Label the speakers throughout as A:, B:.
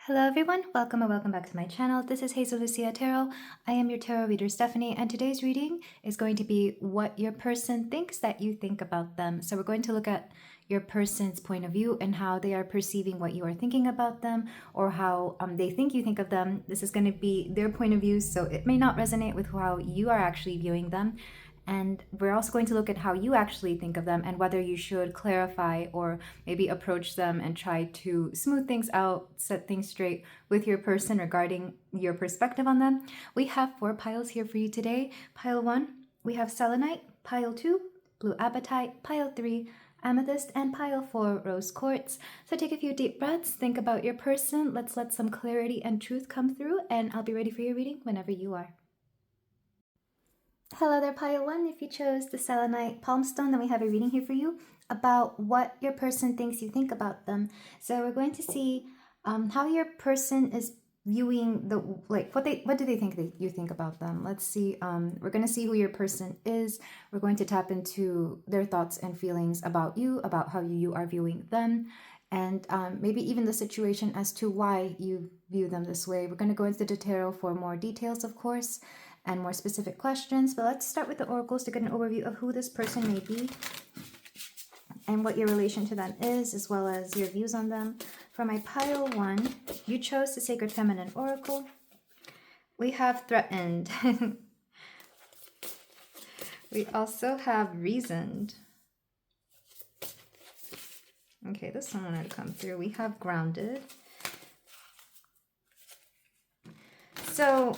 A: Hello everyone, welcome and welcome back to my channel. This is Hazel Lucia Tarot. I am your tarot reader Stephanie, and today's reading is going to be what your person thinks that you think about them. So we're going to look at your person's point of view and how they are perceiving what you are thinking about them, or how they think you think of them. This is going to be their point of view, so it may not resonate with how you are actually viewing them. And we're also going to look at how you actually think of them and whether you should clarify or maybe approach them and try to smooth things out, set things straight with your person regarding your perspective on them. We have 4 piles here for you today. Pile 1, we have selenite. Pile 2, blue apatite. Pile 3, amethyst. And pile 4, rose quartz. So take a few deep breaths, think about your person. Let's let some clarity and truth come through, and I'll be ready for your reading whenever you are. Hello there, pile 1. If you chose the selenite palmstone, then we have a reading here for you about what your person thinks you think about them. So we're going to see how your person is viewing the, what do they think you think about them. Let's see. We're going to see who your person is. We're going to tap into their thoughts and feelings about you, about how you are viewing them, and maybe even the situation as to why you view them this way. We're going to go into the tarot for more details, of course, and more specific questions, but let's start with the oracles to get an overview of who this person may be and what your relation to them is, as well as your views on them. For my pile 1, you chose the Sacred Feminine Oracle. We have threatened. We also have reasoned. Okay, this one wanted to come through. We have grounded. So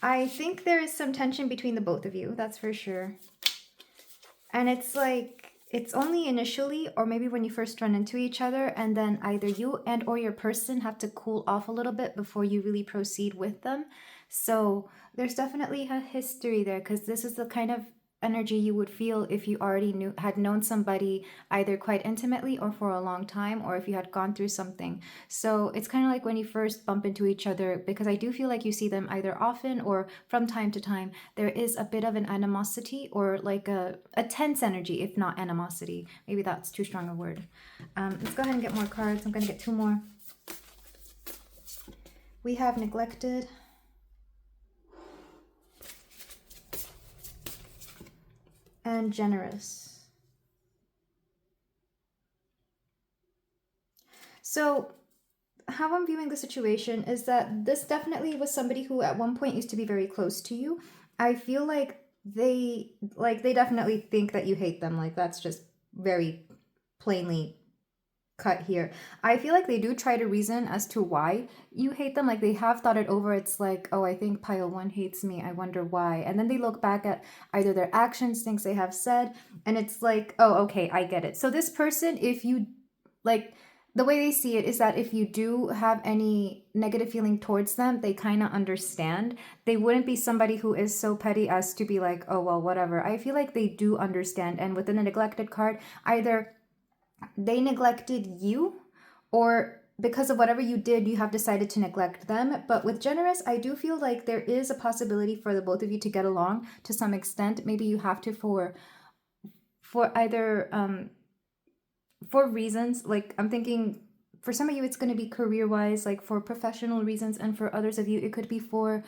A: I think there is some tension between the both of you, that's for sure. And it's like, it's only initially, or maybe when you first run into each other, and then either you and or your person have to cool off a little bit before you really proceed with them. So there's definitely a history there, because this is the kind of energy you would feel if you already had known somebody either quite intimately or for a long time, or if you had gone through something. So it's kind of like when you first bump into each other, because I do feel like you see them either often or from time to time. There is a bit of an animosity, or like a tense energy, if not animosity. Maybe that's too strong a word. Let's go ahead and get more cards. I'm going to get 2 more. We have neglected. And generous. So how I'm viewing the situation is that this definitely was somebody who at one point used to be very close to you. I feel like they definitely think that you hate them. Like, that's just very plainly cut here. I feel like they do try to reason as to why you hate them. Like, they have thought it over. It's like, oh, I think pile 1 hates me. I wonder why. And then they look back at either their actions, things they have said, and it's like, oh, okay, I get it. So this person, if you, like, the way they see it is that if you do have any negative feeling towards them, they kind of understand. They wouldn't be somebody who is so petty as to be like, oh, well, whatever. I feel like they do understand. And within the neglected card, either they neglected you, or because of whatever you did, you have decided to neglect them. But with generous, I do feel like there is a possibility for the both of you to get along to some extent. Maybe you have to for either for reasons, like I'm thinking for some of you it's going to be career wise, like for professional reasons, and for others of you it could be for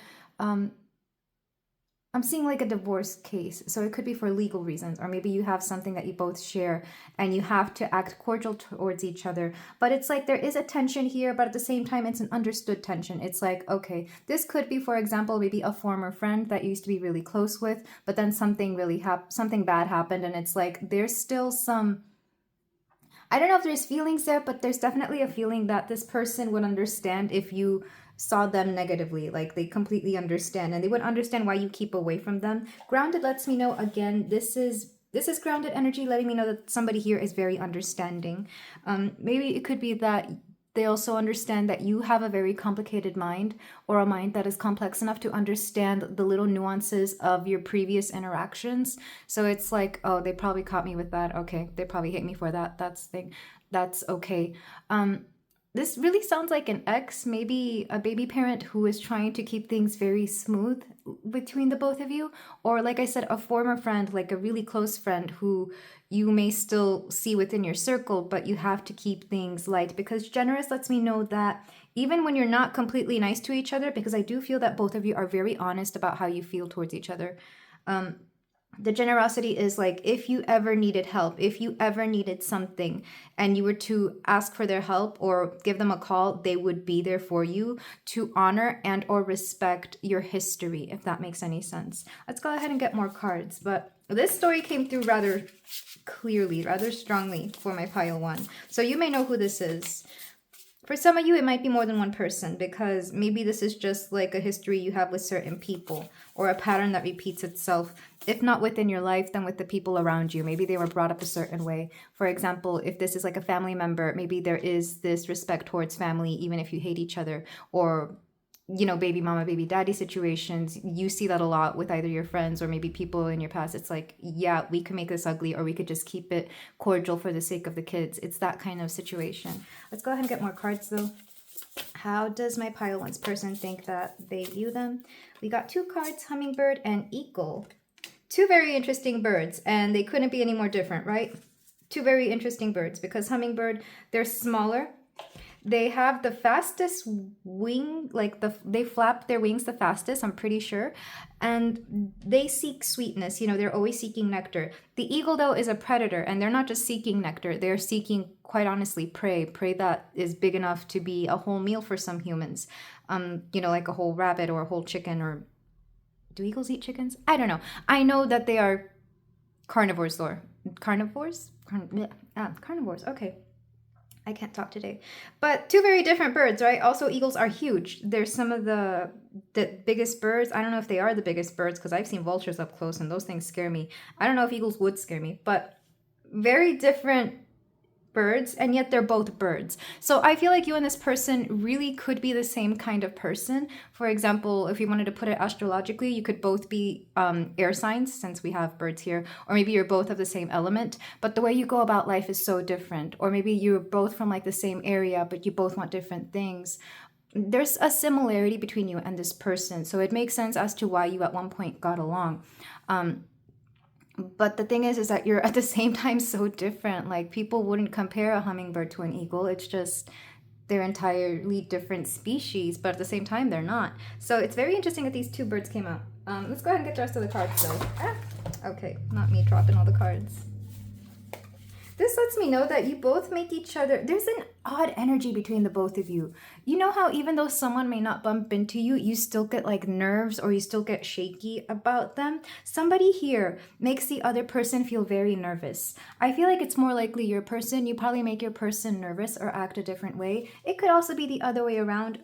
A: I'm seeing like a divorce case, so it could be for legal reasons, or maybe you have something that you both share and you have to act cordial towards each other. But it's like there is a tension here, but at the same time, it's an understood tension. It's like, okay, this could be, for example, maybe a former friend that you used to be really close with, but then something bad happened, and it's like there's still some, I don't know if there's feelings there, but there's definitely a feeling that this person would understand if you saw them negatively. Like, they completely understand, and they would understand why you keep away from them. Grounded lets me know, again, this is grounded energy letting me know that somebody here is very understanding. Maybe it could be that they also understand that you have a very complicated mind, or a mind that is complex enough to understand the little nuances of your previous interactions. So it's like, oh, they probably caught me with that. Okay, they probably hate me for that. That's okay. This really sounds like an ex, maybe a baby parent who is trying to keep things very smooth between the both of you. Or like I said, a former friend, like a really close friend who you may still see within your circle, but you have to keep things light. Because generous lets me know that even when you're not completely nice to each other, because I do feel that both of you are very honest about how you feel towards each other. The generosity is like, if you ever needed help, if you ever needed something and you were to ask for their help or give them a call, they would be there for you to honor and or respect your history, if that makes any sense. Let's go ahead and get more cards. But this story came through rather clearly, rather strongly for my pile one. So you may know who this is. For some of you, it might be more than one person, because maybe this is just like a history you have with certain people, or a pattern that repeats itself, if not within your life, then with the people around you. Maybe they were brought up a certain way. For example, if this is like a family member, maybe there is this respect towards family, even if you hate each other, or baby mama, baby daddy situations. You see that a lot with either your friends or maybe people in your past. It's like, yeah, we could make this ugly, or we could just keep it cordial for the sake of the kids. It's that kind of situation. Let's go ahead and get more cards though. How does my pile one's person think that they view them? We got 2 cards, hummingbird and eagle. 2 very interesting birds, and they couldn't be any more different, right? 2 very interesting birds, because hummingbird, they're smaller. They have the fastest wing, like they flap their wings the fastest, I'm pretty sure. And they seek sweetness, they're always seeking nectar. The eagle, though, is a predator, and they're not just seeking nectar. They're seeking, quite honestly, prey that is big enough to be a whole meal for some humans. Like a whole rabbit or a whole chicken, or do eagles eat chickens? I don't know. I know that they are carnivores, though. Carnivores? Carnivores, okay. I can't talk today. But 2 very different birds, right? Also, eagles are huge. They're some of the biggest birds. I don't know if they are the biggest birds, because I've seen vultures up close and those things scare me. I don't know if eagles would scare me, but very different birds, and yet they're both birds. So I feel like you and this person really could be the same kind of person. For example, if you wanted to put it astrologically, you could both be air signs, since we have birds here, or maybe you're both of the same element, but the way you go about life is so different. Or maybe you're both from like the same area, but you both want different things. There's a similarity between you and this person, so it makes sense as to why you at one point got along. But the thing is that you're at the same time so different. Like, people wouldn't compare a hummingbird to an eagle. It's just they're entirely different species, but at the same time, they're not. So it's very interesting that these 2 birds came out. Let's go ahead and get the rest of the cards, though. Okay, not me dropping all the cards. This lets me know that you both make each other... There's an odd energy between the both of you. You know how even though someone may not bump into you, you still get like nerves, or you still get shaky about them? Somebody here makes the other person feel very nervous. I feel like it's more likely your person. You probably make your person nervous or act a different way. It could also be the other way around.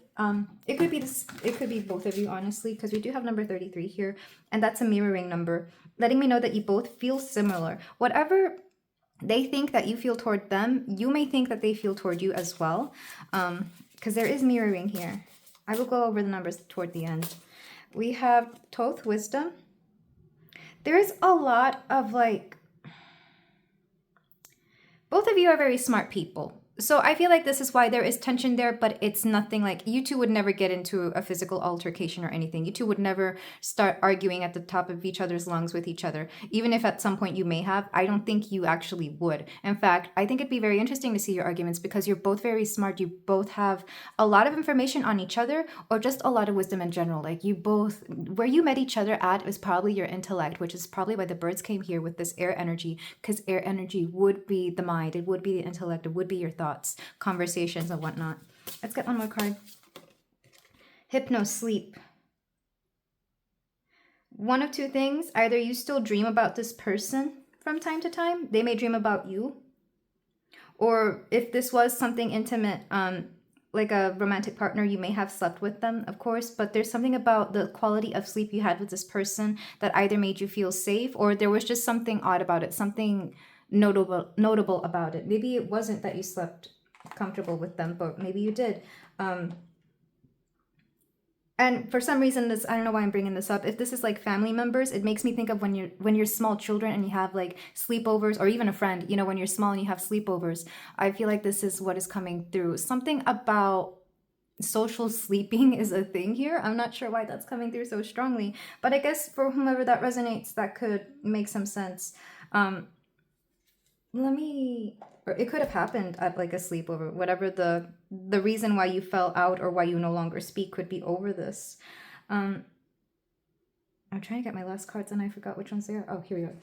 A: It could be this. It could be both of you, honestly, because we do have number 33 here, and that's a mirroring number, letting me know that you both feel similar. Whatever they think that you feel toward them, you may think that they feel toward you as well, because there is mirroring here. I will go over the numbers toward the end. We have Thoth, wisdom. There is a lot of like... Both of you are very smart people. So I feel like this is why there is tension there, but it's nothing like... You 2 would never get into a physical altercation or anything. You 2 would never start arguing at the top of each other's lungs with each other. Even if at some point you may have, I don't think you actually would. In fact, I think it'd be very interesting to see your arguments, because you're both very smart. You both have a lot of information on each other, or just a lot of wisdom in general. Like, you both... Where you met each other at is probably your intellect, which is probably why the birds came here with this air energy, because air energy would be the mind. It would be the intellect. It would be your thoughts, conversations, and whatnot. Let's get one more card. Hypno, sleep. One of 2 things. Either you still dream about this person from time to time. They may dream about you. Or if this was something intimate, like a romantic partner, you may have slept with them, of course. But there's something about the quality of sleep you had with this person that either made you feel safe, or there was just something odd about it, something notable about it. Maybe it wasn't that you slept comfortable with them, but maybe you did. And for some reason, this, I don't know why I'm bringing this up. If this is like family members, it makes me think of when you're small children and you have like sleepovers, or even a friend, when you're small and you have sleepovers. I feel like this is what is coming through. Something about social sleeping is a thing here. I'm not sure why that's coming through so strongly, but I guess for whomever that resonates, that could make some sense. Or it could have happened at like a sleepover, whatever the the reason why you fell out or why you no longer speak could be over this. I'm trying to get my last cards and I forgot which ones they are. Oh, here we go.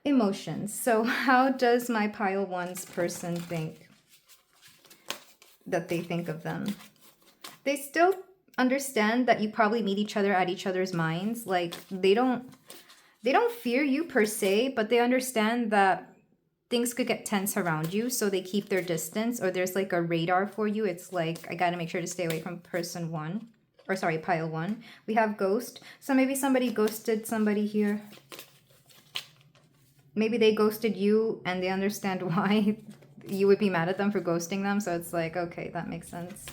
A: Emotions. So how does my pile one's person think that they think of them? They still understand that you probably meet each other at each other's minds. Like they don't fear you per se, but they understand that things could get tense around you, so they keep their distance, or there's like a radar for you. It's like, I gotta make sure to stay away from person one, or sorry, pile one. We have ghost. So maybe somebody ghosted somebody here. Maybe they ghosted you and they understand why you would be mad at them for ghosting them. So it's like, okay, that makes sense.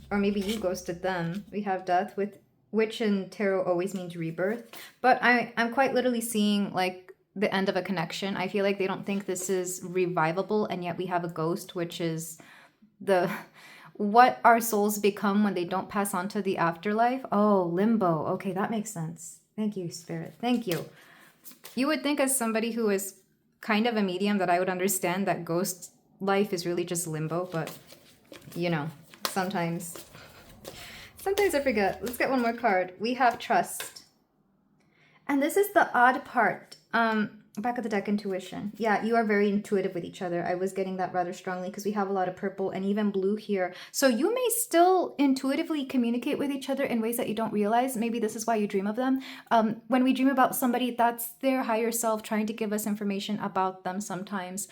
A: Or maybe you ghosted them. We have death, with which in tarot always means rebirth. But I'm quite literally seeing like the end of a connection. I feel like they don't think this is revivable, and yet we have a ghost, which is what our souls become when they don't pass on to the afterlife. Oh, limbo. Okay, that makes sense. Thank you, Spirit. Thank you. You would think, as somebody who is kind of a medium, that I would understand that ghost life is really just limbo, but you know, sometimes I forget. Let's get one more card. We have trust. And this is the odd part. Back of the deck, intuition. Yeah, you are very intuitive with each other. I was getting that rather strongly because we have a lot of purple and even blue here. So you may still intuitively communicate with each other in ways that you don't realize. Maybe this is why you dream of them. When we dream about somebody, that's their higher self trying to give us information about them sometimes,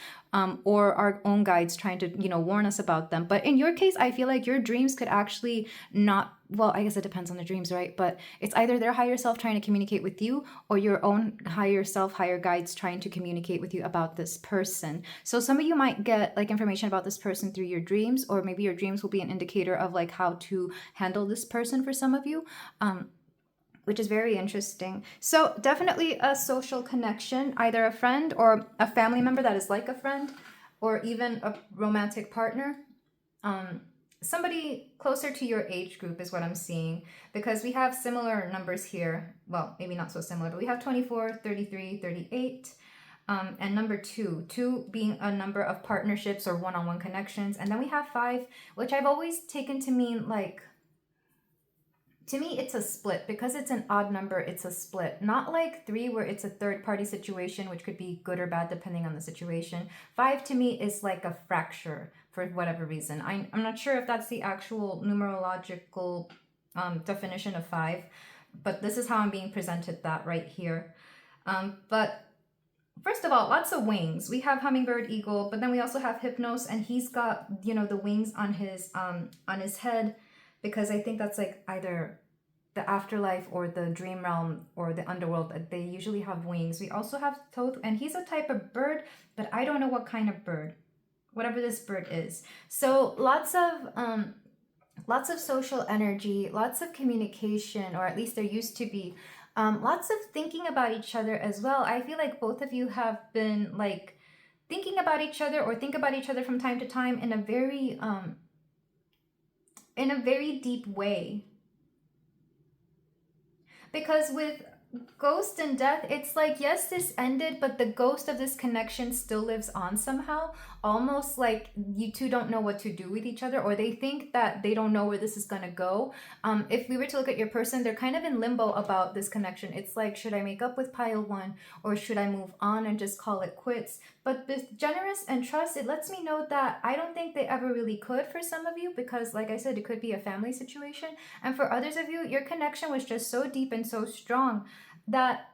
A: or our own guides trying to, warn us about them. But in your case, I feel like your dreams could actually not, well, I guess it depends on the dreams, right? But it's either their higher self trying to communicate with you, or your own higher self, higher guides trying to communicate with you about this person. So some of you might get like information about this person through your dreams, or maybe your dreams will be an indicator of like how to handle this person for some of you, which is very interesting. So definitely a social connection, either a friend or a family member that is like a friend, or even a romantic partner. Somebody closer to your age group is what I'm seeing, because we have similar numbers here. Well, maybe not so similar, but we have 24, 33, 38, and number 2 being a number of partnerships or one-on-one connections. And then we have 5, which I've always taken to mean like, to me, it's a split. Because it's an odd number, it's a split. Not like 3 where it's a third-party situation, which could be good or bad depending on the situation. 5 to me is like a fracture for whatever reason. I'm not sure if that's the actual numerological definition of 5, but this is how I'm being presented that right here. But first of all, lots of wings. We have hummingbird, eagle, but then we also have Hypnos, and he's got, the wings on his head, because I think that's like either the afterlife or the dream realm or the underworld. They usually have wings. We also have Thoth, and he's a type of bird, but I don't know what kind of bird, whatever this bird is. So lots of social energy, lots of communication, or at least there used to be. Lots of thinking about each other as well. I feel like both of you have been like thinking about each other, or think about each other from time to time in a very deep way. Because with ghost and death, it's like, yes, this ended, but the ghost of this connection still lives on somehow. Almost like you two don't know what to do with each other, or they think that they don't know where this is going to go. If we were to look at your person, they're kind of in limbo about this connection. It's like, should I make up with pile 1, or should I move on and just call it quits? But with generous and trust, it lets me know that I don't think they ever really could for some of you, because like I said, it could be a family situation. And for others of you, your connection was just so deep and so strong that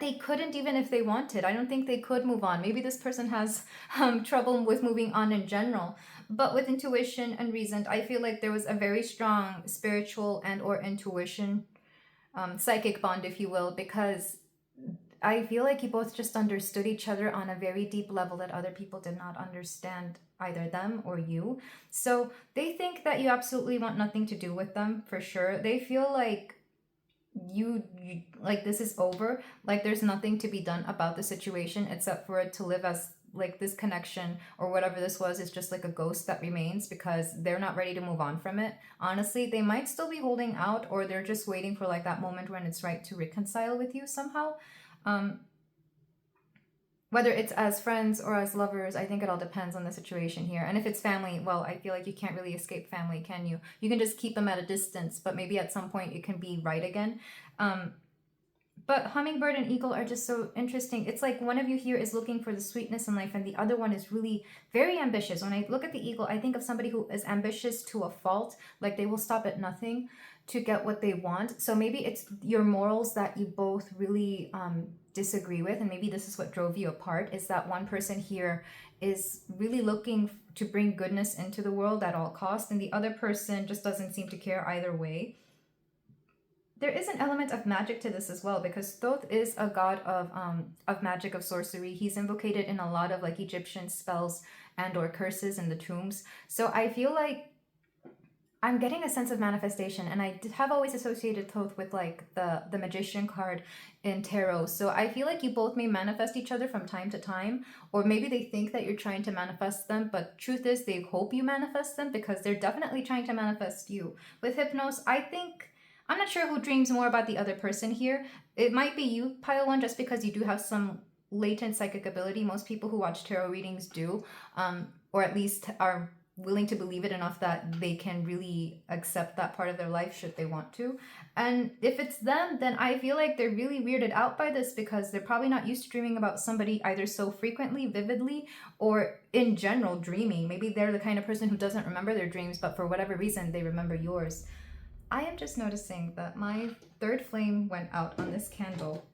A: they couldn't, even if they wanted. I don't think they could move on. Maybe this person has trouble with moving on in general. But with intuition and reason, I feel like there was a very strong spiritual and or intuition, psychic bond, if you will, because I feel like you both just understood each other on a very deep level that other people did not understand, either them or you. So they think that you absolutely want nothing to do with them, for sure. They feel like you like this is over, like there's nothing to be done about the situation except for it to live as like this connection or whatever this was is just like a ghost that remains, because they're not ready to move on from it. Honestly, they might still be holding out, or they're just waiting for like that moment when it's right to reconcile with you somehow. Whether it's as friends or as lovers, I think it all depends on the situation here. And if it's family, well, I feel like you can't really escape family, can you? You can just keep them at a distance, but maybe at some point it can be right again. Um, but hummingbird and eagle are just so interesting. It's like one of you here is looking for the sweetness in life, and the other one is really very ambitious. When I look at the eagle, I think of somebody who is ambitious to a fault, like they will stop at nothing to get what they want. So maybe it's your morals that you both really disagree with, and maybe this is what drove you apart, is that one person here is really looking to bring goodness into the world at all costs, and the other person just doesn't seem to care either way. There is an element of magic to this as well, because Thoth is a god of magic, of sorcery. He's invocated in a lot of like Egyptian spells and or curses in the tombs. So I feel like I'm getting a sense of manifestation, and I have always associated Thoth with like the magician card in tarot. So I feel like you both may manifest each other from time to time, or maybe they think that you're trying to manifest them, but truth is they hope you manifest them, because they're definitely trying to manifest you. With Hypnos, I think, I'm not sure who dreams more about the other person here. It might be you, pile one, just because you do have some latent psychic ability. Most people who watch tarot readings do, or at least are willing to believe it enough that they can really accept that part of their life should they want to. And if it's them, then I feel like they're really weirded out by this, because they're probably not used to dreaming about somebody either so frequently, vividly, or in general dreaming. Maybe they're the kind of person who doesn't remember their dreams, but for whatever reason they remember yours. I am just noticing that my third flame went out on this candle.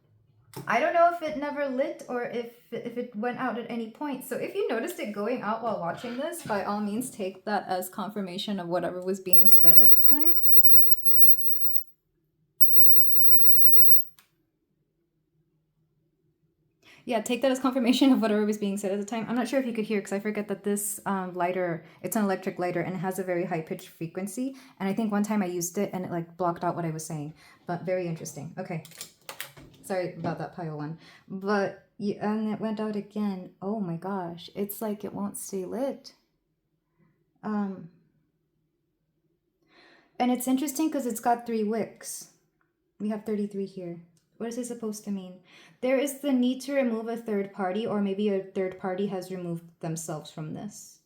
A: I don't know if it never lit or if it went out at any point. So if you noticed it going out while watching this, by all means take that as confirmation of whatever was being said at the time. Yeah, take that as confirmation of whatever was being said at the time. I'm not sure if you could hear, because I forget that this lighter, it's an electric lighter and it has a very high pitched frequency. And I think one time I used it and it like blocked out what I was saying. But very interesting. Okay. Sorry about that pile one. But, and it went out again. Oh my gosh. It's like it won't stay lit. And it's interesting because it's got 3 wicks. We have 33 here. What is this supposed to mean? There is the need to remove a third party, or maybe a third party has removed themselves from this.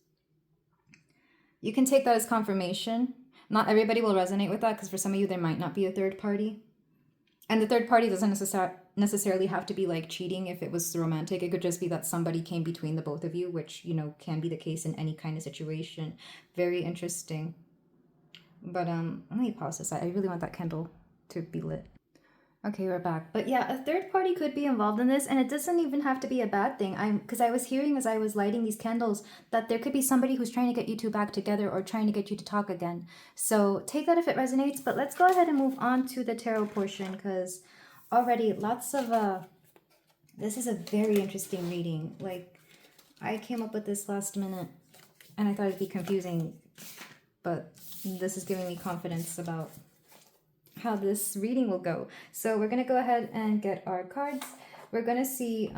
A: You can take that as confirmation. Not everybody will resonate with that, because for some of you there might not be a third party. And the third party doesn't necessarily have to be like cheating if it was romantic. It could just be that somebody came between the both of you, which, you know, can be the case in any kind of situation. Very interesting. But let me pause this. I really want that candle to be lit. Okay, we're back. But yeah, a third party could be involved in this, and it doesn't even have to be a bad thing. Because I was hearing as I was lighting these candles that there could be somebody who's trying to get you two back together or trying to get you to talk again. So take that if it resonates, but let's go ahead and move on to the tarot portion, because already lots of this is a very interesting reading. Like, I came up with this last minute and I thought it'd be confusing, but this is giving me confidence about how this reading will go. So we're going to go ahead and get our cards. We're going to see,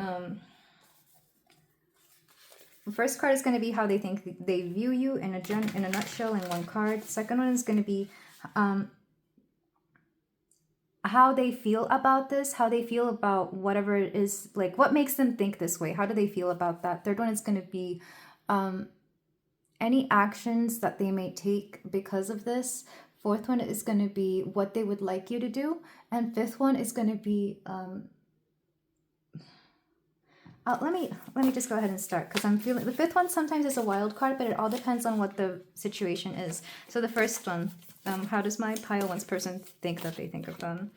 A: the first card is going to be how they think they view you in a nutshell in one card. Second one is going to be how they feel about this, how they feel about whatever it is, like what makes them think this way. How do they feel about that? Third one is going to be any actions that they may take because of this. Fourth one is going to be what they would like you to do. And fifth one is going to be, let me just go ahead and start, because I'm feeling, the fifth one sometimes is a wild card, but it all depends on what the situation is. So the first one, how does my pile one's person think that they think of them?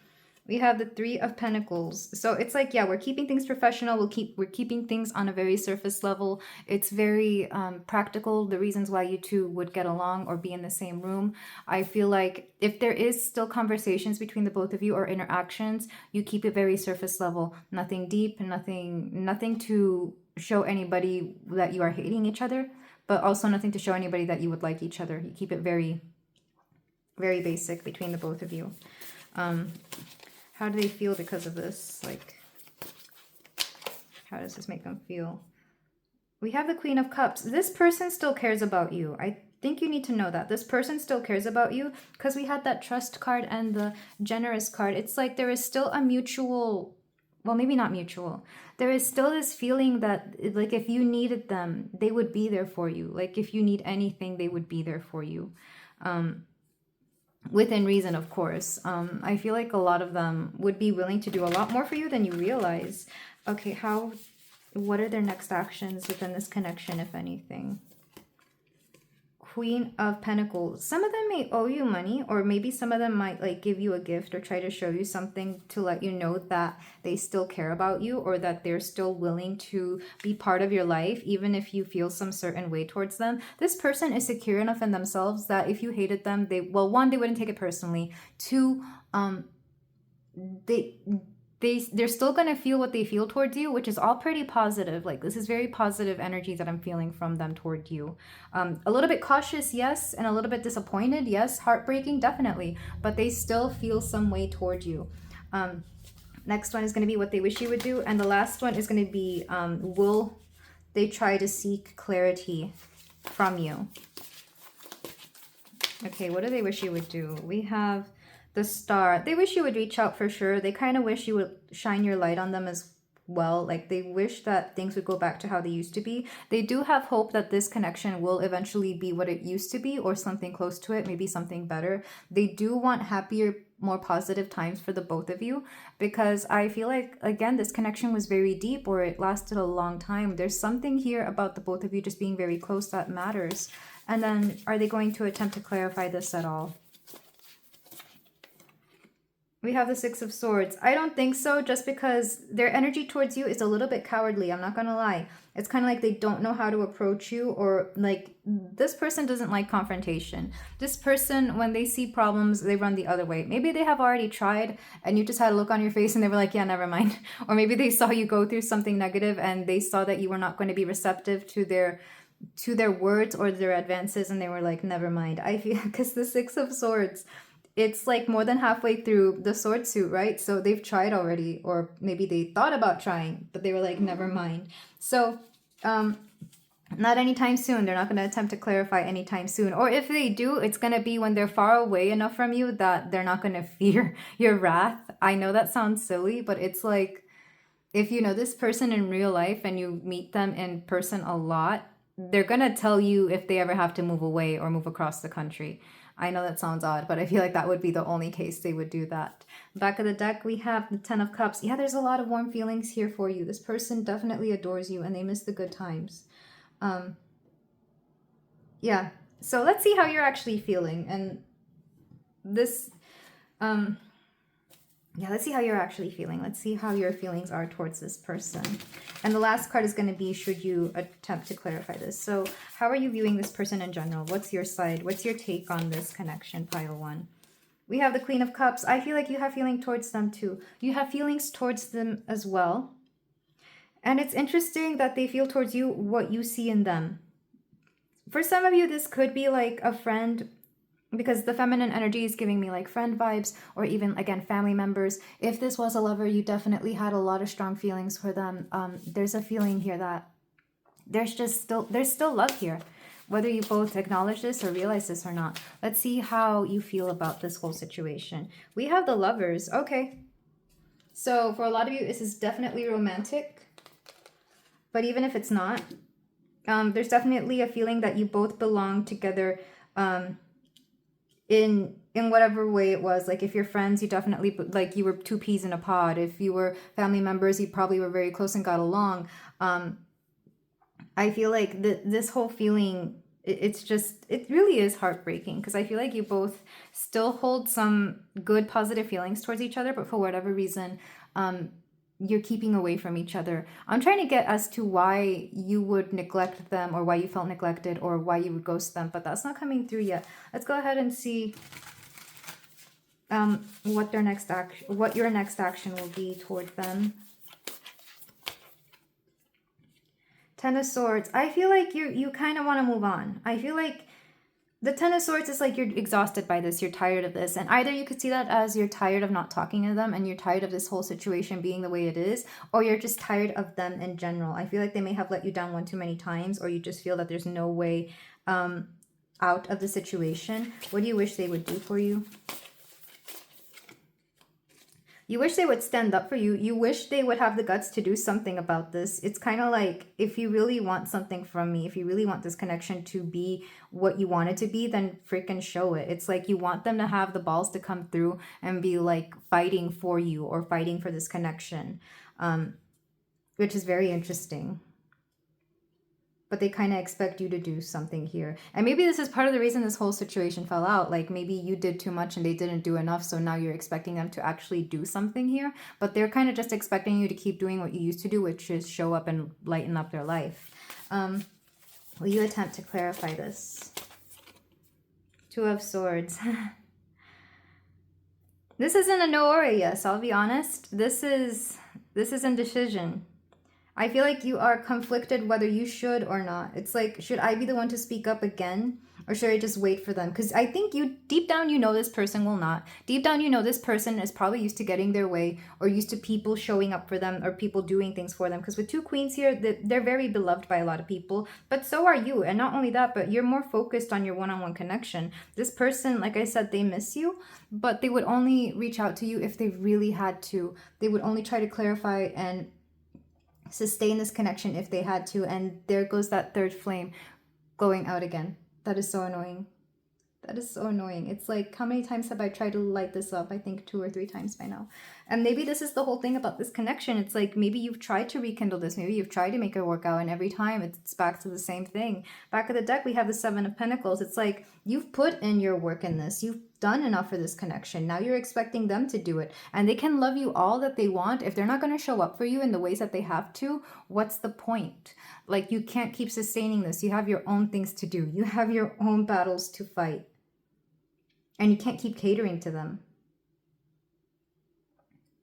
A: We have the 3 of Pentacles. So it's like, yeah, we're keeping things professional. We're keeping things on a very surface level. It's very practical, the reasons why you two would get along or be in the same room. I feel like if there is still conversations between the both of you or interactions, you keep it very surface level. Nothing deep, nothing to show anybody that you are hating each other, but also nothing to show anybody that you would like each other. You keep it very, very basic between the both of you. How do they feel because of this? Like, how does this make them feel? We have the Queen of Cups. This person still cares about you. I think you need to know that. This person still cares about you, because we had that Trust card and the Generous card. It's like there is still a mutual well, maybe not mutual. There is still this feeling that, like, if you needed them, they would be there for you. Like, if you need anything, they would be there for you. Within reason, of course. I feel like a lot of them would be willing to do a lot more for you than you realize. Okay, what are their next actions within this connection, if anything? Queen of Pentacles. Some of them may owe you money, or maybe some of them might like give you a gift or try to show you something to let you know that they still care about you, or that they're still willing to be part of your life, even if you feel some certain way towards them. This person is secure enough in themselves that if you hated them, well, one, they wouldn't take it personally. Two, they're still going to feel what they feel towards you, which is all pretty positive. Like, this is very positive energy that I'm feeling from them toward you. A little bit cautious, yes, and a little bit disappointed, yes, heartbreaking, definitely, but they still feel some way toward you. Next one is going to be what they wish you would do, and the last one is going to be will they try to seek clarity from you? Okay, what do they wish you would do? We have the Star. They wish you would reach out for sure. They kind of wish you would shine your light on them as well. Like, they wish that things would go back to how they used to be. They do have hope that this connection will eventually be what it used to be, or something close to it, maybe something better. They do want happier, more positive times for the both of you, because I feel like, again, this connection was very deep, or it lasted a long time. There's something here about the both of you just being very close that matters. And then, are they going to attempt to clarify this at all? We have the Six of Swords. I don't think so, just because their energy towards you is a little bit cowardly. I'm not going to lie. It's kind of like they don't know how to approach you, or like, this person doesn't like confrontation. This person, when they see problems, they run the other way. Maybe they have already tried and you just had a look on your face and they were like, yeah, never mind. Or maybe they saw you go through something negative and they saw that you were not going to be receptive to their words or their advances, and they were like, never mind. I feel, because the Six of Swords, it's like more than halfway through the sword suit, right? So they've tried already, or maybe they thought about trying, but they were like, never mind. So not anytime soon. They're not going to attempt to clarify anytime soon. Or if they do, it's going to be when they're far away enough from you that they're not going to fear your wrath. I know that sounds silly, but it's like, if you know this person in real life and you meet them in person a lot, they're going to tell you if they ever have to move away or move across the country. I know that sounds odd, but I feel like that would be the only case they would do that. Back of the deck, we have the Ten of Cups. Yeah, there's a lot of warm feelings here for you. This person definitely adores you and they miss the good times. Yeah, so let's see how you're actually feeling. And this, yeah, let's see how you're actually feeling. Let's see how your feelings are towards this person. And the last card is going to be, should you attempt to clarify this? So how are you viewing this person in general? What's your side? What's your take on this connection, pile one? We have the Queen of Cups. I feel like you have feeling towards them too. You have feelings towards them as well. And it's interesting that they feel towards you what you see in them. For some of you, this could be like a friend, because the feminine energy is giving me like friend vibes, or even, again, family members. If this was a lover, you definitely had a lot of strong feelings for them. There's a feeling here that there's still love here, whether you both acknowledge this or realize this or not. Let's see how you feel about this whole situation. We have the Lovers. Okay. So for a lot of you, this is definitely romantic. But even if it's not, there's definitely a feeling that you both belong together, in whatever way it was. Like, if you're friends, you definitely, like, you were two peas in a pod. If you were family members, you probably were very close and got along. I feel like this whole feeling, it really is heartbreaking, because I feel like you both still hold some good positive feelings towards each other, but for whatever reason, you're keeping away from each other. I'm trying to get as to why you would neglect them, or why you felt neglected, or why you would ghost them, but that's not coming through yet. Let's go ahead and see what your next action will be toward them. Ten of Swords. I feel like you kind of want to move on. I feel like the Ten of Swords is like, you're exhausted by this, you're tired of this, and either you could see that as you're tired of not talking to them and you're tired of this whole situation being the way it is, or you're just tired of them in general. I feel like they may have let you down one too many times, or you just feel that there's no way out of the situation. What do you wish they would do for you? You wish they would stand up for you. You wish they would have the guts to do something about this. It's kind of like, if you really want something from me, if you really want this connection to be what you want it to be, then freaking show it. It's like you want them to have the balls to come through and be like fighting for you or fighting for this connection, which is very interesting. But they kind of expect you to do something here. And maybe this is part of the reason this whole situation fell out. Like maybe you did too much and they didn't do enough, so now you're expecting them to actually do something here. But they're kind of just expecting you to keep doing what you used to do, which is show up and lighten up their life. Will you attempt to clarify this? Two of Swords. This isn't a no or a yes, I'll be honest. This is indecision. I feel like you are conflicted whether you should or not. It's like, should I be the one to speak up again? Or should I just wait for them? Because I think you, deep down, you know this person will not. Deep down, you know this person is probably used to getting their way or used to people showing up for them or people doing things for them. Because with two queens here, they're very beloved by a lot of people. But so are you. And not only that, but you're more focused on your one-on-one connection. This person, like I said, they miss you. But they would only reach out to you if they really had to. They would only try to clarify and sustain this connection if they had to. And there goes that third flame going out again. That is so annoying. That is so annoying. It's like, how many times have I tried to light this up? I think 2 or 3 times by now. And maybe this is the whole thing about this connection. It's like, maybe you've tried to rekindle this. Maybe you've tried to make it work out. And every time it's back to the same thing. Back of the deck, we have the 7 of Pentacles. It's like, you've put in your work in this. You've done enough for this connection. Now you're expecting them to do it. And they can love you all that they want. If they're not going to show up for you in the ways that they have to, what's the point? Like, you can't keep sustaining this. You have your own things to do. You have your own battles to fight. And you can't keep catering to them.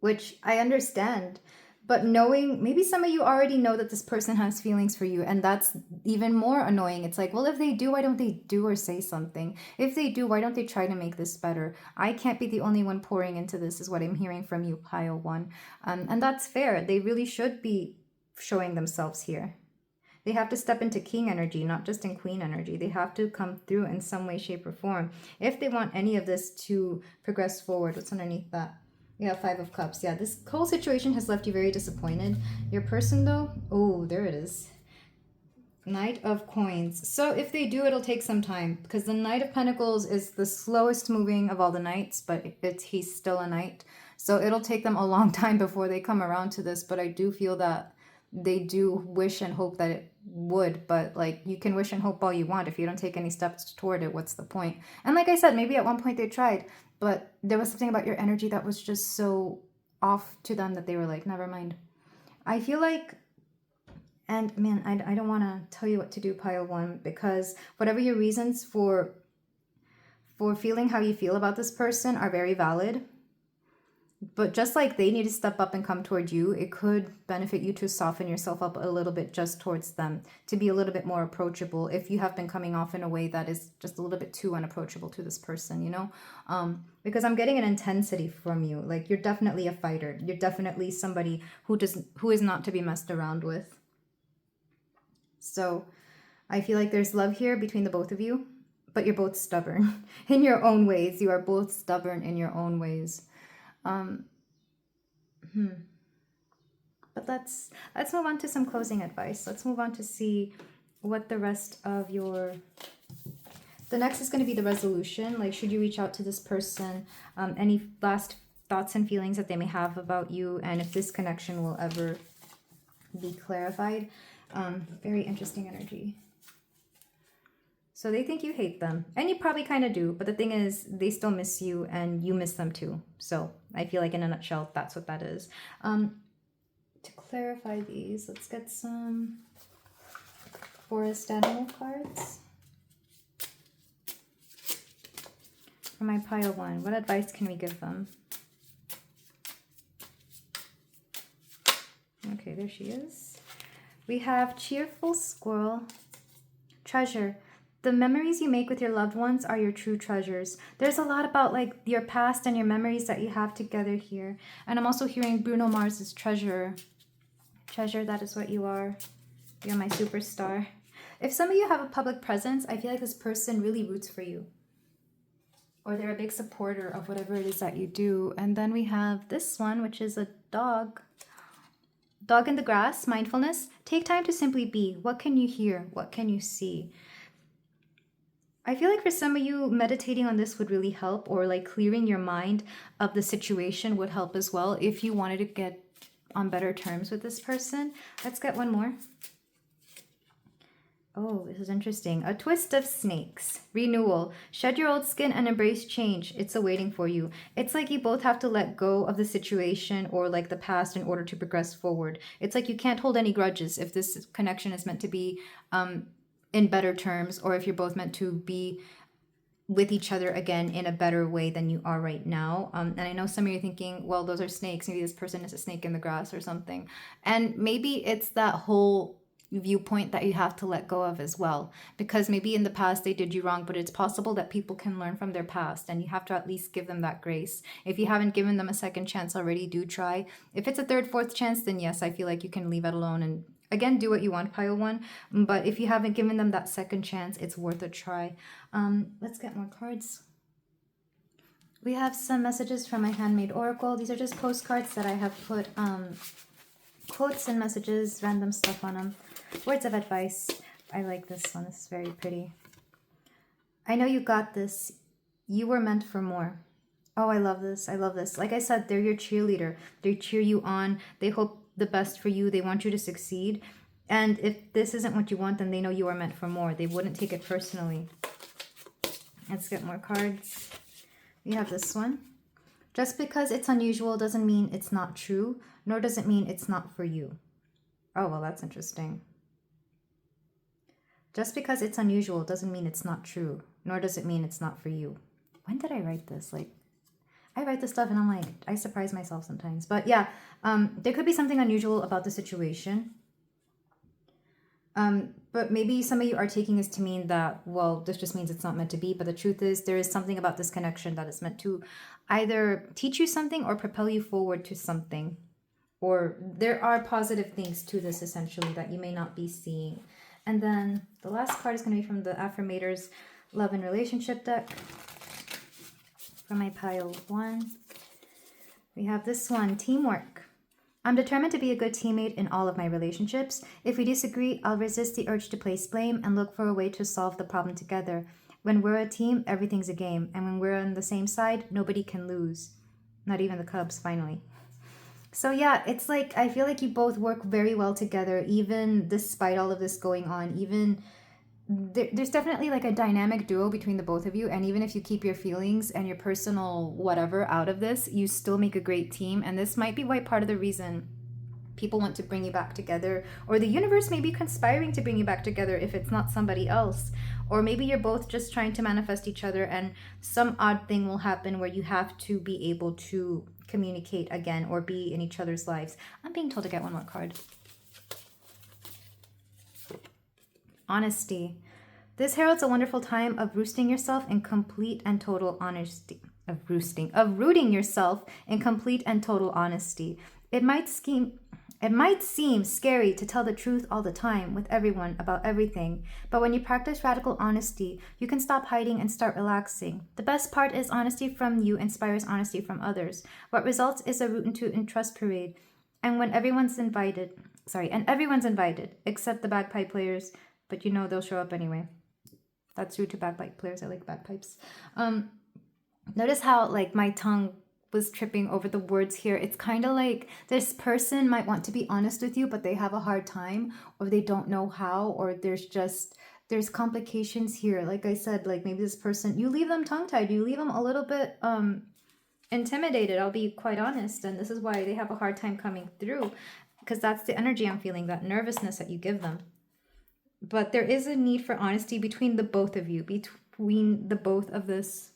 A: Which I understand. But knowing, maybe some of you already know that this person has feelings for you. And that's even more annoying. It's like, well, if they do, why don't they do or say something? If they do, why don't they try to make this better? I can't be the only one pouring into this, is what I'm hearing from you, pile 1. And that's fair. They really should be showing themselves here. They have to step into king energy, not just in queen energy. They have to come through in some way, shape, or form. If they want any of this to progress forward, what's underneath that? We have 5 of Cups. Yeah, this whole situation has left you very disappointed. Your person, though, oh, there it is. Knight of Coins. So if they do, it'll take some time, because the Knight of Pentacles is the slowest moving of all the knights, but he's still a knight. So it'll take them a long time before they come around to this, but I do feel that they do wish and hope that it would, but like, you can wish and hope all you want. If you don't take any steps toward it, what's the point? And like I said, maybe at one point they tried, but there was something about your energy that was just so off to them that they were like, never mind. I feel like, and man, I don't want to tell you what to do, pile 1, because whatever your reasons for feeling how you feel about this person are very valid. But just like they need to step up and come toward you, it could benefit you to soften yourself up a little bit just towards them, to be a little bit more approachable if you have been coming off in a way that is just a little bit too unapproachable to this person, you know? Because I'm getting an intensity from you. Like, you're definitely a fighter. You're definitely somebody who is not to be messed around with. So I feel like there's love here between the both of you, but you're both stubborn in your own ways. You are both stubborn in your own ways. But let's move on to some closing advice. Let's move on to see what the rest of the next is going to be the resolution. Like, should you reach out to this person? Any last thoughts and feelings that they may have about you, and if this connection will ever be clarified. Very interesting energy. So they think you hate them, and you probably kind of do, but the thing is, they still miss you, and you miss them too. So I feel like in a nutshell, that's what that is. To clarify these, let's get some forest animal cards. For my pile 1, what advice can we give them? Okay, there she is. We have cheerful squirrel, treasure. The memories you make with your loved ones are your true treasures. There's a lot about like your past and your memories that you have together here. And I'm also hearing Bruno Mars's treasure. Treasure, that is what you are. You're my superstar. If some of you have a public presence, I feel like this person really roots for you. or they're a big supporter of whatever it is that you do. And then we have this one, which is a dog. Dog in the grass, mindfulness. Take time to simply be. What can you hear? What can you see? I feel like for some of you, meditating on this would really help, or like clearing your mind of the situation would help as well if you wanted to get on better terms with this person. Let's get one more. Oh, this is interesting. A twist of snakes. Renewal. Shed your old skin and embrace change. It's awaiting for you. It's like you both have to let go of the situation or like the past in order to progress forward. It's like you can't hold any grudges if this connection is meant to be in better terms, or if you're both meant to be with each other again in a better way than you are right now. And I know some of you are thinking, well, those are snakes. Maybe this person is a snake in the grass or something. And maybe it's that whole viewpoint that you have to let go of as well, because maybe in the past they did you wrong, but it's possible that people can learn from their past, and you have to at least give them that grace. If you haven't given them a second chance already, do try. If it's a third, fourth chance, then yes, I feel like you can leave it alone and again do what you want, pile one. But if you haven't given them that second chance, it's worth a try. Let's get more cards. We have some messages from my handmade oracle. These are just postcards that I have put quotes and messages, random stuff on them. Words of advice. I like this one. This is very pretty. I know you got this. You were meant for more. Oh, I love this. I love this. Like I said, they're your cheerleader. They cheer you on. They hope the best for you. They want you to succeed. And if this isn't what you want, then they know you are meant for more. They wouldn't take it personally. Let's get more cards. We have this one. Just because it's unusual doesn't mean it's not true, nor does it mean it's not for you. Oh, well, that's interesting. Just because it's unusual doesn't mean it's not true, nor does it mean it's not for you. When did I write this? Like, I write this stuff and I'm like, I surprise myself sometimes. But yeah, there could be something unusual about the situation. But maybe some of you are taking this to mean that, well, this just means it's not meant to be. But the truth is, there is something about this connection that is meant to either teach you something or propel you forward to something. Or there are positive things to this, essentially, that you may not be seeing. And then the last card is going to be from the Affirmators Love and Relationship deck. From my pile 1. We have this one, Teamwork. I'm determined to be a good teammate in all of my relationships. If we disagree, I'll resist the urge to place blame and look for a way to solve the problem together. When we're a team, everything's a game. And when we're on the same side, nobody can lose. Not even the Cubs, finally. So yeah, it's like, I feel like you both work very well together, even despite all of this going on. Even there's definitely like a dynamic duo between the both of you. And even if you keep your feelings and your personal whatever out of this, you still make a great team. And this might be why part of the reason people want to bring you back together, or the universe may be conspiring to bring you back together if it's not somebody else. Or maybe you're both just trying to manifest each other and some odd thing will happen where you have to be able to communicate again or be in each other's lives. I'm being told to get one more card. Honesty. This heralds a wonderful time of roosting yourself in complete and total honesty. Of rooting yourself in complete and total honesty. It might seem scary to tell the truth all the time with everyone about everything, but when you practice radical honesty, you can stop hiding and start relaxing. The best part is honesty from you inspires honesty from others. What results is a root into in trust parade, and everyone's invited, except the bagpipe players, but you know they'll show up anyway. That's rude to bagpipe players. I like bagpipes. Notice how like my tongue was tripping over the words here. It's kind of like this person might want to be honest with you, but they have a hard time, or they don't know how, or there's complications here. Like I said, like maybe this person, you leave them tongue-tied, you leave them a little bit intimidated, I'll be quite honest. And this is why they have a hard time coming through, because that's the energy I'm feeling, that nervousness that you give them. But there is a need for honesty between the both of you, between both of these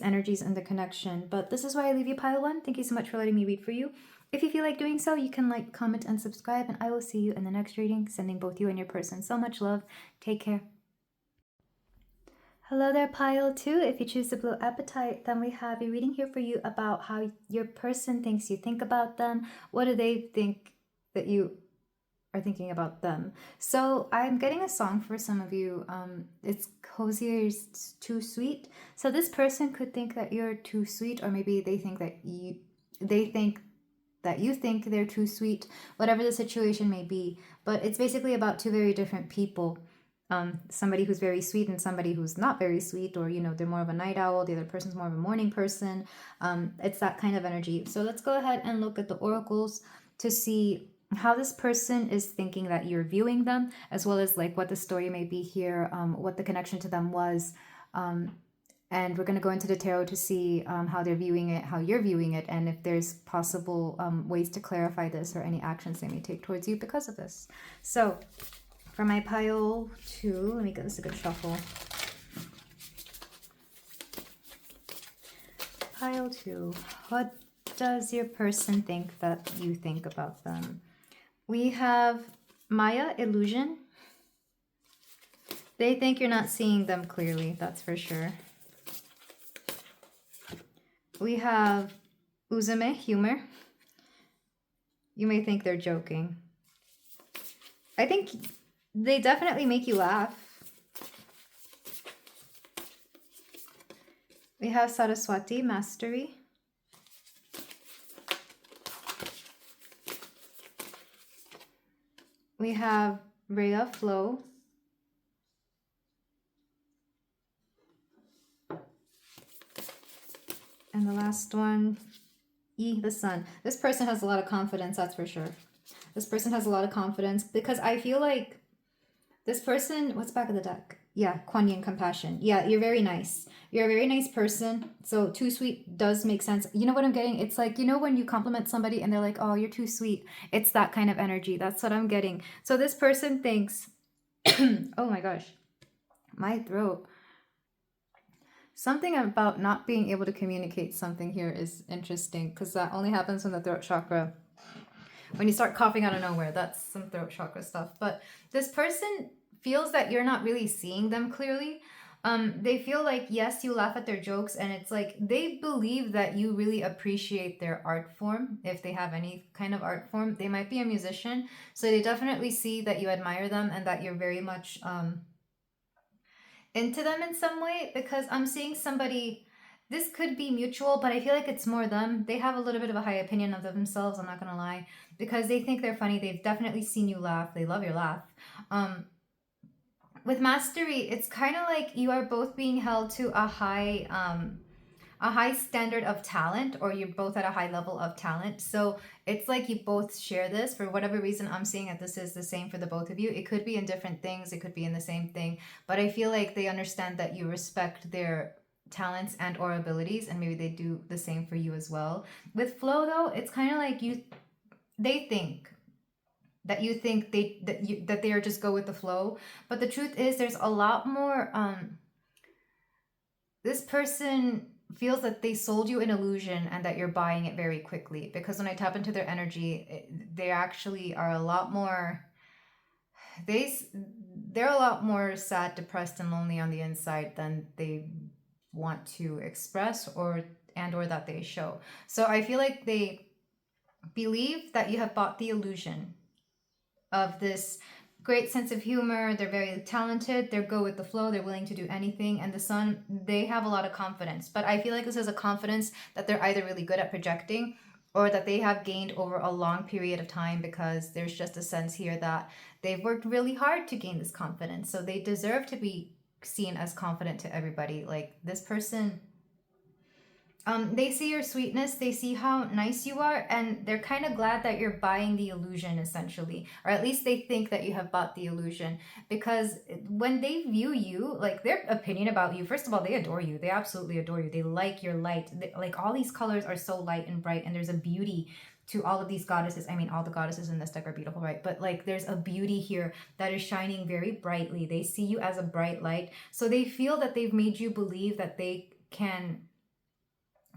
A: energies and the connection. But this is why I leave you pile 1. Thank you so much for letting me read for you. If you feel like doing so, you can like, comment, and subscribe, and I will see you in the next reading. Sending both you and your person so much love. Take care. Hello there, pile 2. If you choose the blue apatite, then we have a reading here for you about how your person thinks you think about them. What do they think that you are thinking about them. So I'm getting a song for some of you. It's Hosier's Too Sweet. So this person could think that you're too sweet, or maybe they think that you think they're too sweet, whatever the situation may be. But it's basically about two very different people. Somebody who's very sweet and somebody who's not very sweet, or they're more of a night owl, the other person's more of a morning person. It's that kind of energy. So let's go ahead and look at the oracles to see how this person is thinking that you're viewing them, as well as like what the story may be here, what the connection to them was. And we're going to go into the tarot to see how they're viewing it, how you're viewing it, and if there's possible ways to clarify this or any actions they may take towards you because of this. So for my pile 2, let me get this a good shuffle. Pile 2, what does your person think that you think about them? We have Maya, illusion. They think you're not seeing them clearly, that's for sure. We have Uzume, humor. You may think they're joking. I think they definitely make you laugh. We have Saraswati, mastery. We have Rhea, flow. And the last one, E, the sun. This person has a lot of confidence, that's for sure. This person has a lot of confidence because I feel like this person, what's back of the deck? Yeah, Kuan Yin, compassion. Yeah, you're very nice. You're a very nice person. So too sweet does make sense. You know what I'm getting? It's like, when you compliment somebody and they're like, oh, you're too sweet. It's that kind of energy. That's what I'm getting. So this person thinks, oh my gosh, my throat. Something about not being able to communicate something here is interesting because that only happens in the throat chakra. When you start coughing out of nowhere, that's some throat chakra stuff. But this person feels that you're not really seeing them clearly. They feel like, yes, you laugh at their jokes, and it's like they believe that you really appreciate their art form. If they have any kind of art form, they might be a musician. So they definitely see that you admire them and that you're very much into them in some way, because I'm seeing somebody, this could be mutual, but I feel like it's more them. They have a little bit of a high opinion of themselves, I'm not gonna lie, because they think they're funny. They've definitely seen you laugh. They love your laugh. With mastery, it's kind of like you are both being held to a high standard of talent, or you're both at a high level of talent. So it's like you both share this. For whatever reason, I'm seeing that this is the same for the both of you. It could be in different things, it could be in the same thing, but I feel like they understand that you respect their talents and or abilities, and maybe they do the same for you as well. With flow though, it's kind of like they think that you think that they are just go with the flow, but the truth is there's a lot more. This person feels that they sold you an illusion and that you're buying it very quickly, because when I tap into their energy, they actually are a lot more, they're a lot more sad, depressed, and lonely on the inside than they want to express or that they show. So I feel like they believe that you have bought the illusion of this great sense of humor. They're very talented, they're go with the flow, they're willing to do anything. And the sun, they have a lot of confidence, but I feel like this is a confidence that they're either really good at projecting or that they have gained over a long period of time, because there's just a sense here that they've worked really hard to gain this confidence, so they deserve to be seen as confident to everybody. Like this person, they see your sweetness, they see how nice you are, and they're kind of glad that you're buying the illusion, essentially. Or at least they think that you have bought the illusion, because when they view you, like their opinion about you, first of all, they adore you. They absolutely adore you. They like your light. Like all these colors are so light and bright, and there's a beauty to all of these goddesses. I mean, all the goddesses in this deck are beautiful, right? But like there's a beauty here that is shining very brightly. They see you as a bright light. So they feel that they've made you believe that they can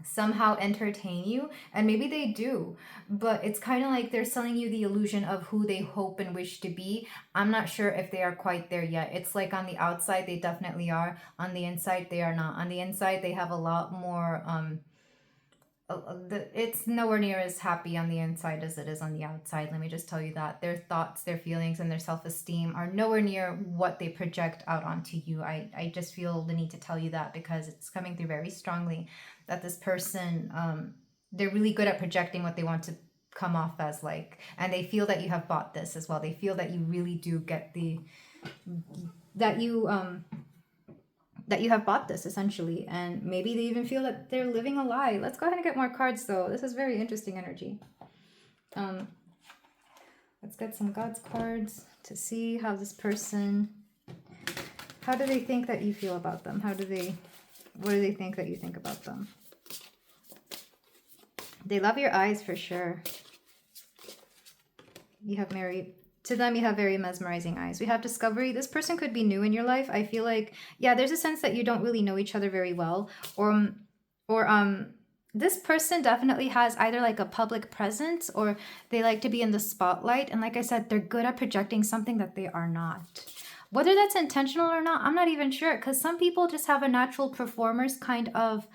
A: somehow entertain you, and maybe they do, but it's kind of like they're selling you the illusion of who they hope and wish to be. I'm not sure if they are quite there yet. It's like on the outside they definitely are, on the inside they are not. On the inside they have a lot more it's nowhere near as happy on the inside as it is on the outside. Let me just tell you that. Their thoughts, their feelings, and their self-esteem are nowhere near what they project out onto you. I just feel the need to tell you that because it's coming through very strongly that this person, they're really good at projecting what they want to come off as like, and they feel that you have bought this as well. They feel that you really do get that you have bought this essentially, and maybe they even feel that they're living a lie. Let's go ahead and get more cards though. This is very interesting energy. Let's get some God's cards to see how this person, how do they think that you feel about them? What do they think that you think about them? They love your eyes for sure. To them, you have very mesmerizing eyes. We have discovery. This person could be new in your life. I feel like, yeah, there's a sense that you don't really know each other very well. Or this person definitely has either like a public presence or they like to be in the spotlight. And like I said, they're good at projecting something that they are not. Whether that's intentional or not, I'm not even sure. Because some people just have a natural performer's kind of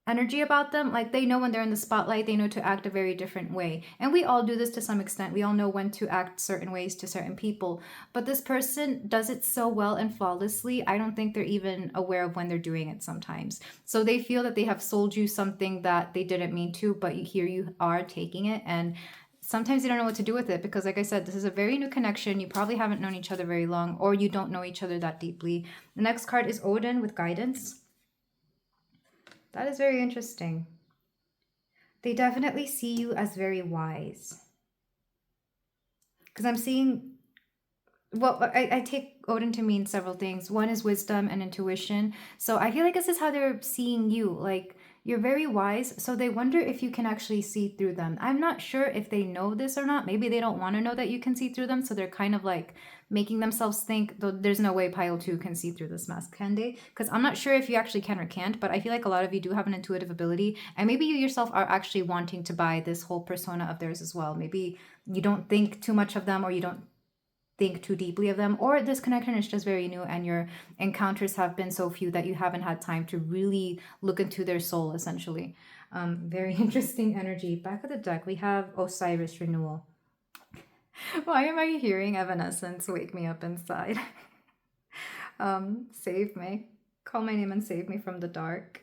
A: energy about them. Like they know when they're in the spotlight, they know to act a very different way. And we all do this to some extent. We all know when to act certain ways to certain people. But this person does it so well and flawlessly, I don't think they're even aware of when they're doing it sometimes. So they feel that they have sold you something that they didn't mean to, but here you are taking it. And sometimes you don't know what to do with it because, like I said, this is a very new connection. You probably haven't known each other very long, or you don't know each other that deeply. The next card is Odin with guidance. That is very interesting. They definitely see you as very wise. Because I'm seeing, well, I take Odin to mean several things. One is wisdom and intuition. So I feel like this is how they're seeing you. Like, you're very wise, so they wonder if you can actually see through them. I'm not sure if they know this or not. Maybe they don't want to know that you can see through them, so they're kind of like making themselves think, though there's no way Pile 2 can see through this mask, can they? Because I'm not sure if you actually can or can't, but I feel like a lot of you do have an intuitive ability, and maybe you yourself are actually wanting to buy this whole persona of theirs as well. Maybe you don't think too much of them, or you don't think too deeply of them, or this connection is just very new and your encounters have been so few that you haven't had time to really look into their soul, essentially. Very interesting energy. Back of the deck, we have Osiris renewal. Why am I hearing Evanescence wake me up inside? Save me. Call my name and save me from the dark.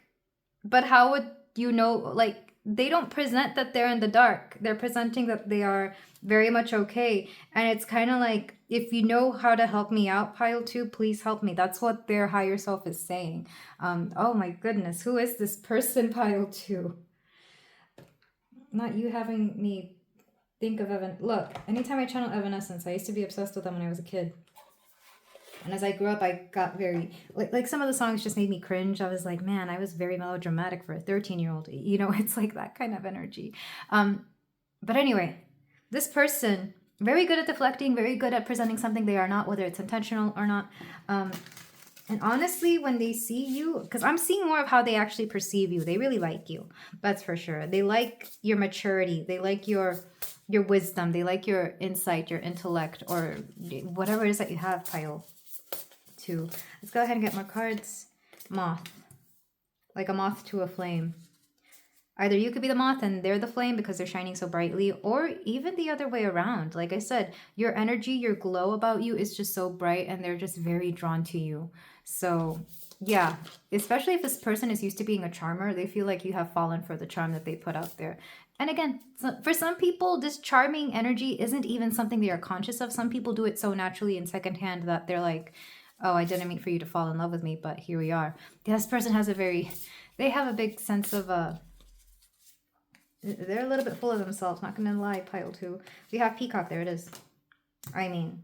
A: But how would you know, like, they don't present that they're in the dark. They're presenting that they are very much okay. And it's kind of like, if you know how to help me out, Pile 2, please help me. That's what their higher self is saying. Oh my goodness, who is this person, Pile 2? Not you having me think of Look, anytime I channel Evanescence, I used to be obsessed with them when I was a kid. And as I grew up, I got very, like some of the songs just made me cringe. I was like, man, I was very melodramatic for a 13-year-old. You know, it's like that kind of energy. But anyway, this person, very good at deflecting, very good at presenting something they are not, whether it's intentional or not. And honestly, when they see you, because I'm seeing more of how they actually perceive you. They really like you. That's for sure. They like your maturity. They like your wisdom. They like your insight, your intellect, or whatever it is that you have, Pile 2. Let's go ahead and get more cards. Moth. Like a moth to a flame. Either you could be the moth and they're the flame because they're shining so brightly, or even the other way around. Like I said, your energy, your glow about you is just so bright and they're just very drawn to you. So yeah, especially if this person is used to being a charmer, they feel like you have fallen for the charm that they put out there. And again, for some people, this charming energy isn't even something they are conscious of. Some people do it so naturally and secondhand that they're like, oh, I didn't mean for you to fall in love with me, but here we are. This person has they have a big sense of, they're a little bit full of themselves, not gonna lie, Pile 2. We have Peacock, there it is. I mean,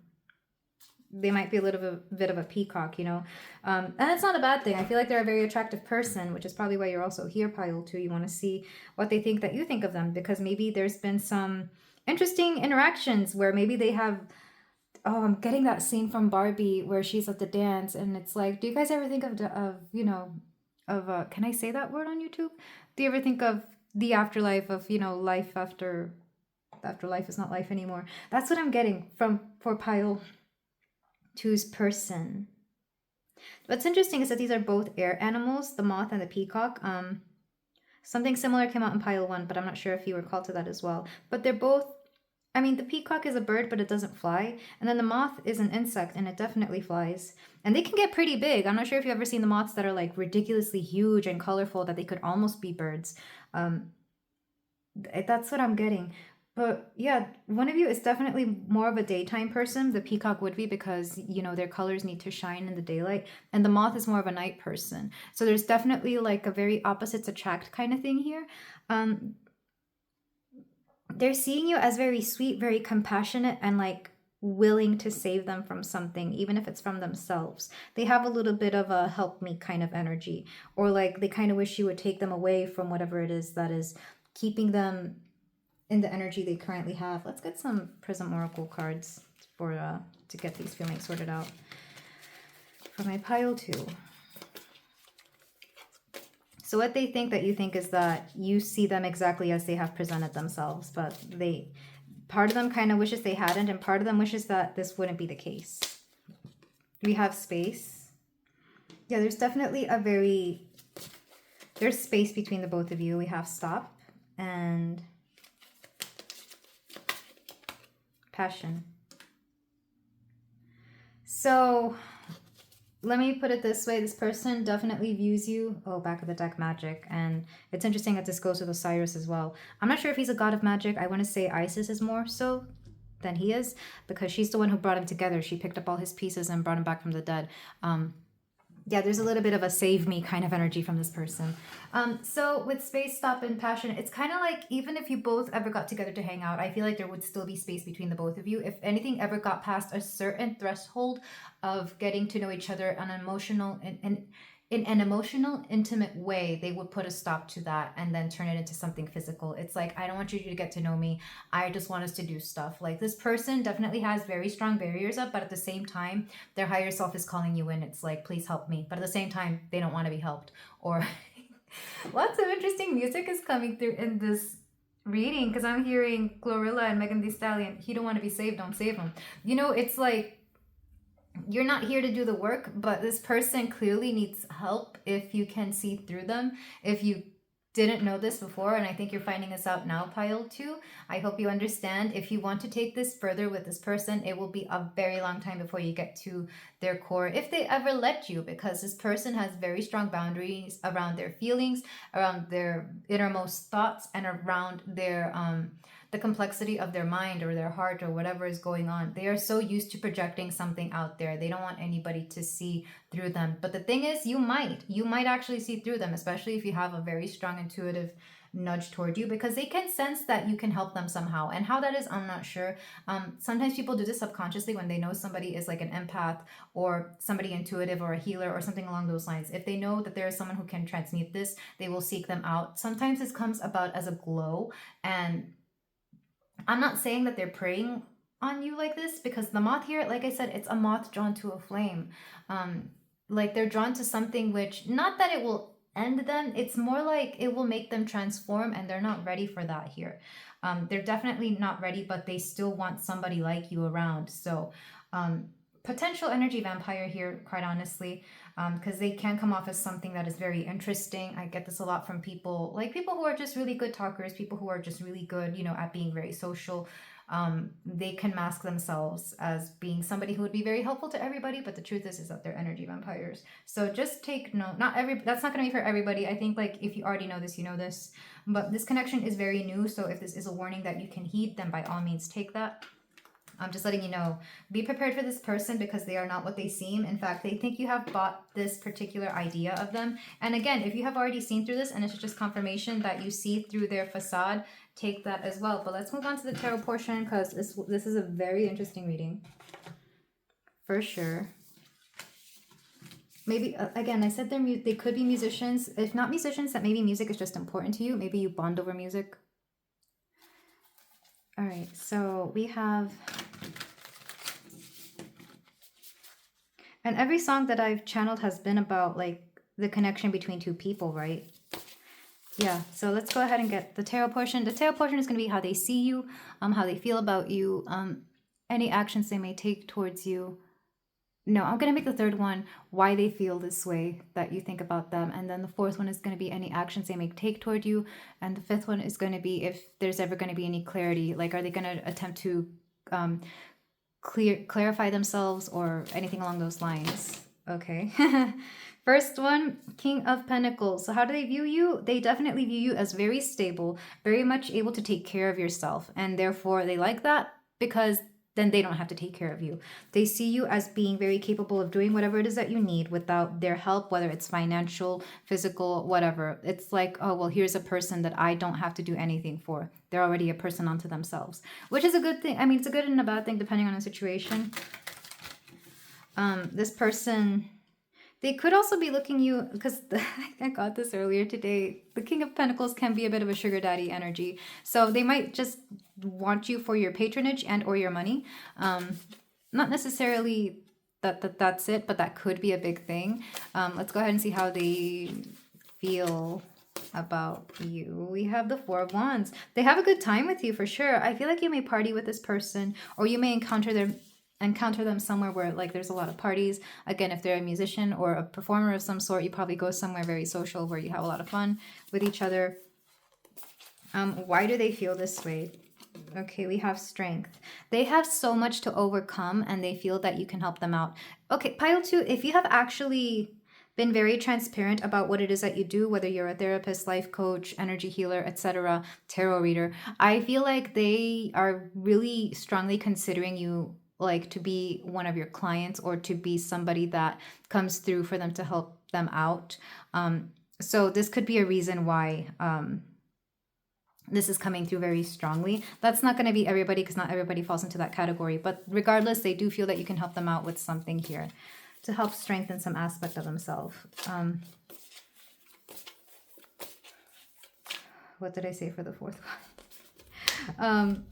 A: they might be a little bit of a peacock, you know. And it's not a bad thing. I feel like they're a very attractive person, which is probably why you're also here, Pile 2. You want to see what they think that you think of them, because maybe there's been some interesting interactions where maybe they have, oh, I'm getting that scene from Barbie where she's at the dance and it's like, do you guys ever think can I say that word on YouTube? Do you ever think of the afterlife of, life after life is not life anymore? That's what I'm getting for Pile 2's person. What's interesting is that these are both air animals, the moth and the peacock. Something similar came out in pile 1, but I'm not sure if you were called to that as well. But they're both, I mean, the peacock is a bird, but it doesn't fly. And then the moth is an insect, and it definitely flies. And they can get pretty big. I'm not sure if you've ever seen the moths that are like ridiculously huge and colorful that they could almost be birds. That's what I'm getting. But yeah, one of you is definitely more of a daytime person. The peacock would be because, you know, their colors need to shine in the daylight. And the moth is more of a night person. So there's definitely like a very opposites attract kind of thing here. They're seeing you as very sweet, very compassionate, and like willing to save them from something, even if it's from themselves. They have a little bit of a help me kind of energy, or like they kind of wish you would take them away from whatever it is that is keeping them in the energy they currently have. Let's get some Prism Oracle cards for to get these feelings sorted out. For my pile 2. So what they think that you think is that you see them exactly as they have presented themselves, but part of them kind of wishes they hadn't, and part of them wishes that this wouldn't be the case. We have space. Yeah, there's definitely there's space between the both of you. We have stop and passion. So let me put it this way. This person definitely views you. Oh, back of the deck, magic. And it's interesting that this goes with Osiris as well. I'm not sure if he's a god of magic. I want to say Isis is more so than he is, because she's the one who brought him together. She picked up all his pieces and brought him back from the dead. Yeah, there's a little bit of a save me kind of energy from this person. So with space, stop, and passion, it's kind of like even if you both ever got together to hang out, I feel like there would still be space between the both of you. If anything ever got past a certain threshold of getting to know each other on an emotional and in an emotional, intimate way, they would put a stop to that and then turn it into something physical. It's like, I don't want you to get to know me. I just want us to do stuff. Like, this person definitely has very strong barriers up, but at the same time, their higher self is calling you in. It's like, please help me. But at the same time, they don't want to be helped. Or lots of interesting music is coming through in this reading, because I'm hearing Glorilla and Megan Thee Stallion. He don't want to be saved, don't save him. You know, it's like, you're not here to do the work, but this person clearly needs help if you can see through them. If you didn't know this before, and I think you're finding this out now, pile 2, I hope you understand. If you want to take this further with this person, it will be a very long time before you get to their core, if they ever let you, because this person has very strong boundaries around their feelings, around their innermost thoughts, and around their the complexity of their mind or their heart or whatever is going on. They are so used to projecting something out there. They don't want anybody to see through them. But the thing is, you might actually see through them, especially if you have a very strong intuitive nudge toward you, because they can sense that you can help them somehow. And how that is, I'm not sure. Sometimes people do this subconsciously when they know somebody is like an empath or somebody intuitive or a healer or something along those lines. If they know that there is someone who can transmute this, they will seek them out. Sometimes this comes about as a glow, and I'm not saying that they're preying on you like this, because the moth here, like I said, it's a moth drawn to a flame. Like, they're drawn to something which, not that it will end them, it's more like it will make them transform, and they're not ready for that here. They're definitely not ready, but they still want somebody like you around. So potential energy vampire here, quite honestly, because they can come off as something that is very interesting. I get this a lot from people, like people who are just really good talkers, people who are just really good, you know, at being very social. They can mask themselves as being somebody who would be very helpful to everybody, but the truth is that they're energy vampires. So just take note. That's not going to be for everybody. I think, like, if you already know this, you know this, but this connection is very new. So if this is a warning that you can heed, then by all means take that. I'm just letting you know, be prepared for this person, because they are not what they seem. In fact, they think you have bought this particular idea of them. And again, if you have already seen through this and it's just confirmation that you see through their facade, take that as well. But let's move on to the tarot portion, because this is a very interesting reading. For sure. Maybe, again, I said they could be musicians. If not musicians, that maybe music is just important to you. Maybe you bond over music. All right, so we have... And every song that I've channeled has been about, like, the connection between two people, right? Yeah, so let's go ahead and get the tarot portion. The tarot portion is going to be how they see you, how they feel about you, any actions they may take towards you. No, I'm going to make the third one why they feel this way that you think about them. And then the fourth one is going to be any actions they may take toward you. And the fifth one is going to be if there's ever going to be any clarity. Like, are they going to attempt to clarify themselves or anything along those lines? Okay. First one, King of Pentacles. So how do they view you? They definitely view you as very stable, very much able to take care of yourself. And therefore they like that because then they don't have to take care of you. They see you as being very capable of doing whatever it is that you need without their help, whether it's financial, physical, whatever. It's like, oh, well, here's a person that I don't have to do anything for. They're already a person unto themselves, which is a good thing. I mean, it's a good and a bad thing depending on the situation. This person, they could also be looking you, because I got this earlier today, the King of Pentacles can be a bit of a sugar daddy energy. So they might just want you for your patronage and or your money. Not necessarily that's it, but that could be a big thing. Let's go ahead and see how they feel about you. We have the Four of Wands. They have a good time with you for sure. I feel like you may party with this person, or you may encounter them somewhere where like there's a lot of parties. Again, if they're a musician or a performer of some sort, you probably go somewhere very social where you have a lot of fun with each other. Why do they feel this way? Okay, we have strength. They have so much to overcome and they feel that you can help them out. Okay, pile 2, if you have actually been very transparent about what it is that you do, whether you're a therapist, life coach, energy healer, etc., tarot reader, I feel like they are really strongly considering you like to be one of your clients or to be somebody that comes through for them to help them out. So this could be a reason why this is coming through very strongly. That's not going to be everybody because not everybody falls into that category. But regardless, they do feel that you can help them out with something here to help strengthen some aspect of themselves. What did I say for the fourth one?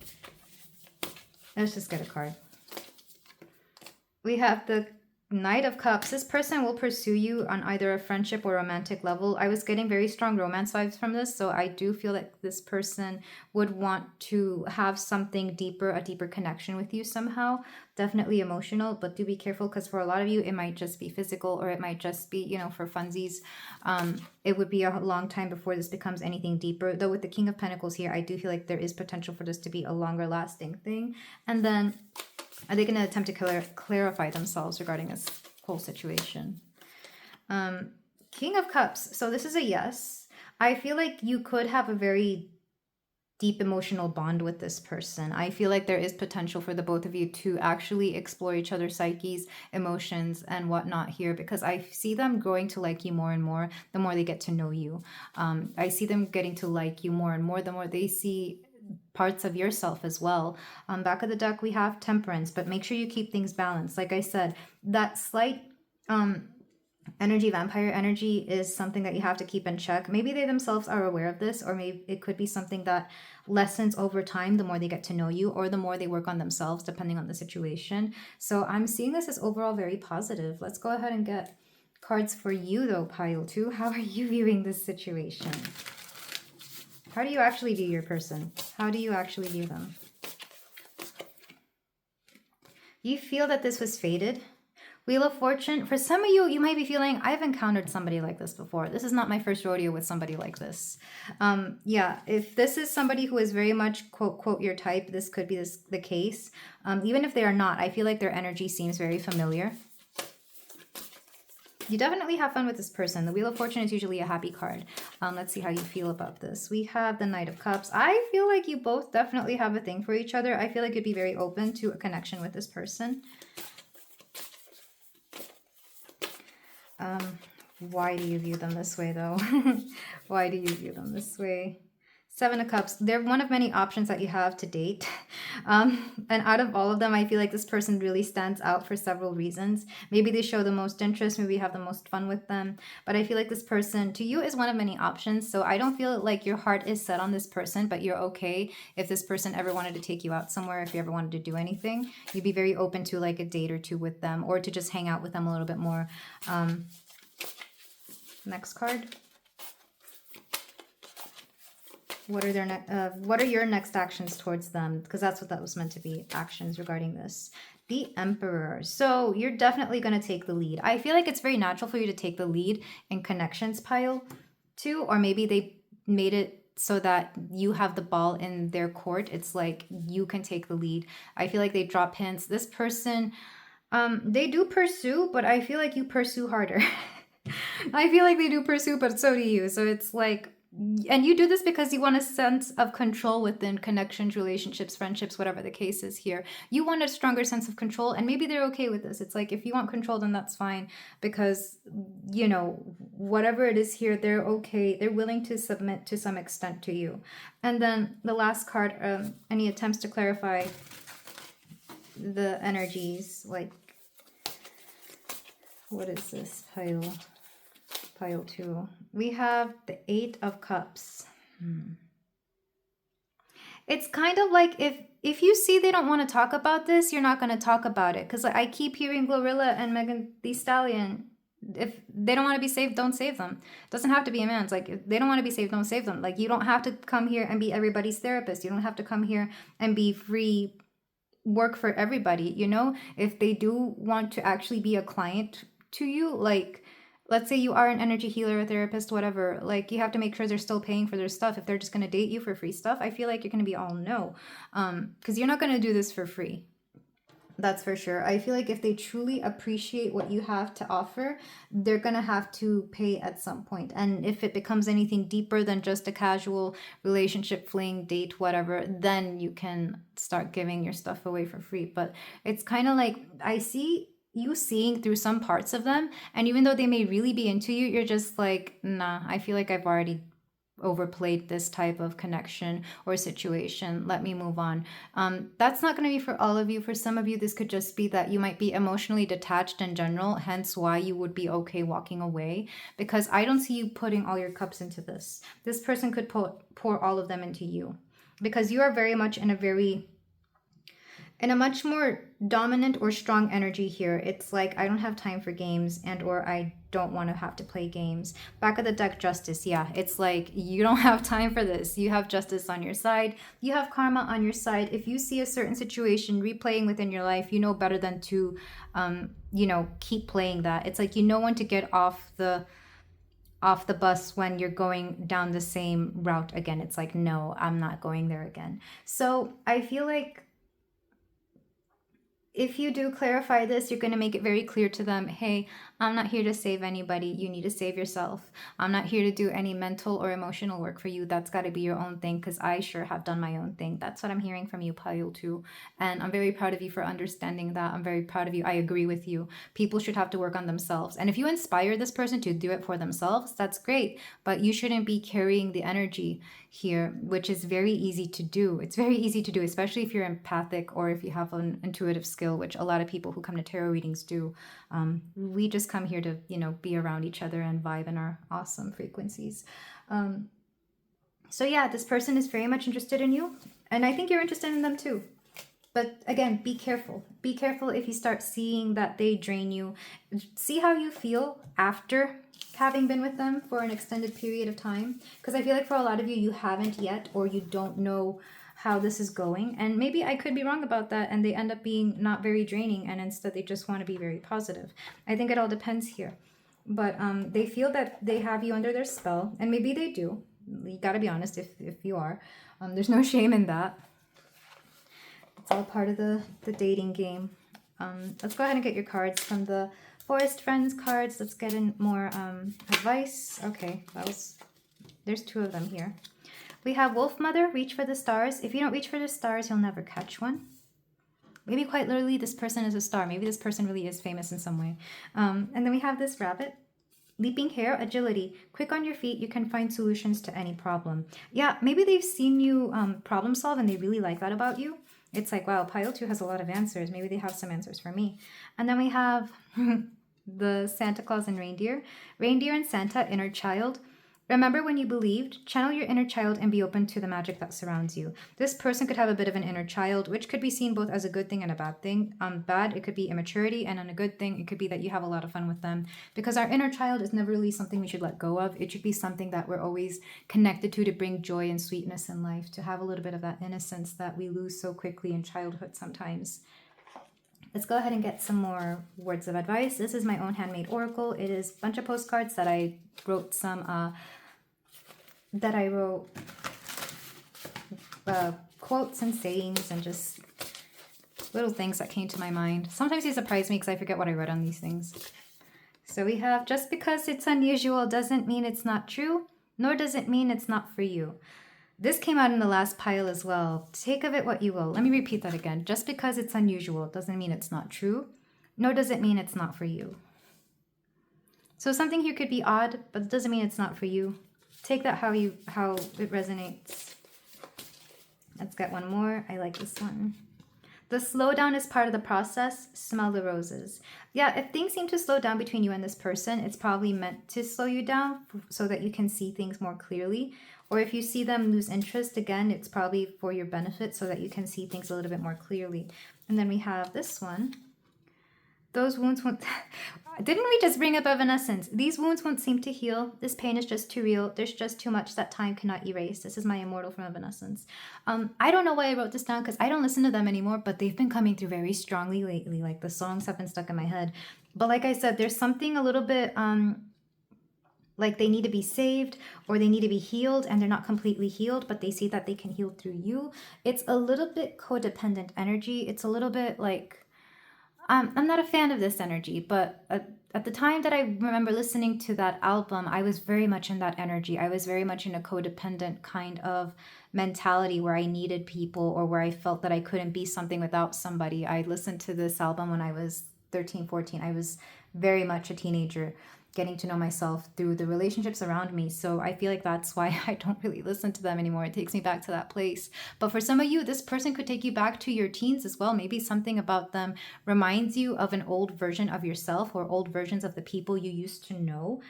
A: Let's just get a card. We have the Knight of Cups. This person will pursue you on either a friendship or romantic level. I was getting very strong romance vibes from this, so I do feel like this person would want to have something deeper, a deeper connection with you somehow. Definitely emotional, but do be careful because for a lot of you, it might just be physical or it might just be, you know, for funsies. It would be a long time before this becomes anything deeper. Though with the King of Pentacles here, I do feel like there is potential for this to be a longer lasting thing. And then are they going to attempt to clarify themselves regarding this whole situation? King of Cups. So this is a yes. I feel like you could have a very deep emotional bond with this person. I feel like there is potential for the both of you to actually explore each other's psyches, emotions, and whatnot here, because I see them growing to like you more and more the more they get to know you. I see them getting to like you more and more the more they see parts of yourself as well. Back of the deck, we have Temperance, but make sure you keep things balanced. Like I said, that slight energy, vampire energy, is something that you have to keep in check. Maybe they themselves are aware of this, or maybe it could be something that lessens over time the more they get to know you or the more they work on themselves, depending on the situation. So I'm seeing this as overall very positive. Let's go ahead and get cards for you though, pile 2. How are you viewing this situation? How do you actually view your person? How do you actually view them? You feel that this was fated? Wheel of Fortune. For some of you, you might be feeling, I've encountered somebody like this before. This is not my first rodeo with somebody like this. Yeah, if this is somebody who is very much quote your type, this could be the case. Even if they are not, I feel like their energy seems very familiar. You definitely have fun with this person. The Wheel of Fortune is usually a happy card. Let's see how you feel about this. We have the Knight of Cups. I feel like you both definitely have a thing for each other. I feel like you'd be very open to a connection with this person. Why do you view them this way, though? Why do you view them this way? Seven of Cups. They're one of many options that you have to date. And out of all of them, I feel like this person really stands out for several reasons. Maybe they show the most interest. Maybe you have the most fun with them. But I feel like this person to you is one of many options. So I don't feel like your heart is set on this person, but you're okay if this person ever wanted to take you out somewhere, if you ever wanted to do anything. You'd be very open to like a date or two with them or to just hang out with them a little bit more. Next card. What are your next actions towards them? Because that's what that was meant to be, actions regarding this. The Emperor. So you're definitely going to take the lead. I feel like it's very natural for you to take the lead in connections pile too, or maybe they made it so that you have the ball in their court. It's like you can take the lead. I feel like they drop hints. This person, they do pursue, but I feel like you pursue harder. I feel like they do pursue, but so do you. So it's like, and you do this because you want a sense of control within connections, relationships, friendships, whatever the case is here. You want a stronger sense of control, and maybe they're okay with this. It's like, if you want control, then that's fine, because, you know, whatever it is here, they're okay. They're willing to submit to some extent to you. And then the last card, any attempts to clarify the energies, like, what is this pile? Pile 2. We have the 8 of Cups. It's kind of like, if you see they don't want to talk about this, you're not going to talk about it. Because like, I keep hearing Glorilla and Megan Thee Stallion. If they don't want to be saved, don't save them. It doesn't have to be a man. It's like, if they don't want to be saved, don't save them. Like, you don't have to come here and be everybody's therapist. You don't have to come here and be free work for everybody. You know, if they do want to actually be a client to you, like, let's say you are an energy healer, a therapist, whatever, like, you have to make sure they're still paying for their stuff. If they're just going to date you for free stuff, I feel like you're going to be all no, because you're not going to do this for free. That's for sure. I feel like if they truly appreciate what you have to offer, they're going to have to pay at some point. And if it becomes anything deeper than just a casual relationship, fling, date, whatever, then you can start giving your stuff away for free. But it's kind of like, I see you seeing through some parts of them, and even though they may really be into you, you're just like, nah, I feel like I've already overplayed this type of connection or situation. Let me move on. That's not going to be for all of you. For some of you, this could just be that you might be emotionally detached in general, hence why you would be okay walking away, because I don't see you putting all your cups into this. This person could pour all of them into you, because you are very much in a much more dominant or strong energy here. It's like, I don't have time for games, and or I don't want to have to play games. Back of the deck, Justice. Yeah, it's like, you don't have time for this. You have justice on your side. You have karma on your side. If you see a certain situation replaying within your life, you know better than to, keep playing that. It's like, you know when to get off the bus when you're going down the same route again. It's like, no, I'm not going there again. So I feel like, if you do clarify this, you're going to make it very clear to them, hey, I'm not here to save anybody. You need to save yourself. I'm not here to do any mental or emotional work for you. That's got to be your own thing, because I sure have done my own thing. That's what I'm hearing from you, Pile 2. And I'm very proud of you for understanding that. I'm very proud of you. I agree with you. People should have to work on themselves. And if you inspire this person to do it for themselves, that's great. But you shouldn't be carrying the energy here, which is very easy to do. It's very easy to do, especially if you're empathic or if you have an intuitive skill, which a lot of people who come to tarot readings do. We just come here to, be around each other and vibe in our awesome frequencies. So yeah, this person is very much interested in you, and I think you're interested in them too. But again, be careful. Be careful if you start seeing that they drain you. See how you feel after having been with them for an extended period of time. Because I feel like for a lot of you, you haven't yet, or you don't know how this is going. And maybe I could be wrong about that, and they end up being not very draining, and instead they just want to be very positive. I think it all depends here. But they feel that they have you under their spell, and maybe they do. You got to be honest if you are. There's no shame in that. It's all part of the dating game. Let's go ahead and get your cards from the Forest Friends cards. Let's get in more advice. Okay, there's 2 of them here. We have Wolf Mother, reach for the stars. If you don't reach for the stars, you'll never catch one. Maybe quite literally, this person is a star. Maybe this person really is famous in some way. And then we have this Rabbit. Leaping Hare, agility. Quick on your feet, you can find solutions to any problem. Yeah, maybe they've seen you problem solve, and they really like that about you. It's like, wow, Pile 2 has a lot of answers. Maybe they have some answers for me. And then we have the Santa Claus and Reindeer. Reindeer and Santa, inner child. Remember when you believed? Channel your inner child and be open to the magic that surrounds you. This person could have a bit of an inner child, which could be seen both as a good thing and a bad thing. Bad, it could be immaturity, and on a good thing, it could be that you have a lot of fun with them. Because our inner child is never really something we should let go of. It should be something that we're always connected to bring joy and sweetness in life, to have a little bit of that innocence that we lose so quickly in childhood sometimes. Let's go ahead and get some more words of advice. This is my own handmade oracle. It is a bunch of postcards that I wrote quotes and sayings and just little things that came to my mind. Sometimes they surprise me because I forget what I read on these things. So we have, just because it's unusual doesn't mean it's not true, nor does it mean it's not for you. This came out in the last pile as well. Take of it what you will. Let me repeat that again. Just because it's unusual doesn't mean it's not true, nor does it mean it's not for you. So something here could be odd, but it doesn't mean it's not for you. Take that how it resonates. Let's get one more. I like this one. The slowdown is part of the process. Smell the roses. Yeah, if things seem to slow down between you and this person, it's probably meant to slow you down so that you can see things more clearly. Or if you see them lose interest, again, it's probably for your benefit so that you can see things a little bit more clearly. And then we have this one. Those wounds won't... Didn't we just bring up evanescence? These wounds won't seem to heal. This pain is just too real. There's just too much that time cannot erase. This is my immortal from evanescence. I don't know why I wrote this down because I don't listen to them anymore, but they've been coming through very strongly lately. Like the songs have been stuck in my head. But like I said, there's something a little bit... like they need to be saved or they need to be healed and they're not completely healed, but they see that they can heal through you. It's a little bit codependent energy. It's a little bit like, I'm not a fan of this energy, but at the time that I remember listening to that album, I was very much in that energy. I was very much in a codependent kind of mentality where I needed people or where I felt that I couldn't be something without somebody. I listened to this album when I was 13, 14. I was very much a teenager, getting to know myself through the relationships around me. So I feel like that's why I don't really listen to them anymore. It takes me back to that place. But for some of you, this person could take you back to your teens as well. Maybe something about them reminds you of an old version of yourself or old versions of the people you used to know.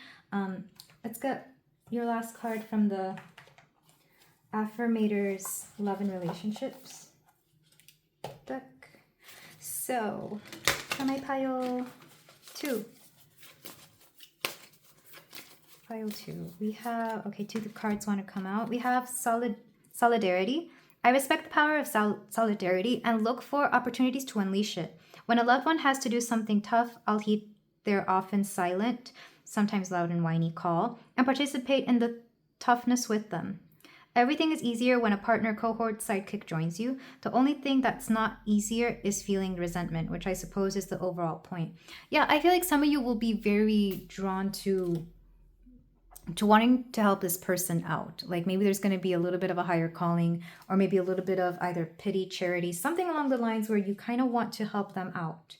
A: Let's get your last card from the Affirmators Love and Relationships deck. So, from my pile 2. Pile 2. We have, okay, 2 cards want to come out. We have solidarity. I respect the power of solidarity and look for opportunities to unleash it. When a loved one has to do something tough, I'll heed their often silent, sometimes loud and whiny call, and participate in the toughness with them. Everything is easier when a partner, cohort, sidekick joins you. The only thing that's not easier is feeling resentment, which I suppose is the overall point. Yeah, I feel like some of you will be very drawn to wanting to help this person out. Like maybe there's going to be a little bit of a higher calling or maybe a little bit of either pity, charity, something along the lines where you kind of want to help them out.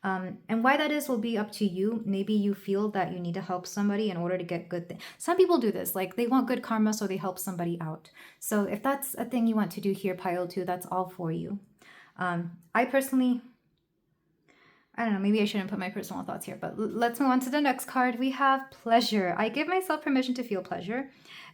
A: And why that is will be up to you. Maybe you feel that you need to help somebody in order to get good things. Some people do this, like they want good karma, so they help somebody out. So if that's a thing you want to do here, pile 2, that's all for you. I personally... I don't know, maybe I shouldn't put my personal thoughts here, but let's move on to the next card. We have pleasure. I give myself permission to feel pleasure,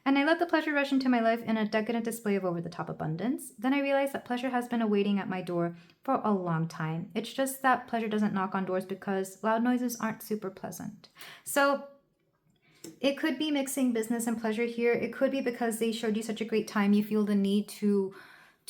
A: and I let the pleasure rush into my life in a decadent display of over-the-top abundance. Then I realized that pleasure has been awaiting at my door for a long time. It's just that pleasure doesn't knock on doors because loud noises aren't super pleasant. So it could be mixing business and pleasure here. It could be because they showed you such a great time, you feel the need to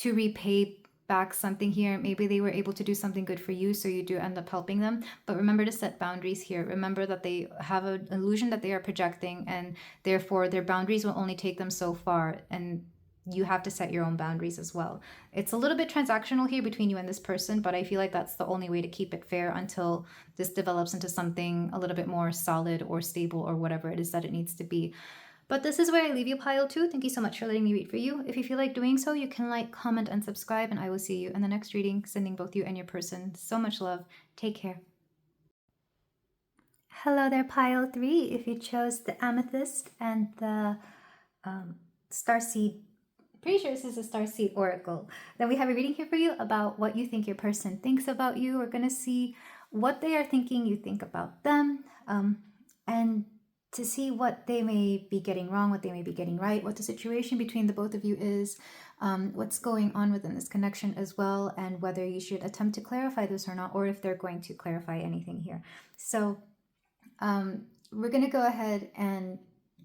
A: repay back something here. Maybe they were able to do something good for you, so you do end up helping them. But remember to set boundaries here. Remember that they have an illusion that they are projecting, and therefore their boundaries will only take them so far, and you have to set your own boundaries as well. It's a little bit transactional here between you and this person, but I feel like that's the only way to keep it fair until this develops into something a little bit more solid or stable or whatever it is that it needs to be. But this is where I leave you, pile 2. Thank you so much for letting me read for you. If you feel like doing so, you can like, comment, and subscribe, and I will see you in the next reading, sending both you and your person so much love. Take care. Hello there, pile 3. If you chose the amethyst and the starseed, pretty sure this is a starseed oracle, then we have a reading here for you about what you think your person thinks about you. We're going to see what they are thinking you think about them, and to see what they may be getting wrong, what they may be getting right, what the situation between the both of you is, what's going on within this connection as well, and whether you should attempt to clarify this or not, or if they're going to clarify anything here. So we're going to go ahead and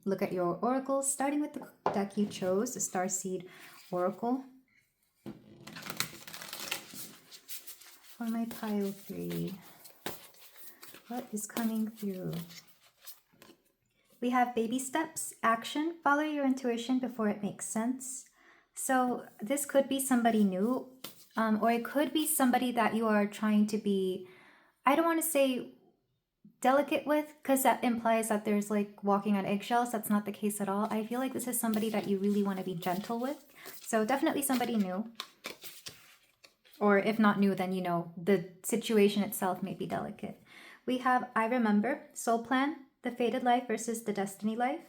A: look at your oracles, starting with the deck you chose, the Starseed Oracle. For my pile 3, what is coming through? We have baby steps, action, follow your intuition before it makes sense. So this could be somebody new, or it could be somebody that you are trying to be, I don't want to say delicate with, because that implies that there's like walking on eggshells. That's not the case at all. I feel like this is somebody that you really want to be gentle with. So definitely somebody new. Or if not new, then you know the situation itself may be delicate. We have I Remember, Soul Plan, the Fated Life versus the Destiny Life.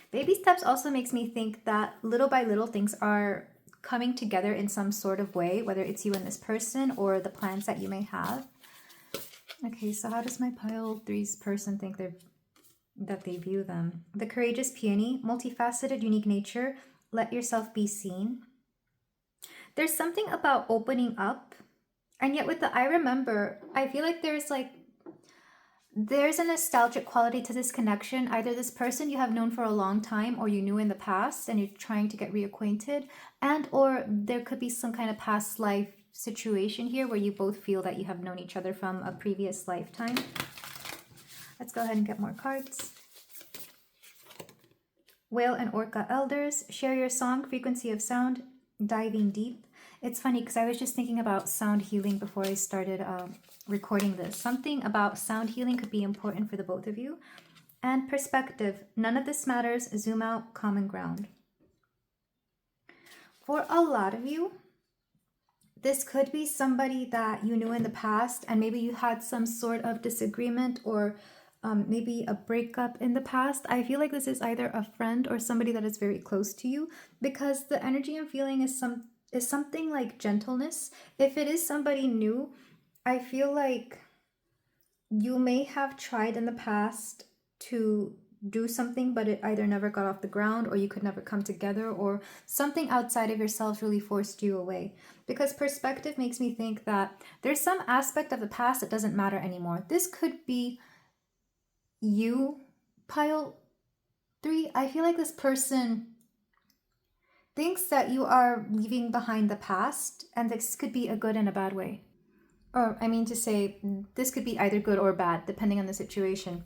A: Baby steps also makes me think that little by little things are coming together in some sort of way, whether it's you and this person or the plans that you may have. Okay, so how does my pile 3's person think that they view them? The Courageous Peony, multifaceted, unique nature, let yourself be seen. There's something about opening up, and yet with the I Remember, I feel like there's a nostalgic quality to this connection. Either this person you have known for a long time or you knew in the past and you're trying to get reacquainted, and or there could be some kind of past life situation here where you both feel that you have known each other from a previous lifetime. Let's go ahead and get more cards. Whale and Orca Elders, share your song, frequency of sound, diving deep. It's funny because I was just thinking about sound healing before I started recording this. Something about sound healing could be important for the both of you. And perspective, none of this matters, zoom out, common ground. For a lot of you, this could be somebody that you knew in the past and maybe you had some sort of disagreement or maybe a breakup in the past. I feel like this is either a friend or somebody that is very close to you, because the energy I'm feeling is something like gentleness. If it is somebody new, I feel like you may have tried in the past to do something, but it either never got off the ground or you could never come together, or something outside of yourselves really forced you away. Because perspective makes me think that there's some aspect of the past that doesn't matter anymore. This could be you, pile 3. I feel like this person thinks that you are leaving behind the past, and this could be a good and a bad way. Or I mean to say, this could be either good or bad, depending on the situation.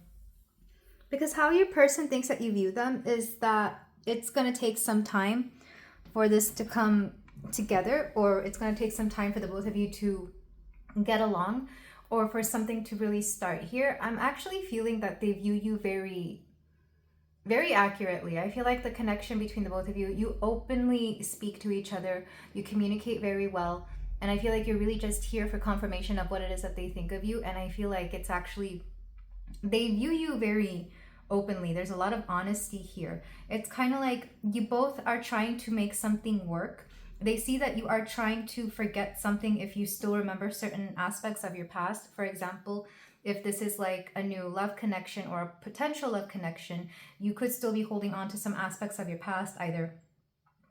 A: Because how your person thinks that you view them is that it's going to take some time for this to come together, or it's going to take some time for the both of you to get along, or for something to really start here. I'm actually feeling that they view you very, very accurately. I feel like the connection between the both of you, you openly speak to each other, you communicate very well, and I feel like you're really just here for confirmation of what it is that they think of you. And I feel like it's actually, they view you very openly. There's a lot of honesty here. It's kind of like you both are trying to make something work. They see that you are trying to forget something if you still remember certain aspects of your past. For example, if this is like a new love connection or a potential love connection, you could still be holding on to some aspects of your past, either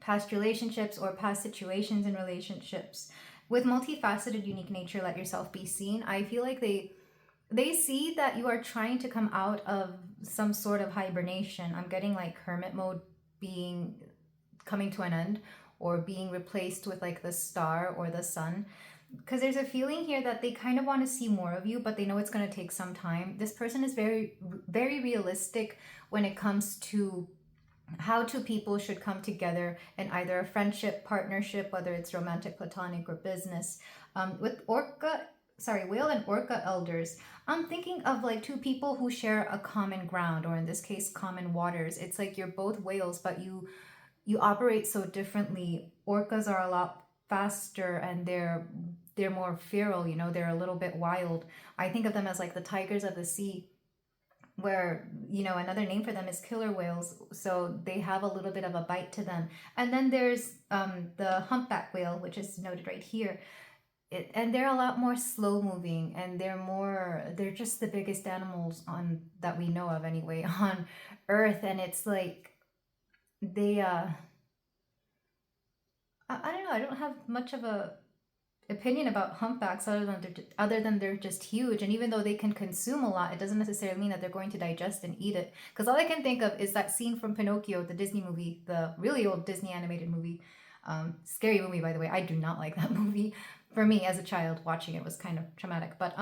A: past relationships or past situations in relationships. With multifaceted, unique nature, let yourself be seen. I feel like they see that you are trying to come out of some sort of hibernation. I'm getting like hermit mode coming to an end, or being replaced with like the star or the sun. Because there's a feeling here that they kind of want to see more of you, but they know it's going to take some time. This person is very, very realistic when it comes to how two people should come together in either a friendship, partnership, whether it's romantic, platonic, or business. With Whale and Orca Elders, I'm thinking of like two people who share a common ground, or in this case, common waters. It's like you're both whales, but you operate so differently. Orcas are a lot faster and they're more feral, you know, they're a little bit wild. I think of them as like the tigers of the sea, where, you know, another name for them is killer whales. So they have a little bit of a bite to them. And then there's the humpback whale, which is noted right here. And they're a lot more slow moving, and they're just the biggest animals that we know of anyway on Earth. And it's like they I don't know, I don't have much of a opinion about humpbacks other than they're just huge. And even though they can consume a lot, it doesn't necessarily mean that they're going to digest and eat it. Because all I can think of is that scene from Pinocchio, the Disney movie, the really old Disney animated movie. Scary movie, by the way. I do not like that movie. for me as a child, watching it was kind of traumatic. But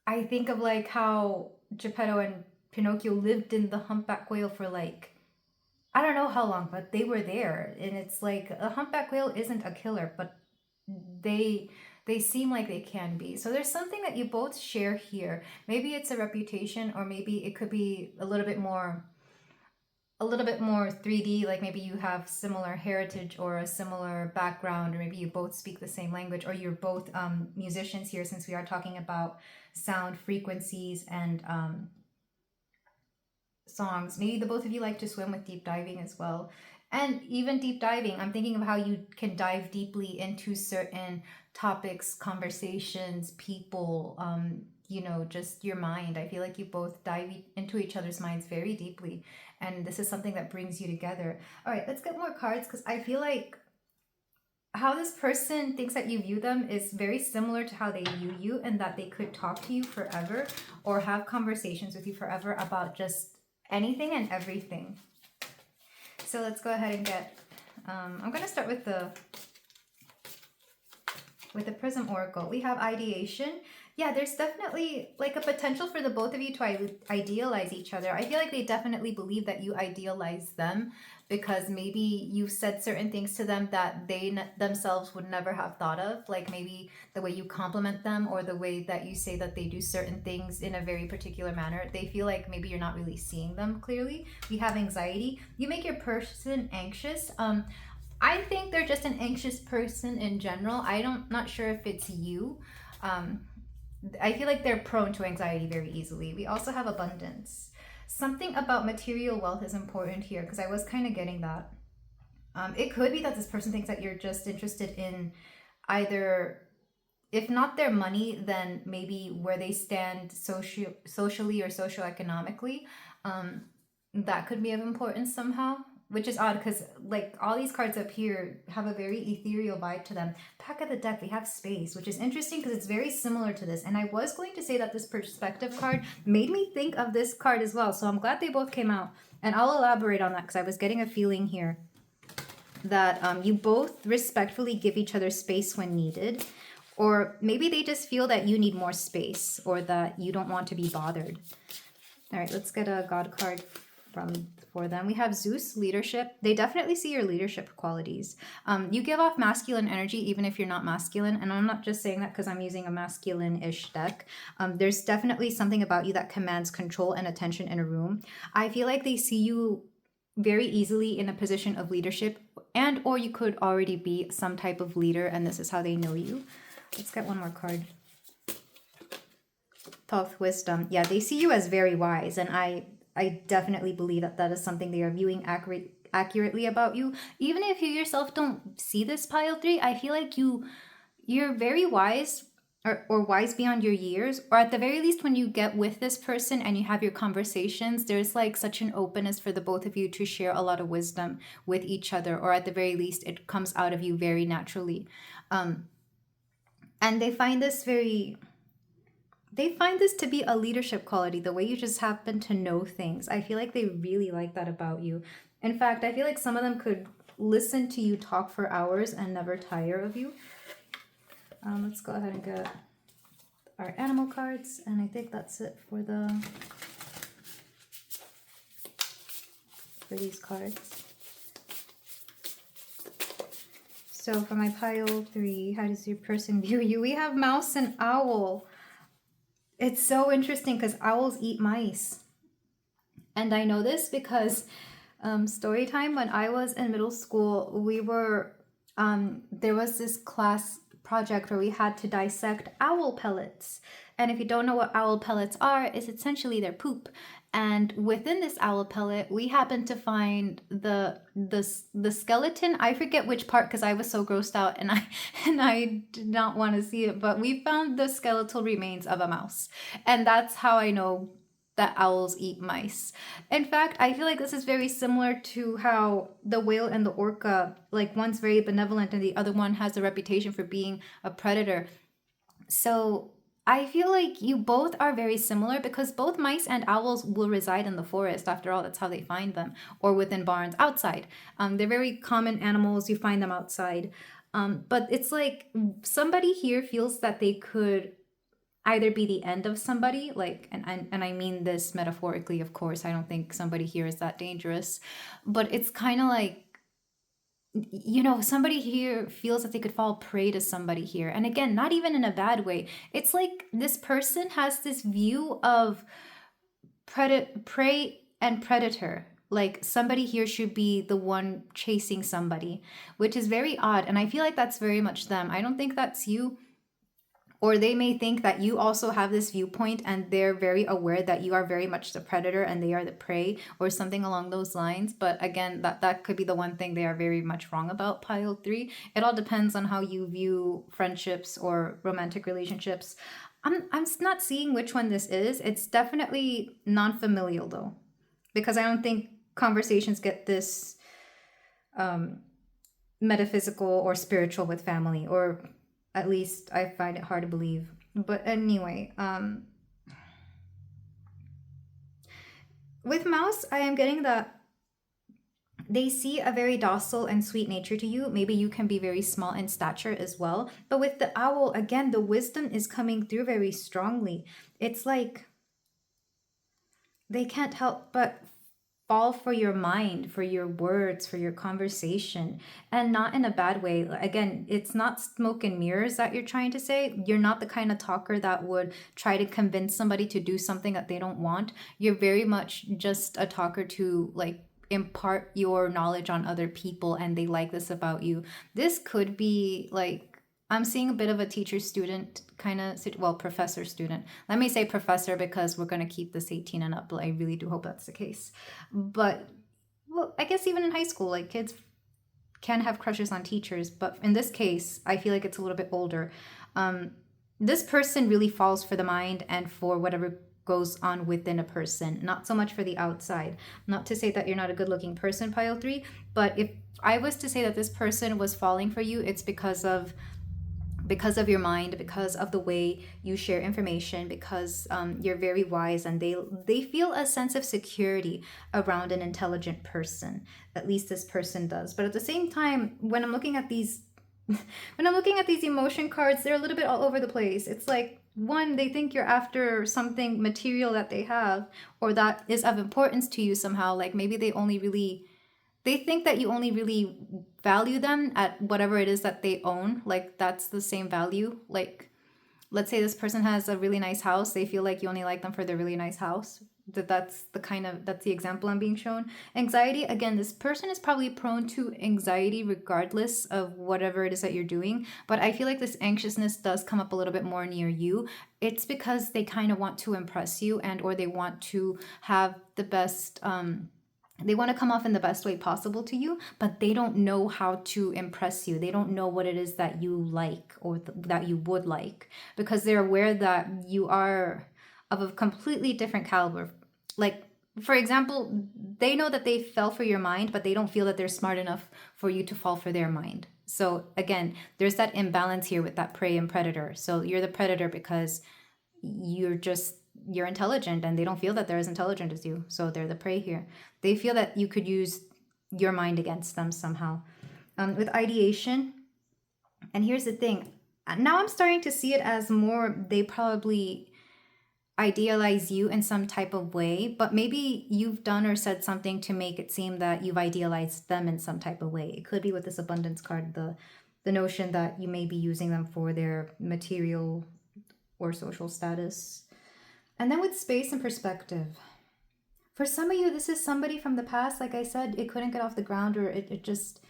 A: I think of like how Geppetto and Pinocchio lived in the humpback whale for like, I don't know how long, but they were there. And it's like a humpback whale isn't a killer, but they they seem like they can be. So there's something that you both share here. Maybe it's a reputation, or maybe it could be a little bit more 3D, like maybe you have similar heritage or a similar background, or maybe you both speak the same language, or you're both musicians here, since we are talking about sound frequencies and songs. Maybe the both of you like to swim with deep diving as well. And even deep diving, I'm thinking of how you can dive deeply into certain topics, conversations, people, just your mind. I feel like you both dive into each other's minds very deeply. And this is something that brings you together. All right, let's get more cards, because I feel like how this person thinks that you view them is very similar to how they view you, and that they could talk to you forever or have conversations with you forever about just anything and everything. So let's go ahead and get, I'm going to start with the Prism Oracle. We have ideation. Yeah, there's definitely like a potential for the both of you to idealize each other. I feel like they definitely believe that you idealize them, because maybe you've said certain things to them that they themselves would never have thought of. Like maybe the way you compliment them, or the way that you say that they do certain things in a very particular manner. They feel like maybe you're not really seeing them clearly. We have anxiety. You make your person anxious. I think they're just an anxious person in general. Not sure if it's you. I feel like they're prone to anxiety very easily. We also have abundance. Something about material wealth is important here, because I was kind of getting that. It could be that this person thinks that you're just interested in either, if not their money, then maybe where they stand socially or socioeconomically. That could be of importance somehow. Which is odd, because like all these cards up here have a very ethereal vibe to them. Back of the deck, we have space, which is interesting because it's very similar to this. And I was going to say that this perspective card made me think of this card as well. So I'm glad they both came out. And I'll elaborate on that, because I was getting a feeling here that you both respectfully give each other space when needed. Or maybe they just feel that you need more space, or that you don't want to be bothered. All right, let's get a God card for them. We have Zeus, leadership. They definitely see your leadership qualities. You give off masculine energy even if you're not masculine, and I'm not just saying that because I'm using a masculine-ish deck. There's definitely something about you that commands control and attention in a room. I feel like they see you very easily in a position of leadership, and or you could already be some type of leader, and this is how they know you. Let's get one more card. 12th wisdom. Yeah, they see you as very wise, and I definitely believe that that is something they are viewing accurately about you. Even if you yourself don't see this, pile 3, I feel like you're very wise, or wise beyond your years, or at the very least when you get with this person and you have your conversations, there's like such an openness for the both of you to share a lot of wisdom with each other, or at the very least it comes out of you very naturally. And they find this to be a leadership quality, the way you just happen to know things. I feel like they really like that about you. In fact, I feel like some of them could listen to you talk for hours and never tire of you. Let's go ahead and get our animal cards, and I think that's it for these cards. So for my pile 3, how does your person view you? We have mouse and owl. It's so interesting because owls eat mice. And I know this because story time, when I was in middle school, we were, there was this class project where we had to dissect owl pellets. And if you don't know what owl pellets are, it's essentially their poop. And within this owl pellet, we happened to find the skeleton. I forget which part because I was so grossed out and I did not want to see it. But we found the skeletal remains of a mouse, and that's how I know that owls eat mice. In fact, I feel like this is very similar to how the whale and the orca, like one's very benevolent and the other one has a reputation for being a predator. So I feel like you both are very similar because both mice and owls will reside in the forest. After all, that's how they find them, or within barns outside. They're very common animals. You find them outside. But it's like somebody here feels that they could either be the end of somebody, like, and I mean this metaphorically, of course. I don't think somebody here is that dangerous, but it's kind of like, somebody here feels that they could fall prey to somebody here. And again, not even in a bad way. It's like this person has this view of prey and predator. Like somebody here should be the one chasing somebody, which is very odd. And I feel like that's very much them. I don't think that's you. Or they may think that you also have this viewpoint and they're very aware that you are very much the predator and they are the prey, or something along those lines. But again, that could be the one thing they are very much wrong about, pile 3. It all depends on how you view friendships or romantic relationships. I'm not seeing which one this is. It's definitely non-familial though, because I don't think conversations get this metaphysical or spiritual with family, or at least I find it hard to believe. But anyway, with Mouse, I am getting that they see a very docile and sweet nature to you. Maybe you can be very small in stature as well. But with the Owl, again, the wisdom is coming through very strongly. It's like they can't help but fall for your mind, for your words, for your conversation, and not in a bad way. Again, it's not smoke and mirrors that you're trying to say. You're not the kind of talker that would try to convince somebody to do something that they don't want. You're very much just a talker to like impart your knowledge on other people, and they like this about you. This could be like, I'm seeing a bit of a teacher-student kind of, well, professor-student. Let me say professor because we're going to keep this 18 and up. I really do hope that's the case. But, well, I guess even in high school, like kids can have crushes on teachers. But in this case, I feel like it's a little bit older. This person really falls for the mind and for whatever goes on within a person, not so much for the outside. Not to say that you're not a good-looking person, pile 3, but if I was to say that this person was falling for you, it's because of your mind, because of the way you share information, because you're very wise, and they feel a sense of security around an intelligent person. At least this person does. But at the same time, when I'm looking at these emotion cards, they're a little bit all over the place. It's like, one, they think you're after something material that they have, or that is of importance to you somehow. Like maybe they think that you only really value them at whatever it is that they own. Like that's the same value. Like let's say this person has a really nice house. They feel like you only like them for their really nice house. That's the example I'm being shown. Anxiety, again, this person is probably prone to anxiety regardless of whatever it is that you're doing. But I feel like this anxiousness does come up a little bit more near you. It's because they kind of want to impress you, and or they want to have the best they want to come off in the best way possible to you, but they don't know how to impress you. They don't know what it is that you like, or that you would like, because they're aware that you are of a completely different caliber. Like, for example, they know that they fell for your mind, but they don't feel that they're smart enough for you to fall for their mind. So again, there's that imbalance here with that prey and predator. So you're the predator because you're intelligent, and they don't feel that they're as intelligent as you. So they're the prey here. They feel that you could use your mind against them somehow. With ideation, and here's the thing. Now I'm starting to see it as more they probably idealize you in some type of way, but maybe you've done or said something to make it seem that you've idealized them in some type of way. It could be with this abundance card, the notion that you may be using them for their material or social status. And then with space and perspective, for some of you, this is somebody from the past. Like I said, it couldn't get off the ground, or it just,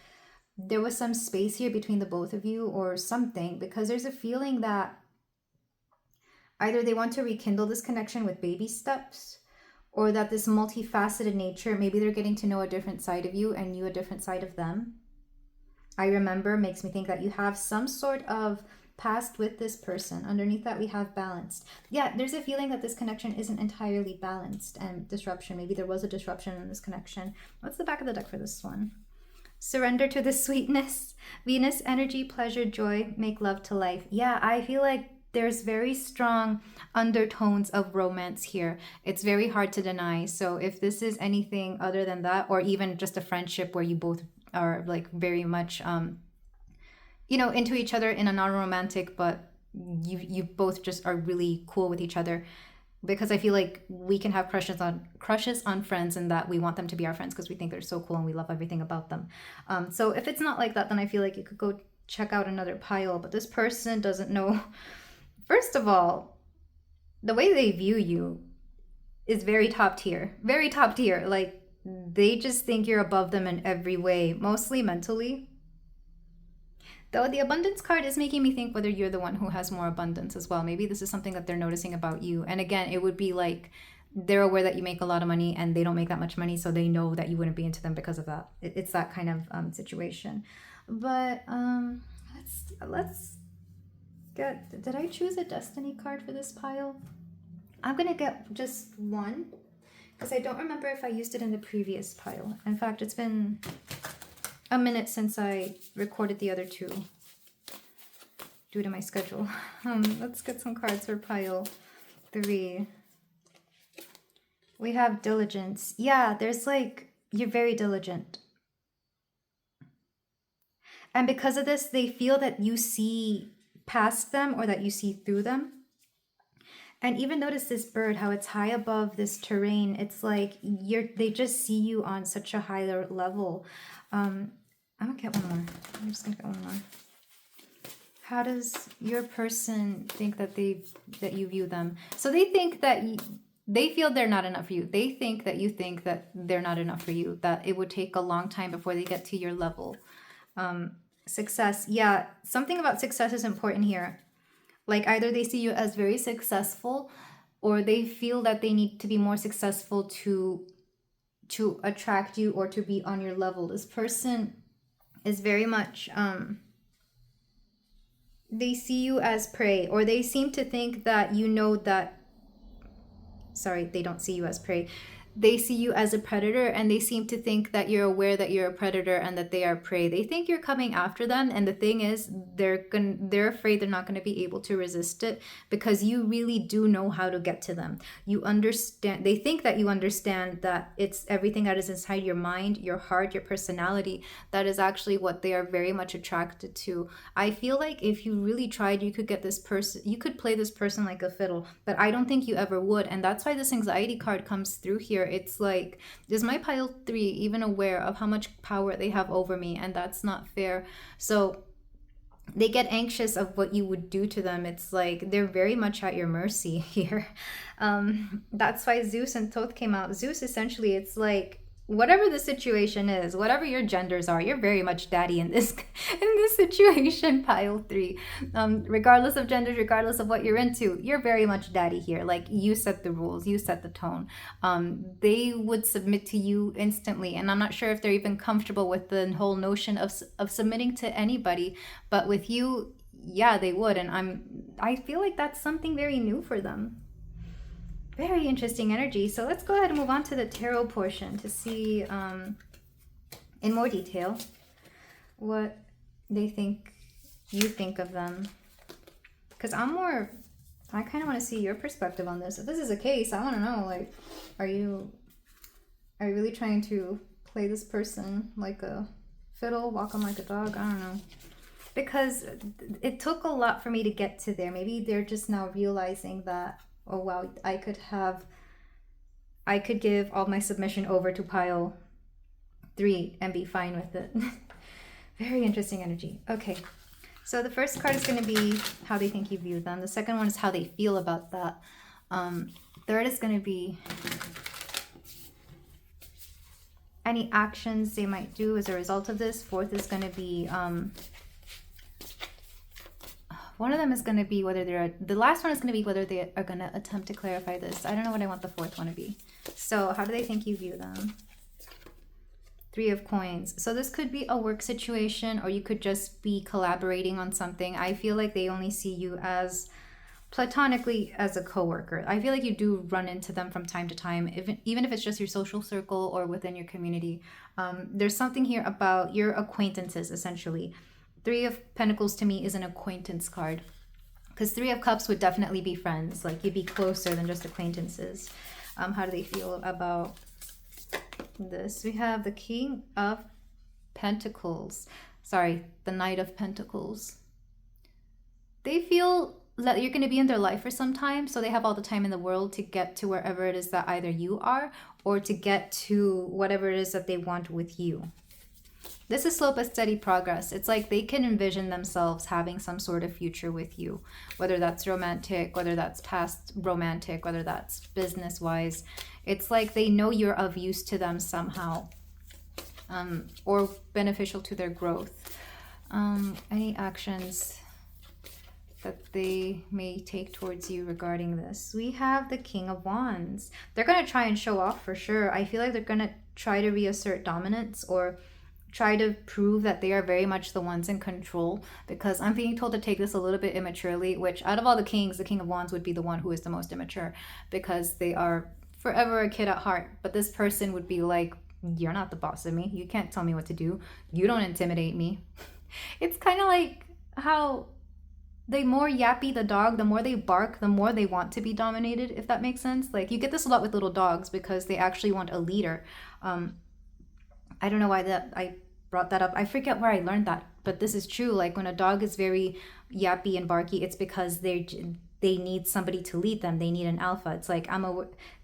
A: there was some space here between the both of you or something, because there's a feeling that either they want to rekindle this connection with baby steps, or that this multifaceted nature, maybe they're getting to know a different side of you and you a different side of them. I remember makes me think that you have some sort of past with this person. Underneath that, we have balanced. Yeah, there's a feeling that this connection isn't entirely balanced, and disruption. Maybe there was a disruption in this connection. What's the back of the deck for this one? Surrender to the sweetness. Venus energy, pleasure, joy, make love to life. Yeah, I feel like there's very strong undertones of romance here. It's very hard to deny. So if this is anything other than that, or even just a friendship where you both are like very much you know, into each other in a non-romantic, but you both just are really cool with each other. Because I feel like we can have crushes on friends, and that we want them to be our friends because we think they're so cool and we love everything about them. So if it's not like that, then I feel like you could go check out another pile. But this person doesn't know. First of all, the way they view you is very top tier. Very top tier. Like, they just think you're above them in every way, mostly mentally. Though the abundance card is making me think whether you're the one who has more abundance as well. Maybe this is something that they're noticing about you. And again, it would be like they're aware that you make a lot of money and they don't make that much money, so they know that you wouldn't be into them because of that. It's that kind of situation. But let's get. Did I choose a destiny card for this pile? I'm gonna get just one because I don't remember if I used it in the previous pile. In fact, it's been a minute since I recorded the other two due to my schedule. Let's get some cards for pile 3. We have diligence. Yeah, there's like, you're very diligent. And because of this, they feel that you see past them or that you see through them. And even notice this bird, how it's high above this terrain. It's like they just see you on such a higher level. I'm gonna get one more. I'm just gonna get one more. How does your person think that you view them? So they think that they feel they're not enough for you. They think that you think that they're not enough for you, that it would take a long time before they get to your level. Success. Yeah, something about success is important here. Like, either they see you as very successful, or they feel that they need to be more successful to attract you or to be on your level. This person is very much, they see you as prey, or they seem to think that you know that, sorry, they don't see you as prey. They see you as a predator, and they seem to think that you're aware that you're a predator and that they are prey. They think you're coming after them, and the thing is, they're afraid they're not going to be able to resist it, because you really do know how to get to them. You understand. They think that you understand that it's everything that is inside your mind, your heart, your personality. That is actually what they are very much attracted to. I feel like if you really tried, you could get this person. You could play this person like a fiddle, but I don't think you ever would, and that's why this anxiety card comes through here. It's like, is my pile 3 even aware of how much power they have over me? And that's not fair. So they get anxious of what you would do to them. It's like they're very much at your mercy here. That's why Zeus and Thoth came out. Zeus, essentially, it's like, whatever the situation is, whatever your genders are, you're very much daddy in this situation, pile 3. Regardless of genders, regardless of what you're into, you're very much daddy here. Like, you set the rules, you set the tone. They would submit to you instantly, and I'm not sure if they're even comfortable with the whole notion of submitting to anybody, but with you, yeah, they would. And I feel like that's something very new for them. Very interesting energy. So let's go ahead and move on to the tarot portion to see in more detail what they think you think of them. Because I kind of want to see your perspective on this. If this is a case, I want to know, like, are you really trying to play this person like a fiddle, walk them like a dog? I don't know. Because it took a lot for me to get to there. Maybe they're just now realizing that, oh wow, I could give all my submission over to pile 3 and be fine with it. Very interesting energy. Okay, so the first card is going to be how they think you view them. The second one is how they feel about that. Third is going to be any actions they might do as a result of this. Fourth is going to be one of them is going to be the last one is going to be whether they are going to attempt to clarify this. I don't know what I want the fourth one to be. So how do they think you view them? 3 of coins. So this could be a work situation, or you could just be collaborating on something. I feel like they only see you as platonically as a coworker. I feel like you do run into them from time to time, even if it's just your social circle or within your community. There's something here about your acquaintances, essentially. 3 of Pentacles to me is an acquaintance card, because 3 of Cups would definitely be friends. Like, you'd be closer than just acquaintances. How do they feel about this? We have the King of Pentacles. Sorry, the Knight of Pentacles. They feel that you're going to be in their life for some time, so they have all the time in the world to get to wherever it is that either you are, or to get to whatever it is that they want with you. This is slow but steady progress. It's like they can envision themselves having some sort of future with you, whether that's romantic, whether that's past romantic, whether that's business-wise. It's like they know you're of use to them somehow, or beneficial to their growth. Any actions that they may take towards you regarding this? We have the King of Wands. They're going to try and show off for sure. I feel like they're going to try to reassert dominance, or try to prove that they are very much the ones in control, because I'm being told to take this a little bit immaturely, which out of all the kings, the King of Wands would be the one who is the most immature, because they are forever a kid at heart. But this person would be like, you're not the boss of me. You can't tell me what to do. You don't intimidate me. It's kind of like how the more yappy the dog, the more they bark, the more they want to be dominated, if that makes sense. Like, you get this a lot with little dogs because they actually want a leader. I don't know why I brought that up. I forget where I learned that, but this is true. Like, when a dog is very yappy and barky, it's because they need somebody to lead them. They need an alpha. It's like,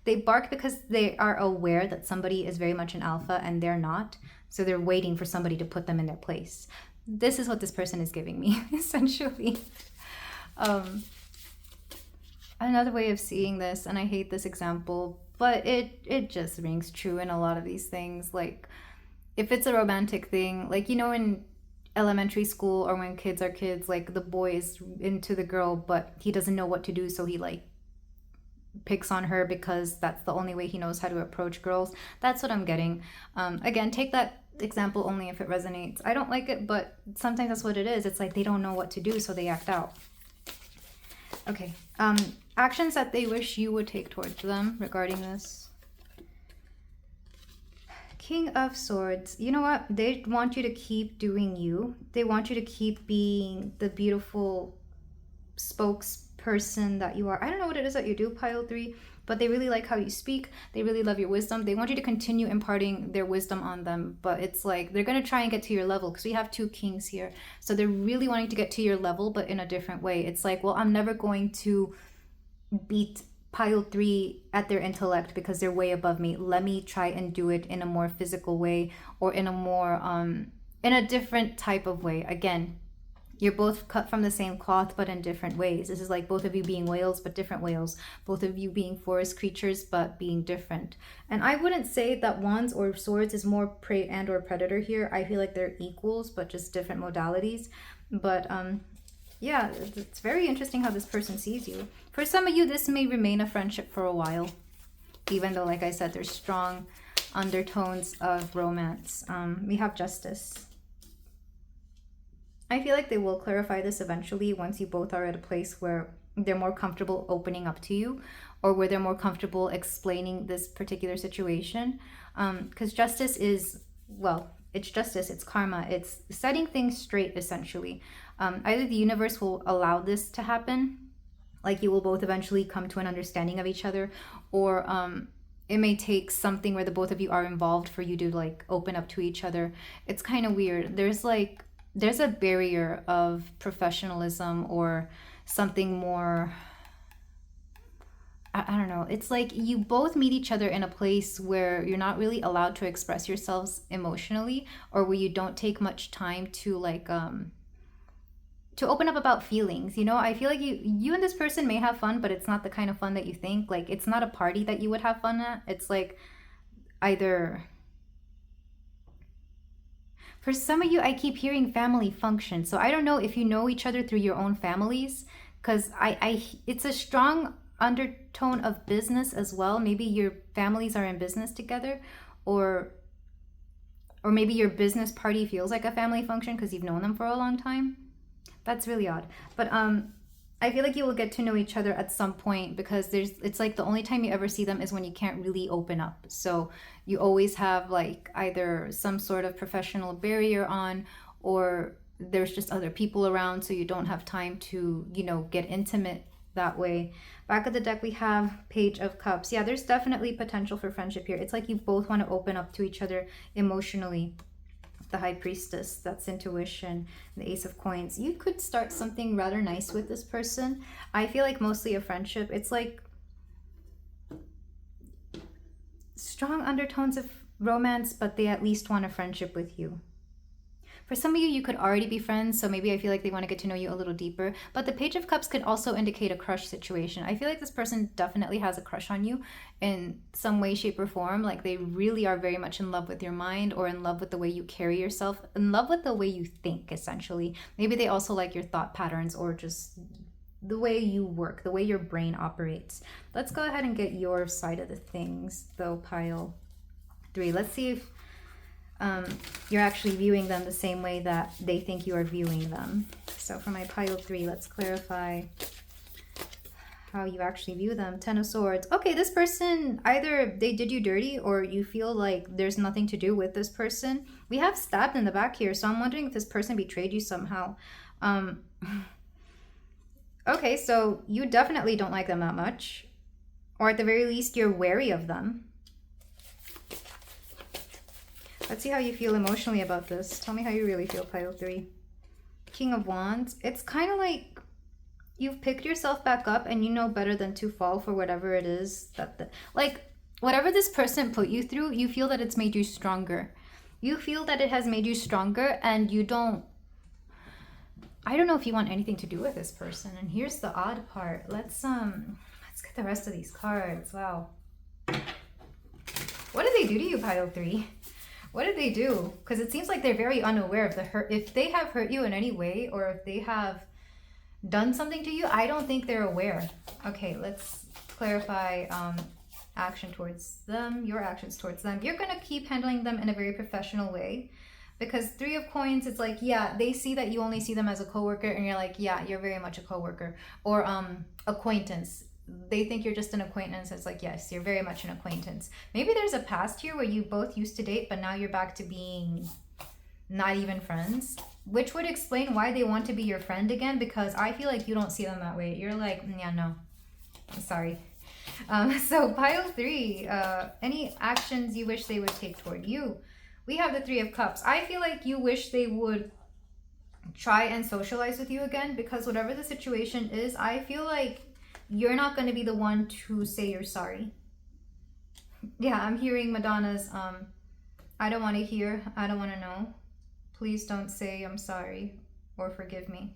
A: they bark because they are aware that somebody is very much an alpha and they're not. So they're waiting for somebody to put them in their place. This is what this person is giving me, essentially. Another way of seeing this, and I hate this example, but it just rings true in a lot of these things. Like, if it's a romantic thing, like, you know, in elementary school or when kids are kids, like, the boy is into the girl, but he doesn't know what to do, so he like picks on her because that's the only way he knows how to approach girls. That's what I'm getting. Again, take that example only if it resonates. I don't like it, but sometimes that's what it is. It's like they don't know what to do, so they act out. Okay. Actions that they wish you would take towards them regarding this. King of Swords. You know what? They want you to keep doing you. They want you to keep being the beautiful spokesperson that you are. I don't know what it is that you do, pile 3, but they really like how you speak. They really love your wisdom. They want you to continue imparting their wisdom on them, but it's like they're going to try and get to your level, because we have 2 kings here. So they're really wanting to get to your level, but in a different way. It's like, well, I'm never going to beat pile 3 at their intellect because they're way above me. Let me try and do it in a more physical way, or in a more in a different type of way. Again, you're both cut from the same cloth, but in different ways. This is like both of you being whales, but different whales. Both of you being forest creatures, but being different. And I wouldn't say that wands or swords is more prey and or predator here. I feel like they're equals, but just different modalities. But yeah, it's very interesting how this person sees you. For some of you, this may remain a friendship for a while, even though, like I said, there's strong undertones of romance. We have Justice. I feel like they will clarify this eventually once you both are at a place where they're more comfortable opening up to you, or where they're more comfortable explaining this particular situation. Because justice is, well, it's justice, it's karma, it's setting things straight, essentially. Either the universe will allow this to happen, like you will both eventually come to an understanding of each other, or it may take something where the both of you are involved for you to like open up to each other. It's kind of weird. There's a barrier of professionalism or something more, I don't know. It's like you both meet each other in a place where you're not really allowed to express yourselves emotionally, or where you don't take much time to like to open up about feelings. You know, I feel like you and this person may have fun, but it's not the kind of fun that you think. Like, it's not a party that you would have fun at. It's like either, for some of you, I keep hearing family function. So I don't know if you know each other through your own families, because it's a strong undertone of business as well. Maybe your families are in business together, or maybe your business party feels like a family function because you've known them for a long time. That's really odd. But I feel like you will get to know each other at some point, because it's like the only time you ever see them is when you can't really open up. So you always have like either some sort of professional barrier on, or there's just other people around, so you don't have time to, you know, get intimate that way. Back of the deck, we have Page of Cups. Yeah, there's definitely potential for friendship here. It's like you both want to open up to each other emotionally. the High Priestess, that's intuition, the Ace of Coins. You could start something rather nice with this person. I feel like mostly a friendship. It's like strong undertones of romance, but they at least want a friendship with you. For some of you, you could already be friends, so maybe I feel like they want to get to know you a little deeper. But the Page of Cups could also indicate a crush situation. I feel like this person definitely has a crush on you in some way, shape, or form. Like they really are very much in love with your mind, or in love with the way you carry yourself, in love with the way you think, essentially. Maybe they also like your thought patterns, or just the way you work, the way your brain operates. Let's go ahead and get your side of the things, though, pile 3. Let's see if you're actually viewing them the same way that they think you are viewing them. So for my pile 3, let's clarify how you actually view them. 10 of Swords. Okay, this person, either they did you dirty, or you feel like there's nothing to do with this person. We have stabbed in the back here, so I'm wondering if this person betrayed you somehow. Okay, so you definitely don't like them that much, or at the very least you're wary of them. Let's see how you feel emotionally about this. Tell me how you really feel, pile 3. King of Wands. It's kind of like you've picked yourself back up, and you know better than to fall for whatever it is that like whatever this person put you through, you feel that it's made you stronger. You feel that it has made you stronger, and you don't, I don't know if you want anything to do with this person. And here's the odd part. Let's get the rest of these cards. Wow. What did they do to you, pile 3? What did they do? Because it seems like they're very unaware of the hurt. If they have hurt you in any way, or if they have done something to you, I don't think they're aware. Okay, let's clarify action towards them, your actions towards them. You're going to keep handling them in a very professional way. Because 3 of Coins, it's like, yeah, they see that you only see them as a coworker, and you're like, yeah, you're very much a coworker. Or acquaintance. They think you're just an acquaintance. It's like, yes, you're very much an acquaintance. Maybe there's a past here where you both used to date, but now you're back to being not even friends, which would explain why they want to be your friend again, because I feel like you don't see them that way. You're like, yeah, no, I'm sorry. So pile 3, any actions you wish they would take toward you. We have the 3 of Cups. I feel like you wish they would try and socialize with you again, because whatever the situation is, I feel like you're not going to be the one to say you're sorry. Yeah, I'm hearing Madonna's, I don't want to hear, I don't want to know. Please don't say I'm sorry or forgive me.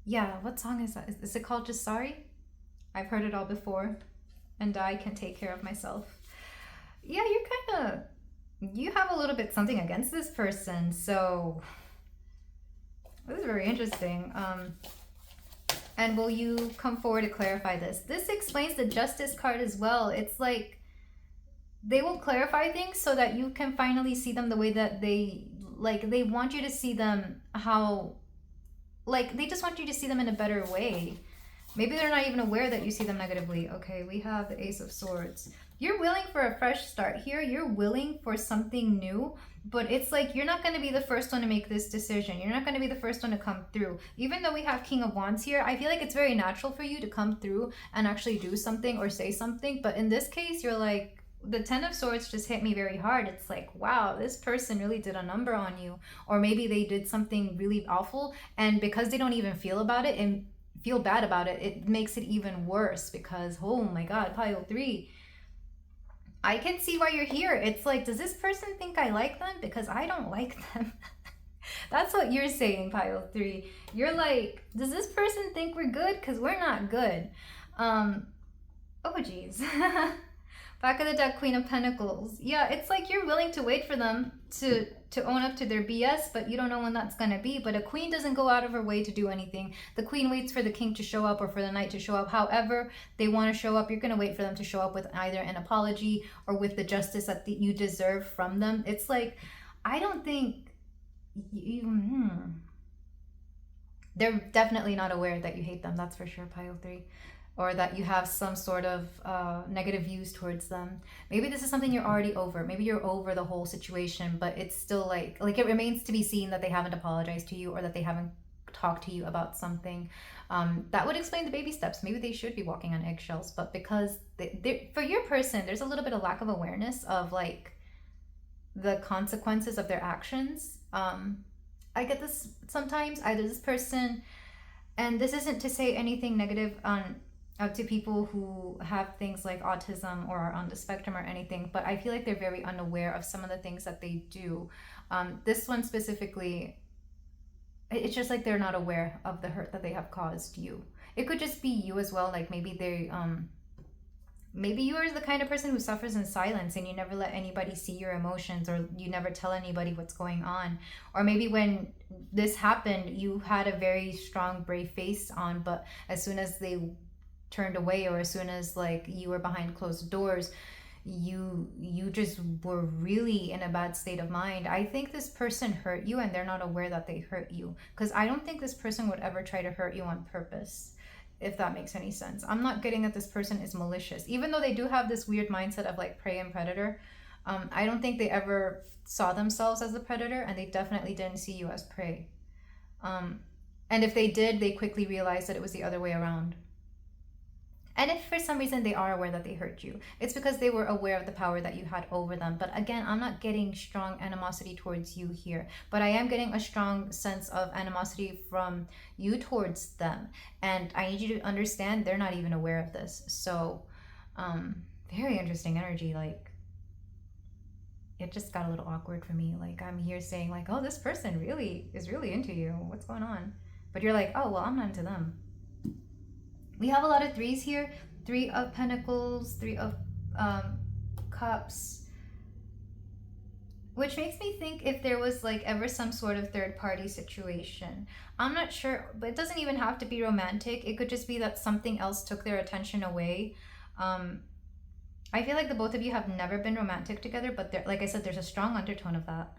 A: Yeah, what song is that? Is it called just Sorry? I've heard it all before, and I can take care of myself. Yeah, you have a little bit something against this person, so this is very interesting. And will you come forward to clarify this? This explains the Justice card as well. It's like they will clarify things so that you can finally see them the way that they want you to see them, how, like, they just want you to see them in a better way. Maybe they're not even aware that you see them negatively. Okay, we have the Ace of Swords. You're willing for a fresh start here. You're willing for something new, but it's like you're not going to be the first one to make this decision. You're not going to be the first one to come through. Even though we have King of Wands here, I feel like it's very natural for you to come through and actually do something or say something. But in this case, you're like, the 10 of Swords just hit me very hard. It's like, wow, this person really did a number on you. Or maybe they did something really awful, and because they don't even feel about it and feel bad about it, it makes it even worse, because, oh my God, pile 3. I can see why you're here. It's like, does this person think I like them? Because I don't like them. That's what you're saying, pile 3. You're like, does this person think we're good? Because we're not good. Oh, geez. Back of the deck, Queen of Pentacles. Yeah, it's like you're willing to wait for them to own up to their BS, but you don't know when that's going to be. But a queen doesn't go out of her way to do anything. The queen waits for the king to show up, or for the knight to show up. However they want to show up, you're going to wait for them to show up with either an apology or with the justice that you deserve from them. It's like, I don't think they're definitely not aware that you hate them. That's for sure, pile 3. Or that you have some sort of negative views towards them. Maybe this is something you're already over. Maybe you're over the whole situation, but it's still like it remains to be seen that they haven't apologized to you, or that they haven't talked to you about something. That would explain the baby steps. Maybe they should be walking on eggshells, but because for your person, there's a little bit of lack of awareness of like the consequences of their actions. I get this sometimes. Either this person, and this isn't to say anything negative on to people who have things like autism or are on the spectrum or anything, but I feel like they're very unaware of some of the things that they do. This one specifically, it's just like they're not aware of the hurt that they have caused you. It could just be you as well. Like maybe you are the kind of person who suffers in silence and you never let anybody see your emotions, or you never tell anybody what's going on. Or maybe when this happened, you had a very strong, brave face on, but as soon as they turned away, or as soon as like you were behind closed doors, you just were really in a bad state of mind. I think this person hurt you and they're not aware that they hurt you, because I don't think this person would ever try to hurt you on purpose, if that makes any sense. I'm not getting that this person is malicious, even though they do have this weird mindset of like prey and predator. I don't think they ever saw themselves as the predator, and they definitely didn't see you as prey. And if they did, they quickly realized that it was the other way around. And if for some reason they are aware that they hurt you, it's because they were aware of the power that you had over them. But again, I'm not getting strong animosity towards you here, but I am getting a strong sense of animosity from you towards them. And I need you to understand they're not even aware of this. So, very interesting energy. Like, it just got a little awkward for me. Like, I'm here saying like, oh, this person really is really into you. What's going on? But you're like, oh, well, I'm not into them. We have a lot of threes here. 3 of Pentacles, 3 of Cups. Which makes me think if there was like ever some sort of third party situation. I'm not sure, but it doesn't even have to be romantic. It could just be that something else took their attention away. I feel like the both of you have never been romantic together, but there, like I said, there's a strong undertone of that.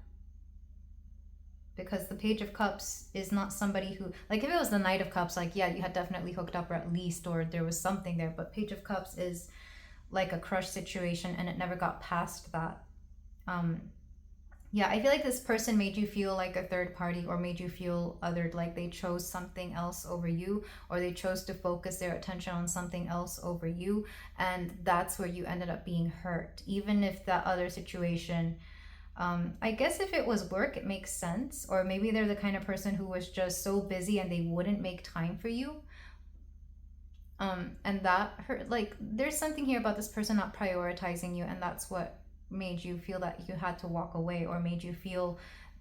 A: Because the Page of Cups is not somebody who, like if it was the Knight of Cups, like yeah, you had definitely hooked up, or at least, or there was something there. But Page of Cups is like a crush situation, and it never got past that. Yeah, I feel like this person made you feel like a third party, or made you feel othered, like they chose something else over you, or they chose to focus their attention on something else over you, and that's where you ended up being hurt. Even if that other situation, I guess if it was work, it makes sense. Or maybe they're the kind of person who was just so busy and they wouldn't make time for you. And that hurt. Like, there's something here about this person not prioritizing you, and that's what made you feel that you had to walk away, or made you feel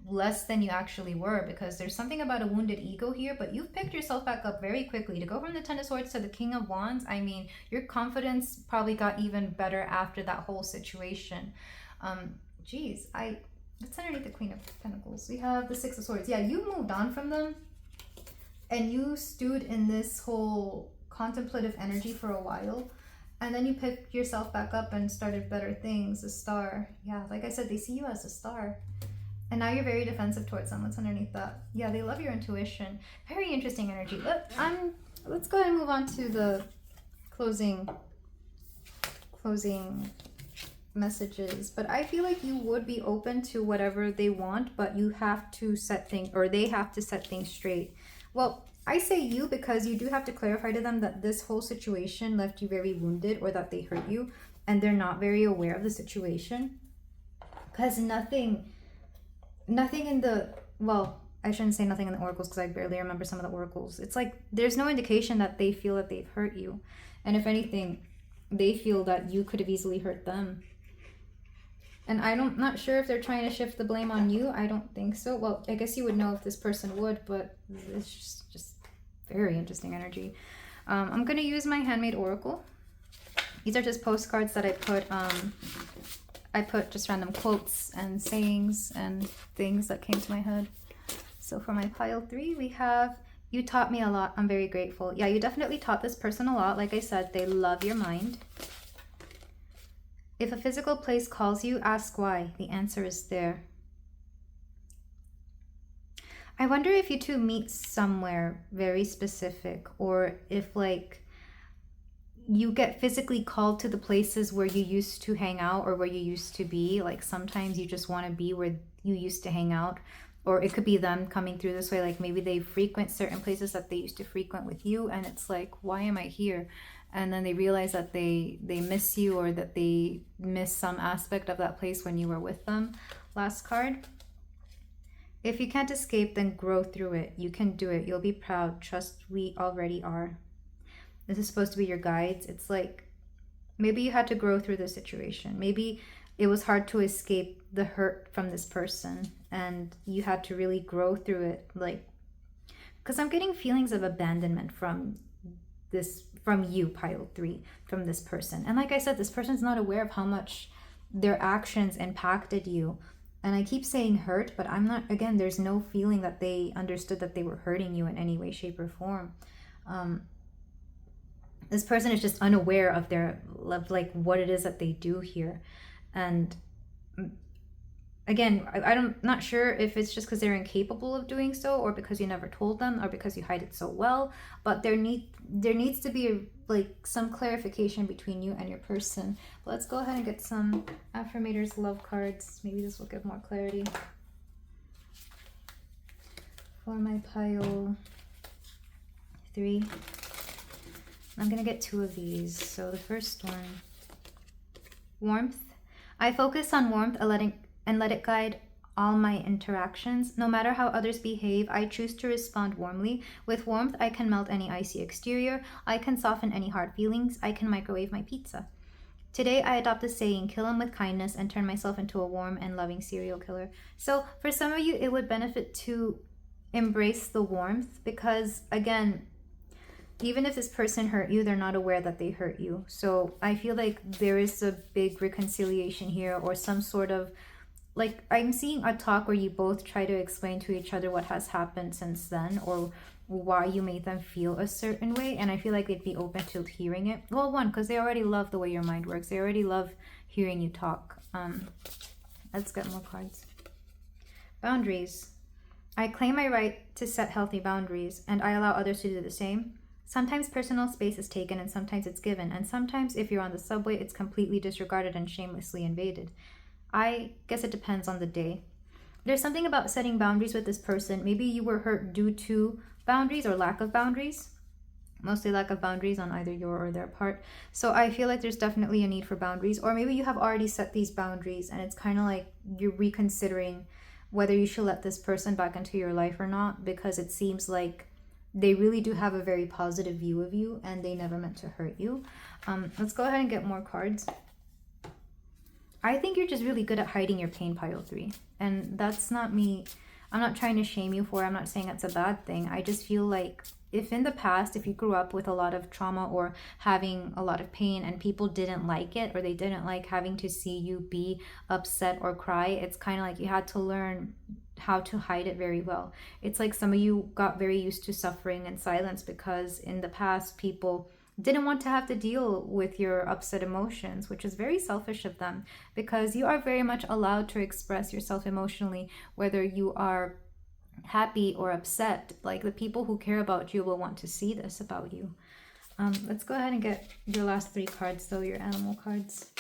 A: less than you actually were, because there's something about a wounded ego here. But you've picked yourself back up very quickly. To go from the Ten of Swords to the King of Wands, I mean, your confidence probably got even better after that whole situation. Geez, let's underneath the Queen of Pentacles. We have the Six of Swords. Yeah, you moved on from them, and you stewed in this whole contemplative energy for a while, and then you picked yourself back up and started better things. A star. Yeah, like I said, they see you as a star, and now you're very defensive towards them. What's underneath that? Yeah, they love your intuition. Very interesting energy. Let's go ahead and move on to the closing messages. But I feel like you would be open to whatever they want, but you have to set things, or they have to set things straight. Well, I say you because you do have to clarify to them that this whole situation left you very wounded, or that they hurt you, and they're not very aware of the situation. Because nothing in the, well, I shouldn't say nothing in the oracles, because I barely remember some of the oracles. It's like there's no indication that they feel that they've hurt you, and if anything, they feel that you could have easily hurt them. And I'm not sure if they're trying to shift the blame on you. I don't think so. Well, I guess you would know if this person would, but it's just very interesting energy. I'm going to use my handmade oracle. These are just postcards that I put just random quotes and sayings and things that came to my head. So for my pile 3, we have, you taught me a lot. I'm very grateful. Yeah, you definitely taught this person a lot. Like I said, they love your mind. If a physical place calls you, ask why. The answer is there. I wonder if you two meet somewhere very specific, or if like you get physically called to the places where you used to hang out, or where you used to be. Like sometimes you just want to be where you used to hang out, or it could be them coming through this way. Like maybe they frequent certain places that they used to frequent with you, and it's like, why am I here? And then they realize that they miss you, or that they miss some aspect of that place when you were with them. Last card. If you can't escape, then grow through it. You can do it. You'll be proud. Trust we already are. This is supposed to be your guides. It's like maybe you had to grow through the situation. Maybe it was hard to escape the hurt from this person and you had to really grow through it. Like, because I'm getting feelings of abandonment from you, pile 3, from this person. And like I said, this person's not aware of how much their actions impacted you. And I keep saying hurt, but I'm not, again, there's no feeling that they understood that they were hurting you in any way, shape, or form. This person is just unaware of like what it is that they do here. And again, I'm not sure if it's just because they're incapable of doing so, or because you never told them, or because you hide it so well. But there needs to be like some clarification between you and your person. But let's go ahead and get some affirmators love cards. Maybe this will give more clarity for my pile 3. I'm gonna get 2 of these. So the first one, warmth. I focus on warmth and let it guide all my interactions. No matter how others behave, I choose to respond warmly. With warmth, I can melt any icy exterior. I can soften any hard feelings. I can microwave my pizza. Today, I adopt the saying, kill him with kindness and turn myself into a warm and loving serial killer. So for some of you, it would benefit to embrace the warmth because, again, even if this person hurt you, they're not aware that they hurt you. So I feel like there is a big reconciliation here, or some sort of, like, I'm seeing a talk where you both try to explain to each other what has happened since then, or why you made them feel a certain way. And I feel like they'd be open to hearing it. Well, one, because they already love the way your mind works. They already love hearing you talk. Let's get more cards. Boundaries. I claim my right to set healthy boundaries, and I allow others to do the same. Sometimes personal space is taken and sometimes it's given, and sometimes if you're on the subway, it's completely disregarded and shamelessly invaded. I guess it depends on the day. There's something about setting boundaries with this person. Maybe you were hurt due to boundaries or lack of boundaries. Mostly lack of boundaries on either your or their part. So I feel like there's definitely a need for boundaries. Or maybe you have already set these boundaries and it's kind of like you're reconsidering whether you should let this person back into your life or not, because it seems like they really do have a very positive view of you and they never meant to hurt you. Let's go ahead and get more cards. I think you're just really good at hiding your pain, pile 3. And that's not me. I'm not trying to shame you for it. I'm not saying that's a bad thing. I just feel like if in the past, if you grew up with a lot of trauma or having a lot of pain and people didn't like it, or they didn't like having to see you be upset or cry, it's kind of like you had to learn how to hide it very well. It's like some of you got very used to suffering in silence because in the past people didn't want to have to deal with your upset emotions, which is very selfish of them, because you are very much allowed to express yourself emotionally, whether you are happy or upset. Like, the people who care about you will want to see this about you. Let's go ahead and get your last 3 cards, though, your animal cards.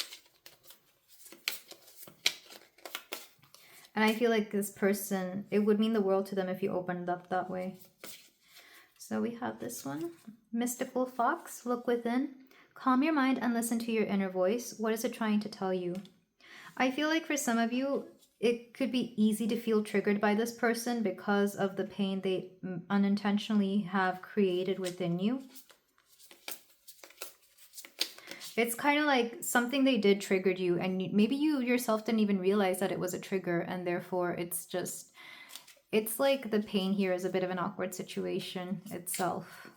A: And I feel like this person, it would mean the world to them if you opened up that way. So we have this one. Mystical fox, look within. Calm your mind and listen to your inner voice. What is it trying to tell you? I feel like for some of you, it could be easy to feel triggered by this person because of the pain they unintentionally have created within you. It's kind of like something they did triggered you, and maybe you yourself didn't even realize that it was a trigger, and therefore it's like the pain here is a bit of an awkward situation itself.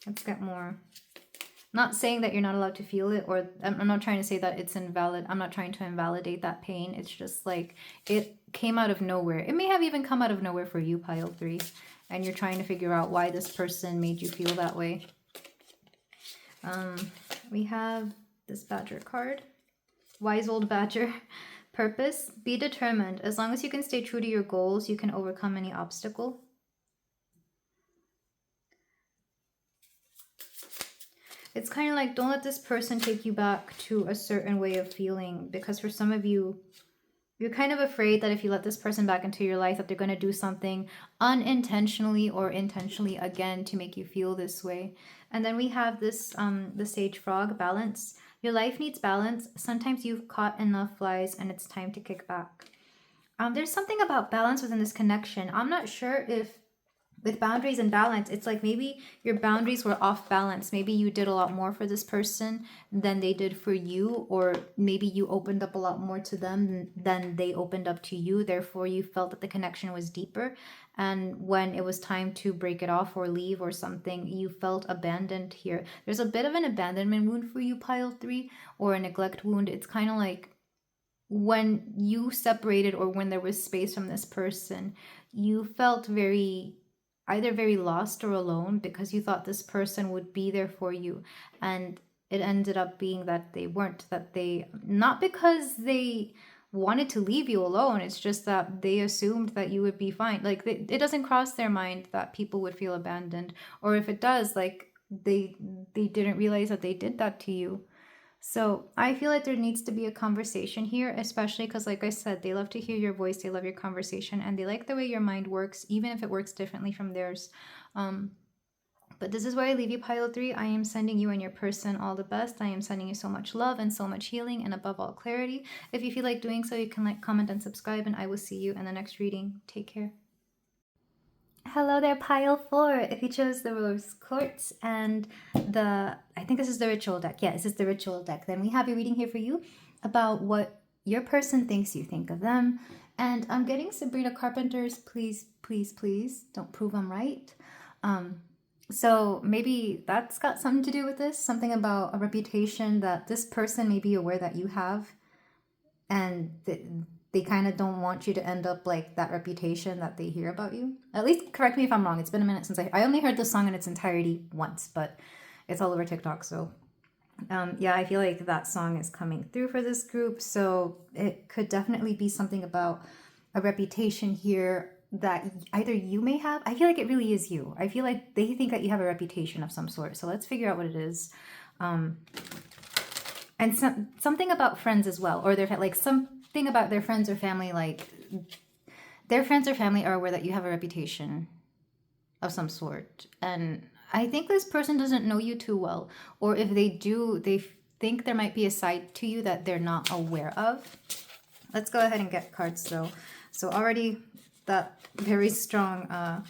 A: Let's get more. Not saying that you're not allowed to feel it, or I'm not trying to say that it's invalid. I'm not trying to invalidate that pain. It's just like it came out of nowhere. It may have even come out of nowhere for you, pile 3, and you're trying to figure out why this person made you feel that way. We have this badger card. Wise old badger. Purpose. Be determined. As long as you can stay true to your goals, you can overcome any obstacle. It's kind of like, don't let this person take you back to a certain way of feeling, because for some of you, you're kind of afraid that if you let this person back into your life, that they're going to do something unintentionally or intentionally again to make you feel this way. And then we have this, the sage frog, balance. Your life needs balance. Sometimes you've caught enough flies and it's time to kick back. There's something about balance within this connection. I'm not sure if with boundaries and balance, it's like maybe your boundaries were off balance. Maybe you did a lot more for this person than they did for you, or maybe you opened up a lot more to them than they opened up to you. Therefore, you felt that the connection was deeper. And when it was time to break it off or leave or something, you felt abandoned here. There's a bit of an abandonment wound for you, pile 3, or a neglect wound. It's kind of like when you separated or when there was space from this person, you felt either very lost or alone because you thought this person would be there for you, and it ended up being that they weren't, that they, not because they wanted to leave you alone, it's just that they assumed that you would be fine. Like it doesn't cross their mind that people would feel abandoned, or if it does, like they didn't realize that they did that to you. So I feel like there needs to be a conversation here, especially because, like I said, they love to hear your voice, they love your conversation, and they like the way your mind works, even if it works differently from theirs. But this is where I leave you, pile 3. I am sending you and your person all the best. I am sending you so much love and so much healing, and above all, clarity. If you feel like doing so, you can like, comment, and subscribe, and I will see you in the next reading. Take care. Hello there, pile 4. If you chose the rose quartz and I think this is the ritual deck. Yeah, this is the ritual deck. Then we have a reading here for you about what your person thinks you think of them. And I'm getting Sabrina Carpenter's Please, Please, Please. Don't prove I'm right. So maybe that's got something to do with this. Something about a reputation that this person may be aware that you have. And they kind of don't want you to end up like that reputation that they hear about you. At least, correct me if I'm wrong. It's been a minute since I only heard the song in its entirety once, but it's all over TikTok. So yeah, I feel like that song is coming through for this group. So it could definitely be something about a reputation here that either you may have. I feel like it really is you. I feel like they think that you have a reputation of some sort. So let's figure out what it is. And something about friends as well, or they're like something about their friends or family, like their friends or family are aware that you have a reputation of some sort. And I think this person doesn't know you too well, or if they do, they think there might be a side to you that they're not aware of. Let's go ahead and get cards though. So already that very strong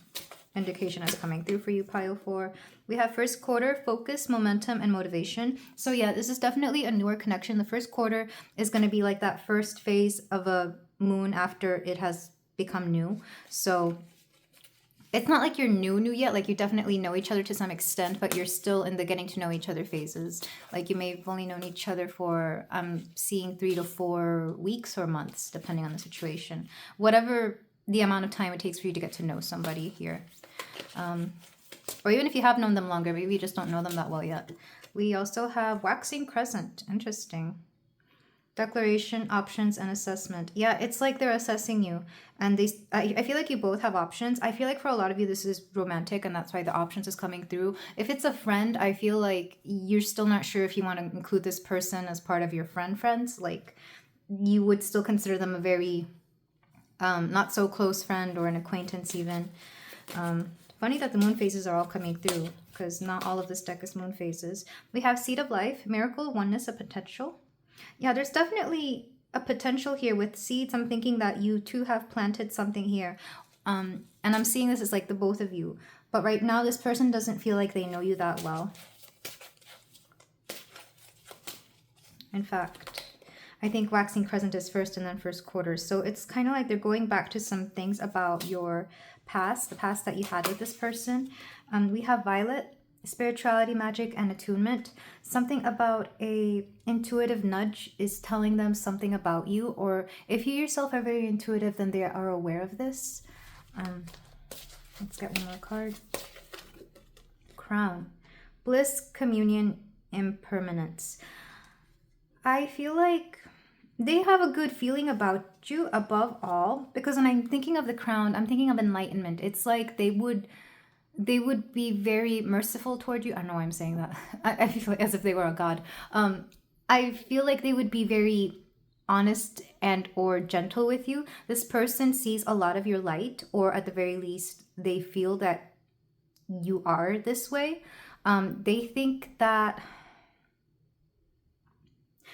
A: indication is coming through for you, pile 4. We have first quarter, focus, momentum, and motivation. So yeah, this is definitely a newer connection. The first quarter is going to be like that first phase of a moon after it has become new. So it's not like you're new yet. Like you definitely know each other to some extent, but you're still in the getting to know each other phases. Like you may have only known each other for, I'm seeing 3 to 4 weeks or months, depending on the situation. Whatever the amount of time it takes for you to get to know somebody here. Or even if you have known them longer, maybe you just don't know them that well yet. We also have waxing crescent. Interesting. Declaration, options, and assessment. Yeah, it's like they're assessing you. And I feel like you both have options. I feel like for a lot of you, this is romantic, and that's why the options is coming through. If it's a friend, I feel like you're still not sure if you want to include this person as part of your friends. Like, you would still consider them a very not so close friend or an acquaintance even. Funny that the moon phases are all coming through, because not all of this deck is moon phases. We have seed of life, miracle, oneness, a potential. Yeah, there's definitely a potential here with seeds. I'm thinking that you two have planted something here. And I'm seeing this as like the both of you. But right now, this person doesn't feel like they know you that well. In fact, I think waxing crescent is first and then first quarter. So it's kind of like they're going back to some things about your past, the past that you had with this person. We have violet, spirituality, magic, and attunement. Something about a intuitive nudge is telling them something about you, or if you yourself are very intuitive, then they are aware of this. Let's get one more card. Crown, bliss, communion, impermanence. I feel like they have a good feeling about you above all, because when I'm thinking of the crown, I'm thinking of enlightenment. It's like they would be very merciful toward you. I don't know why I'm saying that. I feel like as if they were a god. I feel like they would be very honest and or gentle with you. This person sees a lot of your light, or at the very least, they feel that you are this way. They think that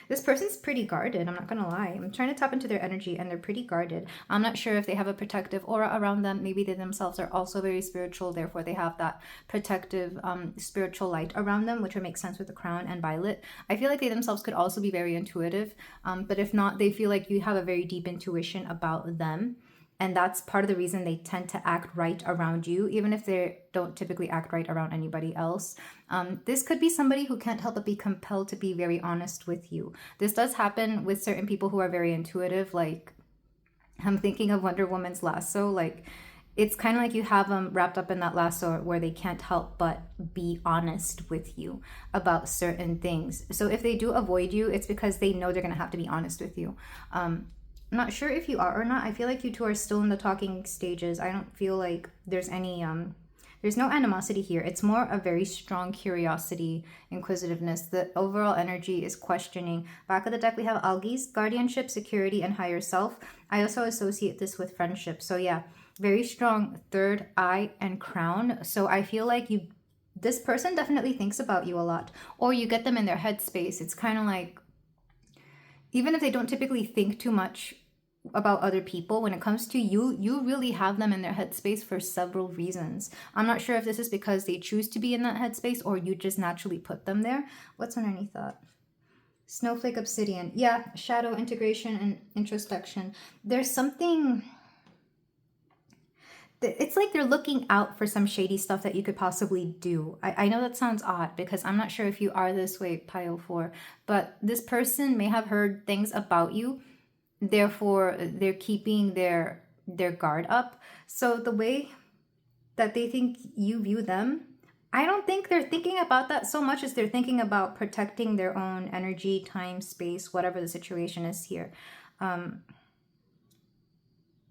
A: This person's pretty guarded, I'm not gonna lie. I'm trying to tap into their energy and they're pretty guarded. I'm not sure if they have a protective aura around them. Maybe they themselves are also very spiritual, therefore they have that protective spiritual light around them, which would make sense with the crown and violet. I feel like they themselves could also be very intuitive, but if not, they feel like you have a very deep intuition about them. And that's part of the reason they tend to act right around you, even if they don't typically act right around anybody else. This could be somebody who can't help but be compelled to be very honest with you. This does happen with certain people who are very intuitive. Like, I'm thinking of Wonder Woman's lasso. Like, it's kind of like you have them wrapped up in that lasso where they can't help but be honest with you about certain things. So if they do avoid you, it's because they know they're going to have to be honest with you. I'm not sure if you are or not. I feel like you two are still in the talking stages. I don't feel like there's any there's no animosity here. It's more a very strong curiosity, inquisitiveness. The overall energy is questioning. Back of the deck we have algae, guardianship, security, and higher self. I also associate this with friendship. So yeah, very strong third eye and crown. So I feel like this person definitely thinks about you a lot, or you get them in their headspace. It's kind of like, even if they don't typically think too much about other people, when it comes to you, you really have them in their headspace for several reasons. I'm not sure if this is because they choose to be in that headspace or you just naturally put them there. What's underneath that? Snowflake obsidian. Yeah, shadow, integration, and introspection. There's something... It's like they're looking out for some shady stuff that you could possibly do. I know that sounds odd because I'm not sure if you are this way, pile 4, but this person may have heard things about you. Therefore, they're keeping their guard up. So the way that they think you view them, I don't think they're thinking about that so much as they're thinking about protecting their own energy, time, space, whatever the situation is here.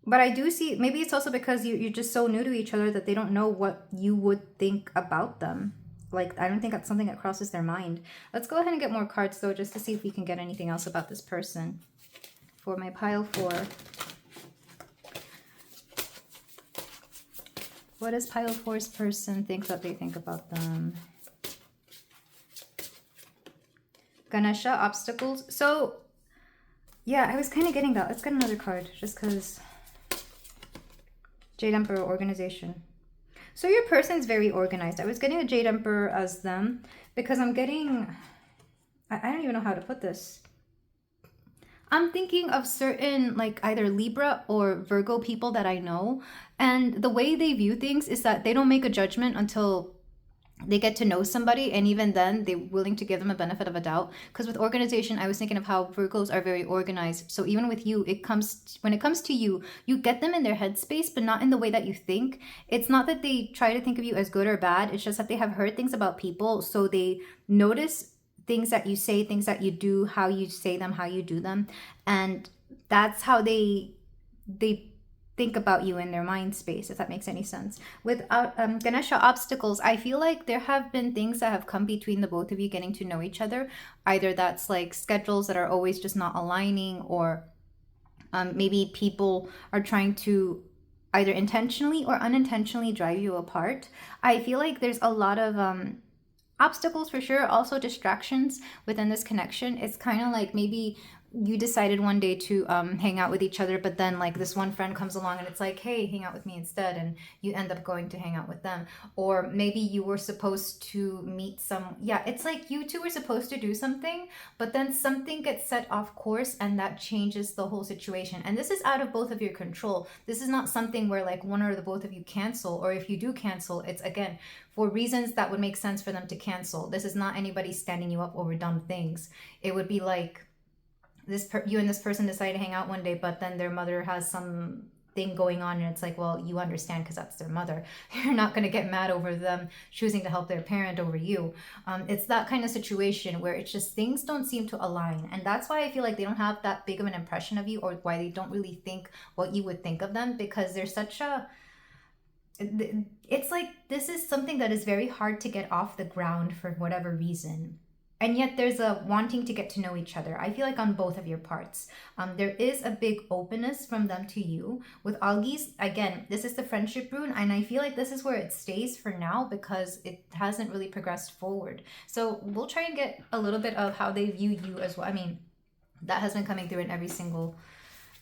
A: But I do see, maybe it's also because you're just so new to each other that they don't know what you would think about them. Like, I don't think that's something that crosses their mind. Let's go ahead and get more cards, though, just to see if we can get anything else about this person. For my pile 4. What does pile 4's person think that they think about them? Ganesha, obstacles. So, yeah, I was kind of getting that. Let's get another card, just because... Jade Emperor, organization. So your person's very organized. I was getting a Jade Emperor as them because I'm getting... I don't even know how to put this. I'm thinking of certain, like, either Libra or Virgo people that I know. And the way they view things is that they don't make a judgment until they get to know somebody, and even then they're willing to give them a benefit of a doubt. Because with organization, I was thinking of how Virgos are very organized. So even with you, when it comes to you, you get them in their headspace, but not in the way that you think. It's not that they try to think of you as good or bad. It's just that they have heard things about people, so they notice things that you say, things that you do, how you say them, how you do them, and that's how they think about you in their mind space, if that makes any sense. With Ganesha, obstacles, I feel like there have been things that have come between the both of you getting to know each other. Either that's like schedules that are always just not aligning, or maybe people are trying to either intentionally or unintentionally drive you apart. I feel like there's a lot of obstacles for sure, also distractions within this connection. It's kind of like maybe you decided one day to hang out with each other, but then like this one friend comes along and it's like, hey, hang out with me instead, and you end up going to hang out with them. Or maybe you were supposed to meet it's like you two were supposed to do something, but then something gets set off course and that changes the whole situation. And this is out of both of your control. This is not something where like one or the both of you cancel, or if you do cancel, it's again for reasons that would make sense for them to cancel. This is not anybody standing you up over dumb things. It would be like you and this person decide to hang out one day, but then their mother has some thing going on, and it's like, well, you understand because that's their mother. You're not going to get mad over them choosing to help their parent over you. It's that kind of situation where it's just things don't seem to align, and that's why I feel like they don't have that big of an impression of you, or why they don't really think what you would think of them, because they're such a... It's like this is something that is very hard to get off the ground for whatever reason. And yet there's a wanting to get to know each other. I feel like on both of your parts. There is a big openness from them to you. With Algi's, again, this is the friendship rune, and I feel like this is where it stays for now because it hasn't really progressed forward. So we'll try and get a little bit of how they view you as well. I mean, That has been coming through in every single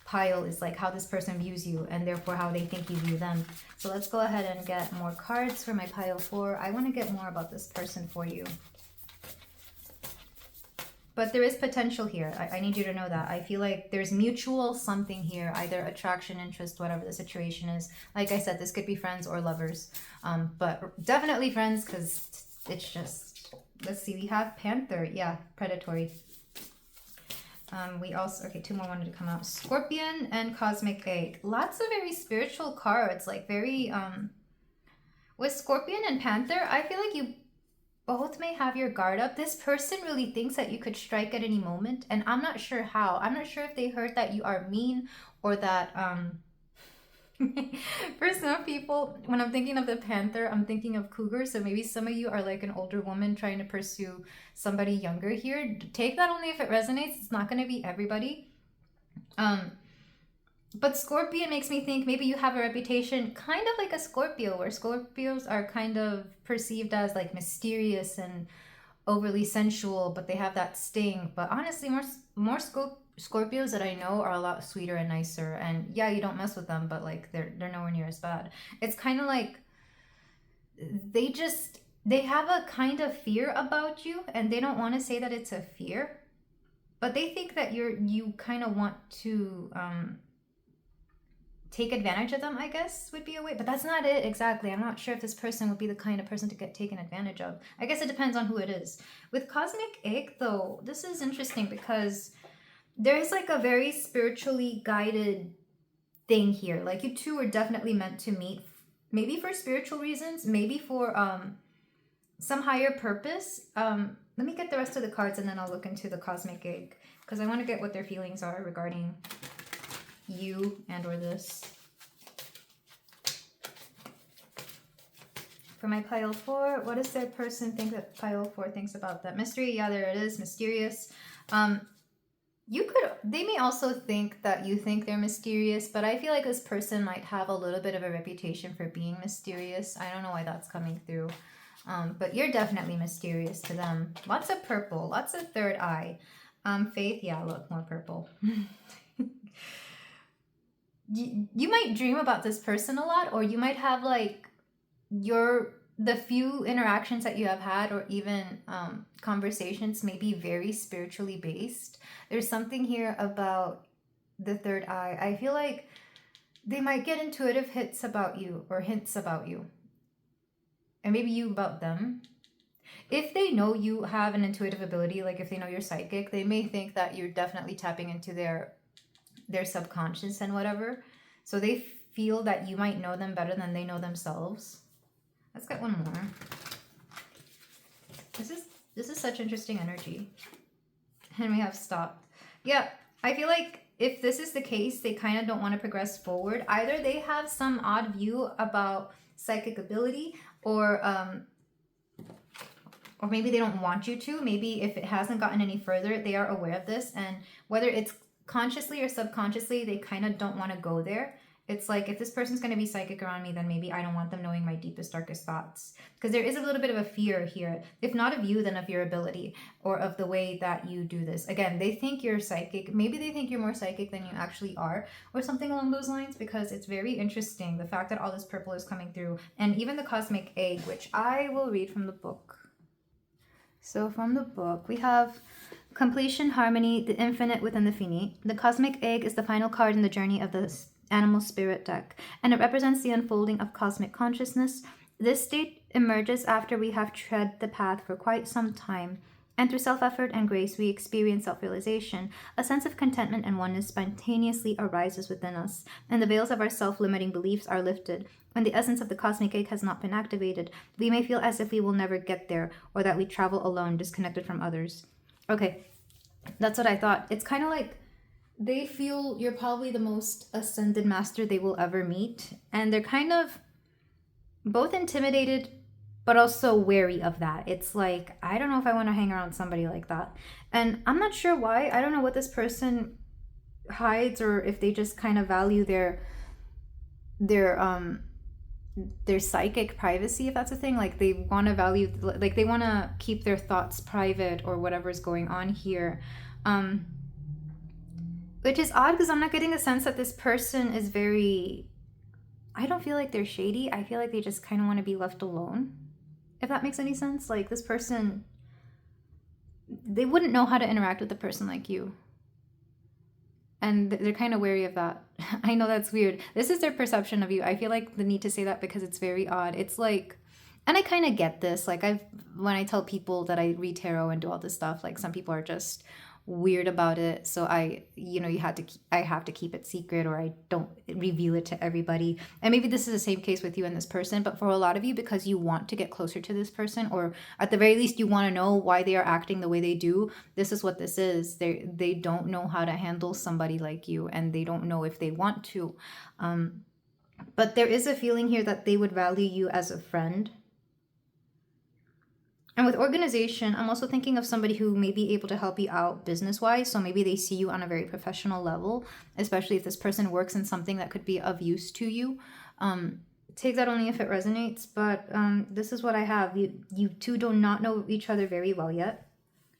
A: pile, is like how this person views you and therefore how they think you view them. So let's go ahead and get more cards for my pile 4. I want to get more about this person for you. But there is potential here. I need you to know that. I feel like there's mutual something here, either attraction, interest, whatever the situation is. Like I said, this could be friends or lovers. But definitely friends, because it's just, let's see, we have Panther. Yeah, predatory. We also, okay, 2 more wanted to come out. Scorpion and Cosmic Egg. Lots of very spiritual cards, like very, with Scorpion and Panther, I feel like you both may have your guard up. This person really thinks that you could strike at any moment, and I'm not sure how. I'm not sure if they heard that you are mean, or that for some people, when I'm thinking of the Panther, I'm thinking of cougar. So maybe some of you are like an older woman trying to pursue somebody younger here. Take that only if it resonates. It's not going to be everybody. But Scorpion makes me think maybe you have a reputation kind of like a Scorpio, where Scorpios are kind of perceived as like mysterious and overly sensual, but they have that sting. But honestly, more Scorpios that I know are a lot sweeter and nicer. And yeah, you don't mess with them, but like they're nowhere near as bad. It's kind of like they have a kind of fear about you, and they don't want to say that it's a fear, but they think that you kind of want to take advantage of them, I guess, would be a way. But that's not it exactly. I'm not sure if this person would be the kind of person to get taken advantage of. I guess it depends on who it is. With Cosmic Egg, though, this is interesting because there's like a very spiritually guided thing here. Like you two are definitely meant to meet, maybe for spiritual reasons, maybe for some higher purpose. Let me get the rest of the cards and then I'll look into the Cosmic Egg, because I want to get what their feelings are regarding you and or this. For my pile 4, what does their person think that pile 4 thinks about that? Mystery, yeah, there it is, mysterious. They may also think that you think they're mysterious, but I feel like this person might have a little bit of a reputation for being mysterious. I don't know why that's coming through. But you're definitely mysterious to them. Lots of purple, lots of third eye. Faith, yeah, look, more purple. You might dream about this person a lot, or you might have like the few interactions that you have had, or even conversations may be very spiritually based. There's something here about the third eye. I feel like they might get intuitive hints about you, and maybe you about them. If they know you have an intuitive ability, like if they know you're psychic, they may think that you're definitely tapping into their subconscious and whatever. So they feel that you might know them better than they know themselves. Let's get one more. This is such interesting energy. And we have stopped. Yeah, I feel like if this is the case, they kind of don't want to progress forward. Either they have some odd view about psychic ability, or maybe they don't want you to. Maybe if it hasn't gotten any further, they are aware of this, and whether it's consciously or subconsciously, they kind of don't want to go there. It's like, if this person's going to be psychic around me, then maybe I don't want them knowing my deepest, darkest thoughts. Because there is a little bit of a fear here. If not of you, then of your ability, or of the way that you do this. Again, they think you're psychic. Maybe they think you're more psychic than you actually are, or something along those lines, because it's very interesting, the fact that all this purple is coming through. And even the Cosmic Egg, which I will read from the book. So from the book, we have completion, harmony, the infinite within the finite. The Cosmic Egg is the final card in the journey of the animal spirit deck, and it represents the unfolding of cosmic consciousness. This state emerges after we have tread the path for quite some time, and through self-effort and grace we experience self-realization. A sense of contentment and oneness spontaneously arises within us, and the veils of our self-limiting beliefs are lifted. When the essence of the Cosmic Egg has not been activated, we may feel as if we will never get there, or that we travel alone, disconnected from others. Okay, that's what I thought. It's kind of like they feel you're probably the most ascended master they will ever meet, and they're kind of both intimidated but also wary of that. It's like, I don't know if I want to hang around somebody like that, and I'm not sure why. I don't know what this person hides, or if they just kind of value their psychic privacy, if that's a thing. Like they want to value, like they want to keep their thoughts private, or whatever's going on here. Which is odd because I'm not getting the sense that this person is very... I don't feel like they're shady. I feel like they just kind of want to be left alone. If that makes any sense. Like this person, they wouldn't know how to interact with a person like you. And they're kind of wary of that. I know that's weird. This is their perception of you. I feel like the need to say that because it's very odd. It's like, and I kind of get this. Like when I tell people that I read tarot and do all this stuff, like some people are just weird about it. So I have to keep it secret, or I don't reveal it to everybody. And maybe this is the same case with you and this person, but for a lot of you, because you want to get closer to this person, or at the very least you want to know why they are acting the way they do, this is what this is. They don't know how to handle somebody like you, and they don't know if they want to. But there is a feeling here that they would value you as a friend. And with organization, I'm also thinking of somebody who may be able to help you out business-wise. So maybe they see you on a very professional level, especially if this person works in something that could be of use to you. Take that only if it resonates. But this is what I have. You two do not know each other very well yet.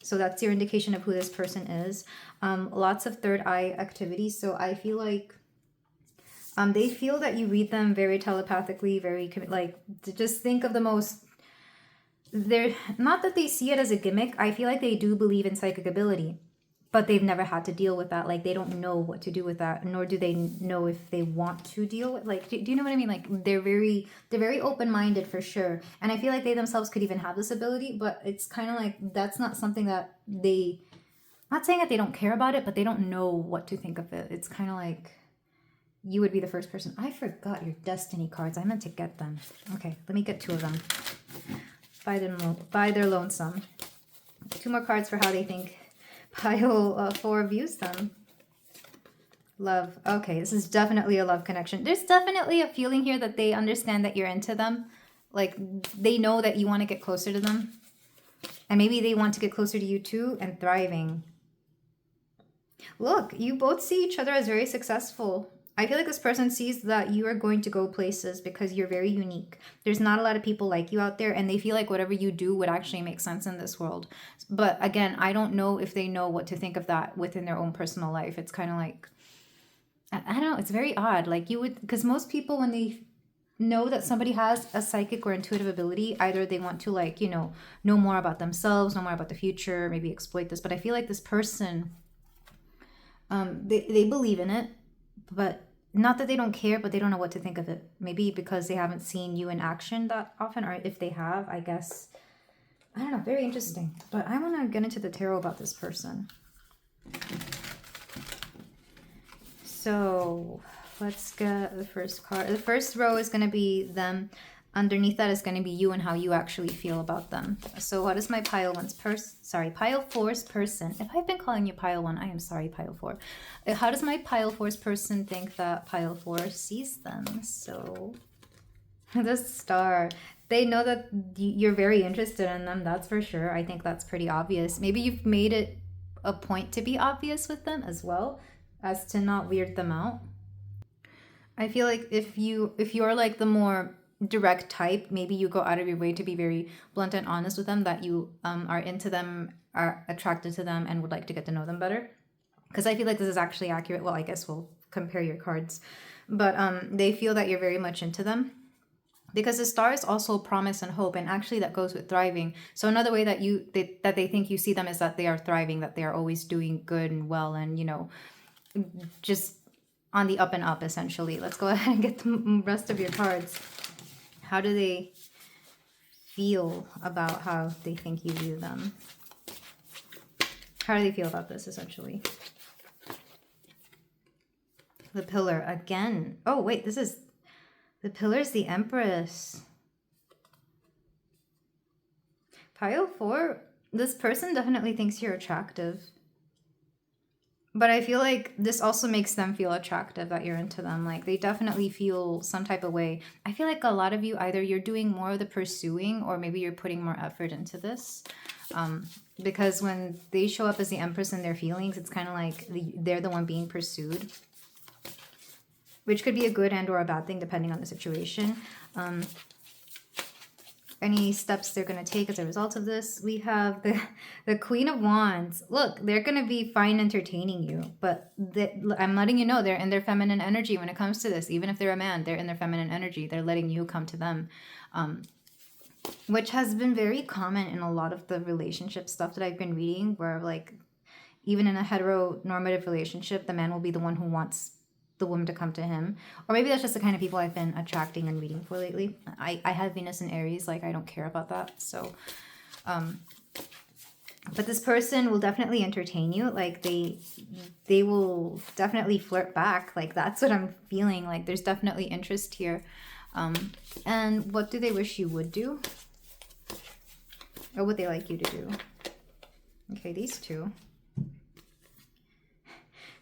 A: So that's your indication of who this person is. Lots of third eye activity. So I feel like they feel that you read them very telepathically, very, like, just think of the most... They're not that they see it as a gimmick. I feel like they do believe in psychic ability, but they've never had to deal with that. Like they don't know what to do with that, nor do they know if they want to deal with, like, do you know what I mean? Like they're very open-minded for sure. And I feel like they themselves could even have this ability, but it's kind of like that's not something that they, not saying that they don't care about it, but they don't know what to think of it. It's kind of like you would be the first person. I forgot your destiny cards. I meant to get them. Okay, let me get 2 of them. By their lonesome. 2 more cards for how they think pile 4 views them. Love. Okay, this is definitely a love connection. There's definitely a feeling here that they understand that you're into them. Like they know that you want to get closer to them. And maybe they want to get closer to you too, and thriving. Look, you both see each other as very successful. I feel like this person sees that you are going to go places because you're very unique. There's not a lot of people like you out there, and they feel like whatever you do would actually make sense in this world. But again, I don't know if they know what to think of that within their own personal life. It's kind of like, I don't know, it's very odd. Like you would, because most people, when they know that somebody has a psychic or intuitive ability, either they want to, like, you know more about themselves, know more about the future, maybe exploit this. But I feel like this person, they believe in it, but not that they don't care, but they don't know what to think of it. Maybe because they haven't seen you in action that often, or if they have, I guess. I don't know, very interesting. But I want to get into the tarot about this person. So let's get the first card. The first row is going to be them. Underneath that is going to be you and how you actually feel about them. So what is my pile 4's person? If I've been calling you pile 1, I am sorry, pile 4. How does my pile 4's person think that pile 4 sees them? So the star. They know that you're very interested in them, that's for sure. I think that's pretty obvious. Maybe you've made it a point to be obvious with them as well, as to not weird them out. I feel like if you're like the more direct type, maybe you go out of your way to be very blunt and honest with them, that you are into them, are attracted to them, and would like to get to know them better. Because I feel like this is actually accurate. Well, I guess we'll compare your cards, but they feel that you're very much into them, because the star is also promise and hope, and actually that goes with thriving. So another way that they think you see them is that they are thriving, that they are always doing good and well, and just on the up and up, essentially. Let's go ahead and get the rest of your cards. How do they feel about how they think you view them? How do they feel about this, essentially? The pillar again. Oh, wait, this is... The pillar is the Empress. Pile 4, this person definitely thinks you're attractive. But I feel like this also makes them feel attractive, that you're into them. Like, they definitely feel some type of way. I feel like a lot of you, either you're doing more of the pursuing, or maybe you're putting more effort into this. Because when they show up as the Empress in their feelings, it's kind of like they're the one being pursued. Which could be a good and or a bad thing, depending on the situation. any steps they're going to take as a result of this. We have the Queen of Wands. Look, they're going to be fine entertaining you, but I'm letting you know they're in their feminine energy when it comes to this. Even if they're a man, they're in their feminine energy. They're letting you come to them, which has been very common in a lot of the relationship stuff that I've been reading, where like even in a heteronormative relationship, the man will be the one who wants the woman to come to him. Or maybe that's just the kind of people I've been attracting and reading for lately. I have Venus in Aries, like I don't care about that. So but this person will definitely entertain you. Like they will definitely flirt back. Like that's what I'm feeling. Like there's definitely interest here. And what do they wish you would do? Or would they like you to do? Okay, these two.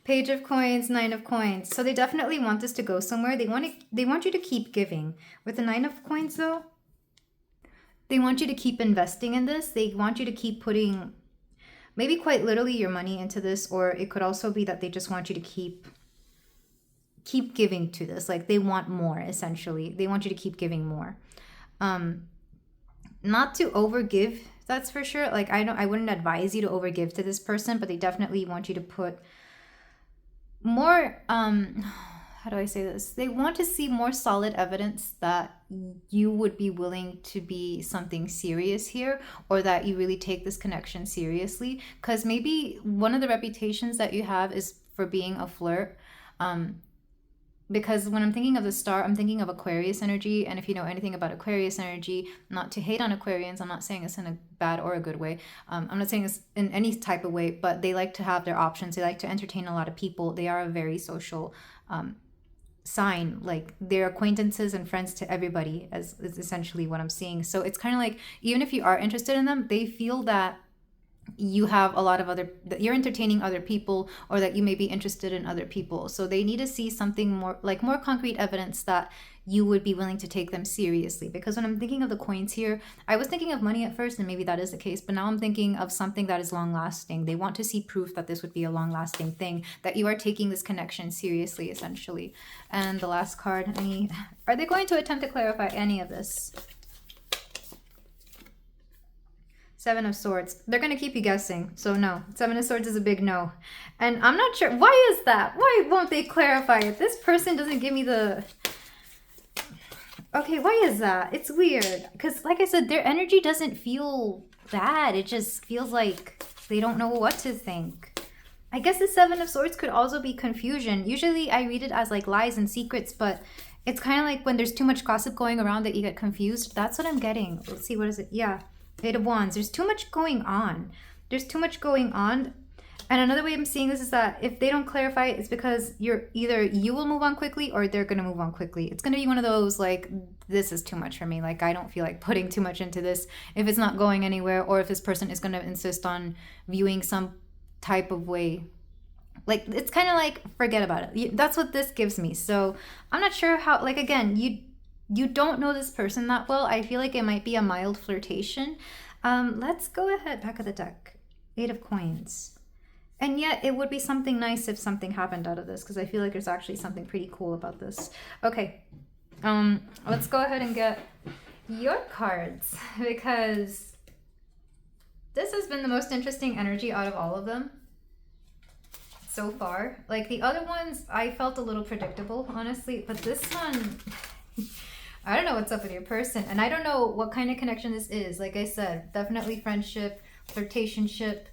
A: Page of Coins, Nine of Coins. So they definitely want this to go somewhere. They want you to keep giving. With the Nine of Coins though, they want you to keep investing in this. They want you to keep putting maybe quite literally your money into this, or it could also be that they just want you to keep giving to this. Like they want more, essentially. They want you to keep giving more. Not to overgive, that's for sure. Like I wouldn't advise you to overgive to this person, but they definitely want you to put more, how do I say this? They want to see more solid evidence that you would be willing to be something serious here, or that you really take this connection seriously. Because maybe one of the reputations that you have is for being a flirt. Because when I'm thinking of the star, I'm thinking of Aquarius energy. And if you know anything about Aquarius energy, not to hate on Aquarians, I'm not saying this in a bad or a good way. I'm not saying this in any type of way, but they like to have their options. They like to entertain a lot of people. They are a very social sign. Like they're acquaintances and friends to everybody, is essentially what I'm seeing. So it's kind of like, even if you are interested in them, they feel that you have a lot of that you're entertaining other people, or that you may be interested in other people. So they need to see something more, like more concrete evidence that you would be willing to take them seriously. Because when I'm thinking of the coins here, I was thinking of money at first, and maybe that is the case, but now I'm thinking of something that is long lasting. They want to see proof that this would be a long lasting thing, that you are taking this connection seriously, essentially. And the last card, are they going to attempt to clarify any of this? Seven of Swords. They're going to keep you guessing. So no. Seven of Swords is a big no. And I'm not sure. Why is that? Why won't they clarify it? This person doesn't give me the... Okay, why is that? It's weird. Because like I said, their energy doesn't feel bad. It just feels like they don't know what to think. I guess the Seven of Swords could also be confusion. Usually I read it as like lies and secrets, but it's kind of like when there's too much gossip going around that you get confused. That's what I'm getting. Let's see, what is it? Yeah. Eight of Wands. There's too much going on. There's too much going on. And another way I'm seeing this is that if they don't clarify it, it's because you will move on quickly, or they're going to move on quickly. It's going to be one of those, like, this is too much for me. Like, I don't feel like putting too much into this if it's not going anywhere, or if this person is going to insist on viewing some type of way. Like, it's kind of like, forget about it. That's what this gives me. So I'm not sure how, like, again, you don't know this person that well. I feel like it might be a mild flirtation. Let's go ahead. Back of the deck. Eight of Coins. And yet it would be something nice if something happened out of this, because I feel like there's actually something pretty cool about this. Okay. Let's go ahead and get your cards, because this has been the most interesting energy out of all of them so far. Like the other ones, I felt a little predictable, honestly, but this one... I don't know what's up with your person, and I don't know what kind of connection this is. Like I said, definitely friendship, flirtationship,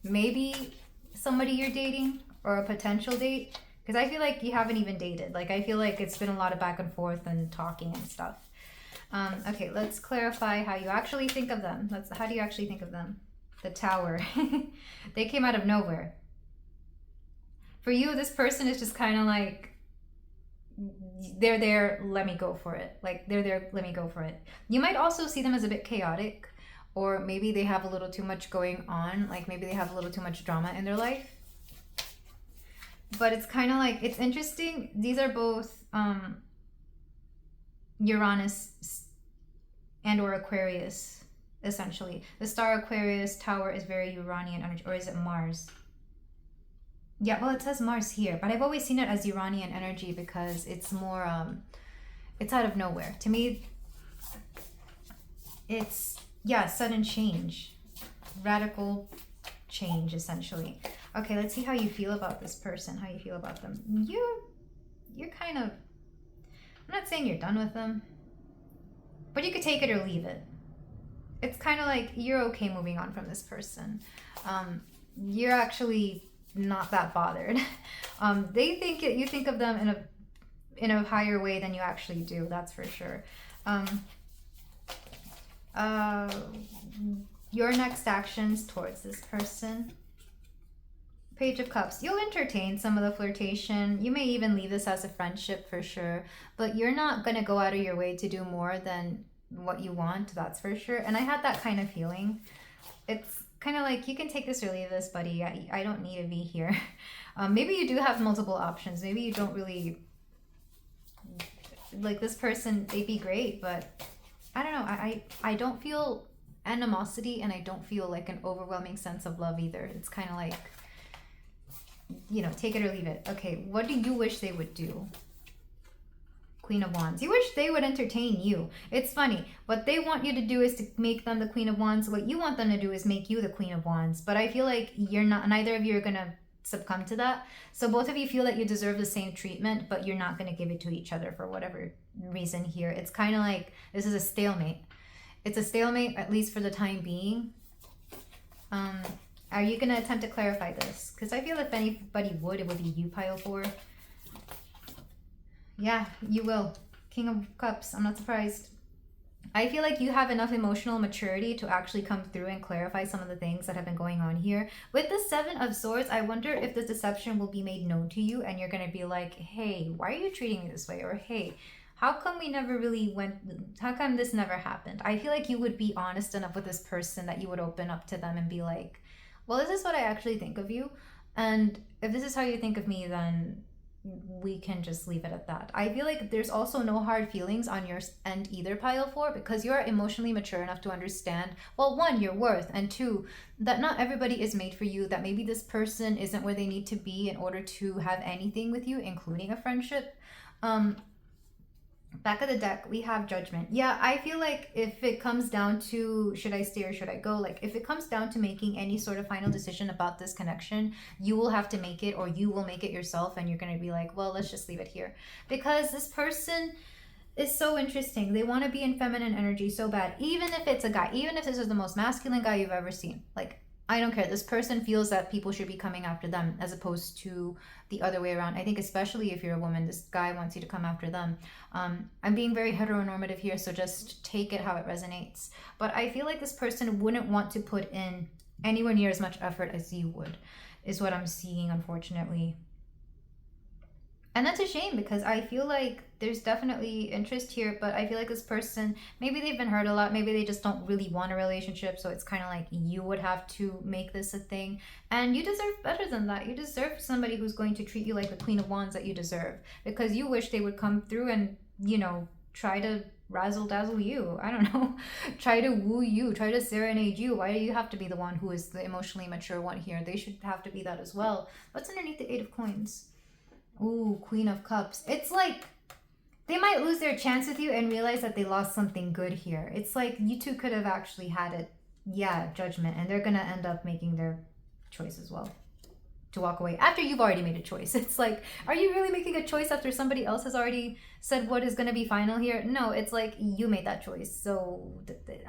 A: maybe somebody you're dating, or a potential date, because I feel like you haven't even dated. Like I feel like it's been a lot of back and forth and talking and stuff. Okay, let's clarify how you actually think of them. How do you actually think of them? The Tower. They came out of nowhere. For you, this person is just kind of like, they're there, let me go for it. Like they're there, let me go for it. You might also see them as a bit chaotic, or maybe they have a little too much going on. Like maybe they have a little too much drama in their life. But it's kind of like, it's interesting. These are both Uranus and or Aquarius, essentially. The star Aquarius Tower is very Uranian energy, or is it Mars? Yeah, well, it says Mars here, but I've always seen it as Uranian energy because it's more, it's out of nowhere. To me, It's, yeah, sudden change, radical change, essentially. Okay, let's see how you feel about this person, how you feel about them. You're kind of, I'm not saying you're done with them, but you could take it or leave it. It's kind of like you're okay moving on from this person. You're actually not that bothered. They think you think of them in a higher way than you actually do. That's for sure. Your next actions towards this person. Page of Cups. You'll entertain some of the flirtation. You may even leave this as a friendship for sure, but you're not going to go out of your way to do more than what you want, that's for sure. And I had that kind of feeling. It's kind of like, you can take this or leave this, buddy. I don't need to be here. Maybe you do have multiple options. Maybe you don't really like this person. They'd be great, but I don't know. I don't feel animosity, and I don't feel like an overwhelming sense of love either. It's kind of like, you know, take it or leave it. Okay, what do you wish they would do? Queen of Wands. You wish they would entertain you. It's funny. What they want you to do is to make them the Queen of Wands. What you want them to do is make you the Queen of Wands. But I feel like neither of you are going to succumb to that. So both of you feel that you deserve the same treatment, but you're not going to give it to each other for whatever reason here. It's kind of like this is a stalemate. It's a stalemate, at least for the time being. Are you going to attempt to clarify this? Because I feel if anybody would, it would be you, pile 4. Yeah, you will. King of Cups. I'm not surprised. I feel like you have enough emotional maturity to actually come through and clarify some of the things that have been going on here. With the 7 of Swords, I wonder if this deception will be made known to you and you're going to be like, hey, why are you treating me this way? Or hey, how come we never really how come this never happened? I feel like you would be honest enough with this person that you would open up to them and be like, well, this is what I actually think of you. And if this is how you think of me, then we can just leave it at that. I feel like there's also no hard feelings on your end either, pile 4, because you're emotionally mature enough to understand, well, 1, your worth, and 2, that not everybody is made for you, that maybe this person isn't where they need to be in order to have anything with you, including a friendship. Back of the deck, we have Judgment. Yeah, I feel like if it comes down to should I stay or should I go, like if it comes down to making any sort of final decision about this connection, you will have to make it, or you will make it yourself, and you're going to be like, well, let's just leave it here. Because this person is so interesting. They want to be in feminine energy so bad, even if it's a guy, even if this is the most masculine guy you've ever seen. Like, I don't care. This person feels that people should be coming after them as opposed to the other way around. I think especially if you're a woman, this guy wants you to come after them. I'm being very heteronormative here, so just take it how it resonates. But I feel like this person wouldn't want to put in anywhere near as much effort as you would, is what I'm seeing, unfortunately. And that's a shame, because I feel like there's definitely interest here, but I feel like this person, maybe they've been hurt a lot. Maybe they just don't really want a relationship. So it's kind of like you would have to make this a thing. And you deserve better than that. You deserve somebody who's going to treat you like the Queen of Wands that you deserve, because you wish they would come through and, you know, try to razzle dazzle you. I don't know. Try to woo you. Try to serenade you. Why do you have to be the one who is the emotionally mature one here? They should have to be that as well. What's underneath the 8 of Coins? Ooh, Queen of Cups. It's like they might lose their chance with you and realize that they lost something good here. It's like you two could have actually had it. Yeah, Judgment. And they're going to end up making their choice as well to walk away after you've already made a choice. It's like, are you really making a choice after somebody else has already said what is going to be final here? No, it's like you made that choice. So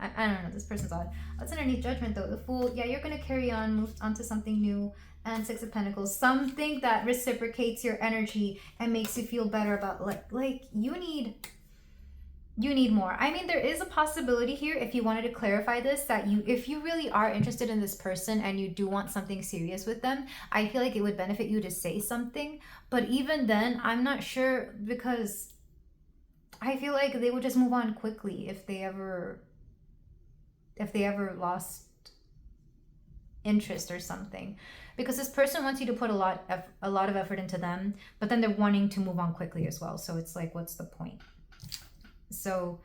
A: I don't know. This person's odd. What's underneath Judgment though? The Fool. Yeah, you're going to carry on, move on to something new. And 6 of Pentacles, something that reciprocates your energy and makes you feel better about like you need more. I mean, there is a possibility here, if you wanted to clarify this, that if you really are interested in this person and you do want something serious with them, I feel like it would benefit you to say something. But even then, I'm not sure, because I feel like they would just move on quickly if they ever lost interest or something, because this person wants you to put a lot of effort into them, but then they're wanting to move on quickly as well. So it's like, what's the point? So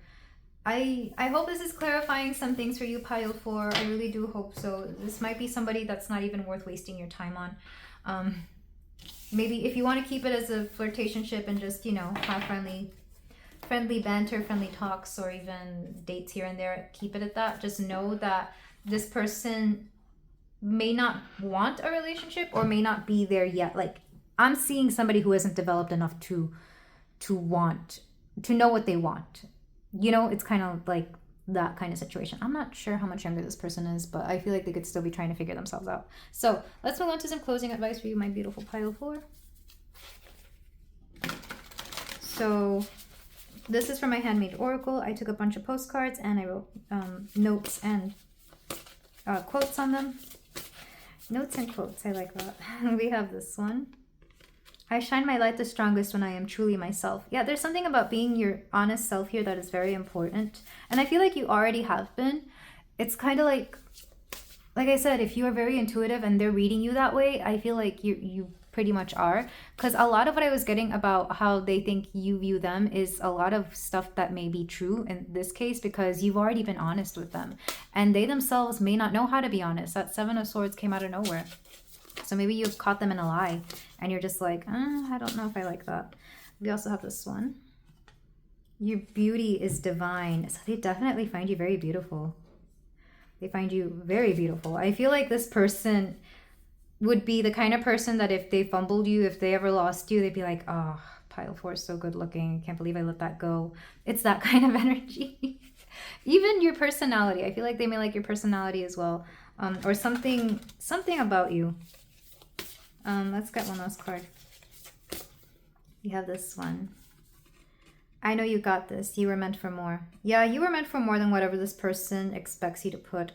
A: I hope this is clarifying some things for you, pile 4. I really do hope so. This might be somebody that's not even worth wasting your time on. Maybe if you want to keep it as a flirtationship and just, you know, have friendly friendly banter, friendly talks, or even dates here and there, keep it at that. Just know that this person may not want a relationship or may not be there yet. Like, I'm seeing somebody who isn't developed enough to want, to know what they want. You know, it's kind of like that kind of situation. I'm not sure how much younger this person is, but I feel like they could still be trying to figure themselves out. So let's move on to some closing advice for you, my beautiful pile 4. So this is from my handmade oracle. I took a bunch of postcards and I wrote notes and quotes on them. Notes and quotes, I like that. We have this one. I shine my light the strongest when I am truly myself. Yeah, there's something about being your honest self here that is very important. And I feel like you already have been. It's kind of like I said, if you are very intuitive and they're reading you that way, I feel like you pretty much are. Because a lot of what I was getting about how they think you view them is a lot of stuff that may be true in this case, because you've already been honest with them. And they themselves may not know how to be honest. That 7 of Swords came out of nowhere. So maybe you've caught them in a lie and you're just like, I don't know if I like that. We also have this one. Your beauty is divine. So they definitely find you very beautiful. They find you very beautiful. I feel like this person would be the kind of person that if they fumbled you, if they ever lost you, they'd be like, oh, pile 4 is so good looking. I can't believe I let that go. It's that kind of energy. Even your personality. I feel like they may like your personality as well. Or something about you. Let's get one last card. We have this one. I know you got this. You were meant for more. Yeah, you were meant for more than whatever this person expects you to put.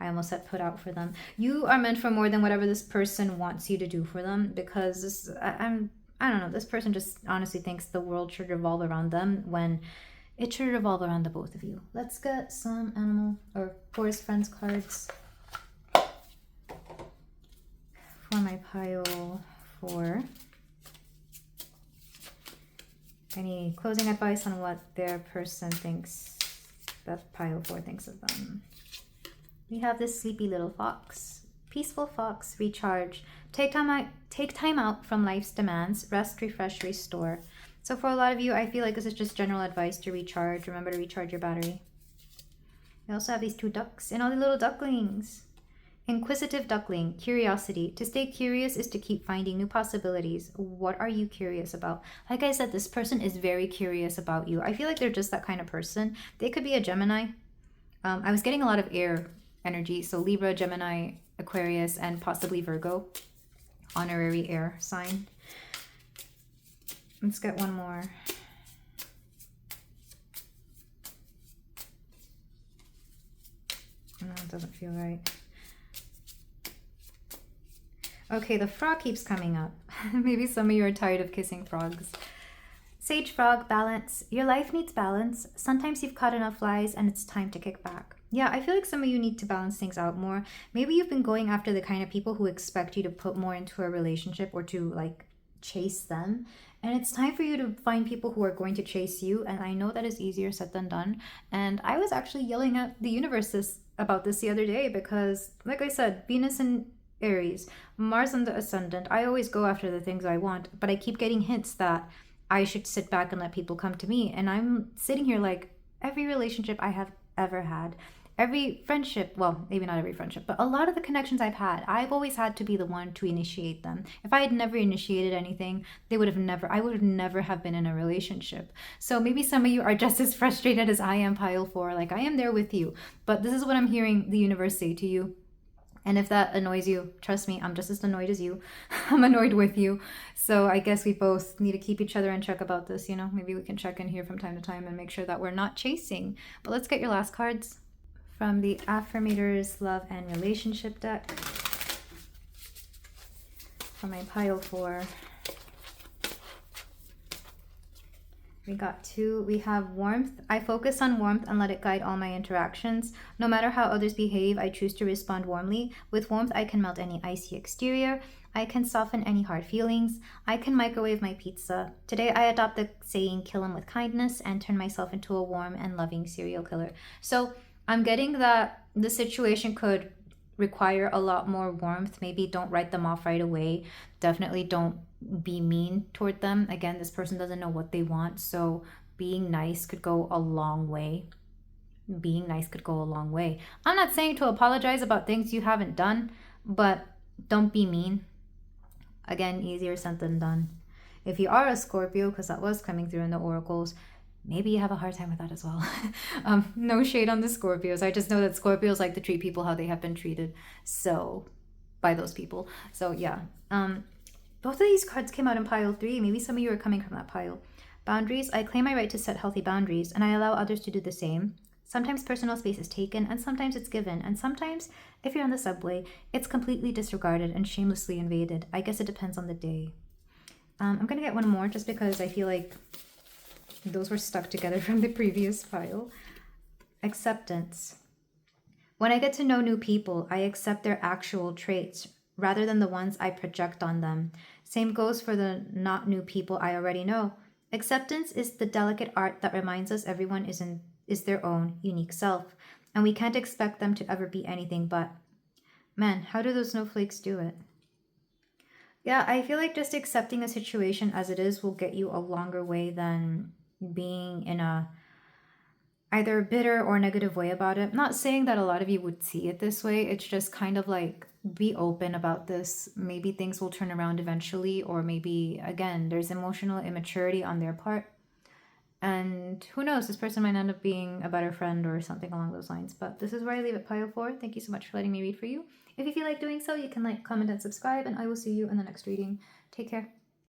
A: I almost said put out for them. You are meant for more than whatever this person wants you to do for them, because this, I don't know, this person just honestly thinks the world should revolve around them when it should revolve around the both of you. Let's get some animal or forest friends cards for my pile 4. Any closing advice on what their person thinks, that pile 4 thinks of them? We have this sleepy little fox. Peaceful fox, recharge. Take time out from life's demands. Rest, refresh, restore. So for a lot of you, I feel like this is just general advice to recharge. Remember to recharge your battery. We also have these 2 ducks and all the little ducklings. Inquisitive duckling, curiosity. To stay curious is to keep finding new possibilities. What are you curious about? Like I said, this person is very curious about you. I feel like they're just that kind of person. They could be a Gemini. I was getting a lot of air energy. So Libra, Gemini, Aquarius, and possibly Virgo. Honorary air sign. Let's get one more. No, it doesn't feel right. Okay, the frog keeps coming up. Maybe some of you are tired of kissing frogs. Sage frog, balance. Your life needs balance. Sometimes you've caught enough flies and it's time to kick back. Yeah, I feel like some of you need to balance things out more. Maybe you've been going after the kind of people who expect you to put more into a relationship or to like chase them. And it's time for you to find people who are going to chase you. And I know that is easier said than done. And I was actually yelling at the universe about this the other day because, like I said, Venus and Aries, Mars in the ascendant. I always go after the things I want, but I keep getting hints that I should sit back and let people come to me. And I'm sitting here like, every relationship I have ever had, every friendship, well, maybe not every friendship, but a lot of the connections I've had, I've always had to be the one to initiate them. If I had never initiated anything, I would have never have been in a relationship. So maybe some of you are just as frustrated as I am, pile 4. Like, I am there with you, but this is what I'm hearing the universe say to you. And if that annoys you, trust me, I'm just as annoyed as you. I'm annoyed with you. So I guess we both need to keep each other in check about this, you know? Maybe we can check in here from time to time and make sure that we're not chasing. But let's get your last cards from the Affirmators Love and Relationship deck. For my pile 4. We got 2. We have warmth. I focus on warmth and let it guide all my interactions. No matter how others behave, I choose to respond warmly. With warmth, I can melt any icy exterior. I can soften any hard feelings. I can microwave my pizza. Today, I adopt the saying, kill him with kindness, and turn myself into a warm and loving serial killer. So I'm getting that the situation could require a lot more warmth. Maybe don't write them off right away. Definitely don't be mean toward them. Again, this person doesn't know what they want, so being nice could go a long way. Being nice could go a long way. I'm not saying to apologize about things you haven't done, but don't be mean. Again, easier said than done. If you are a Scorpio, because that was coming through in the oracles, maybe you have a hard time with that as well. No shade on the Scorpios. I just know that Scorpios like to treat people how they have been treated. So, by those people. So, yeah. Both of these cards came out in pile 3. Maybe some of you are coming from that pile. Boundaries. I claim my right to set healthy boundaries, and I allow others to do the same. Sometimes personal space is taken, and sometimes it's given. And sometimes, if you're on the subway, it's completely disregarded and shamelessly invaded. I guess it depends on the day. I'm going to get one more just because I feel like those were stuck together from the previous pile. Acceptance. When I get to know new people, I accept their actual traits rather than the ones I project on them. Same goes for the not new people I already know. Acceptance is the delicate art that reminds us everyone is their own unique self, and we can't expect them to ever be anything but. Man, how do those snowflakes do it? Yeah, I feel like just accepting a situation as it is will get you a longer way than being in a either bitter or negative way about it. Not saying that a lot of you would see it this way. It's just kind of like be open about this. Maybe things will turn around eventually, or maybe again, there's emotional immaturity on their part. And who knows, this person might end up being a better friend or something along those lines. But this is where I leave it, pile 4. Thank you so much for letting me read for you. If you feel like doing so, you can like, comment, and subscribe, and I will see you in the next reading. Take care.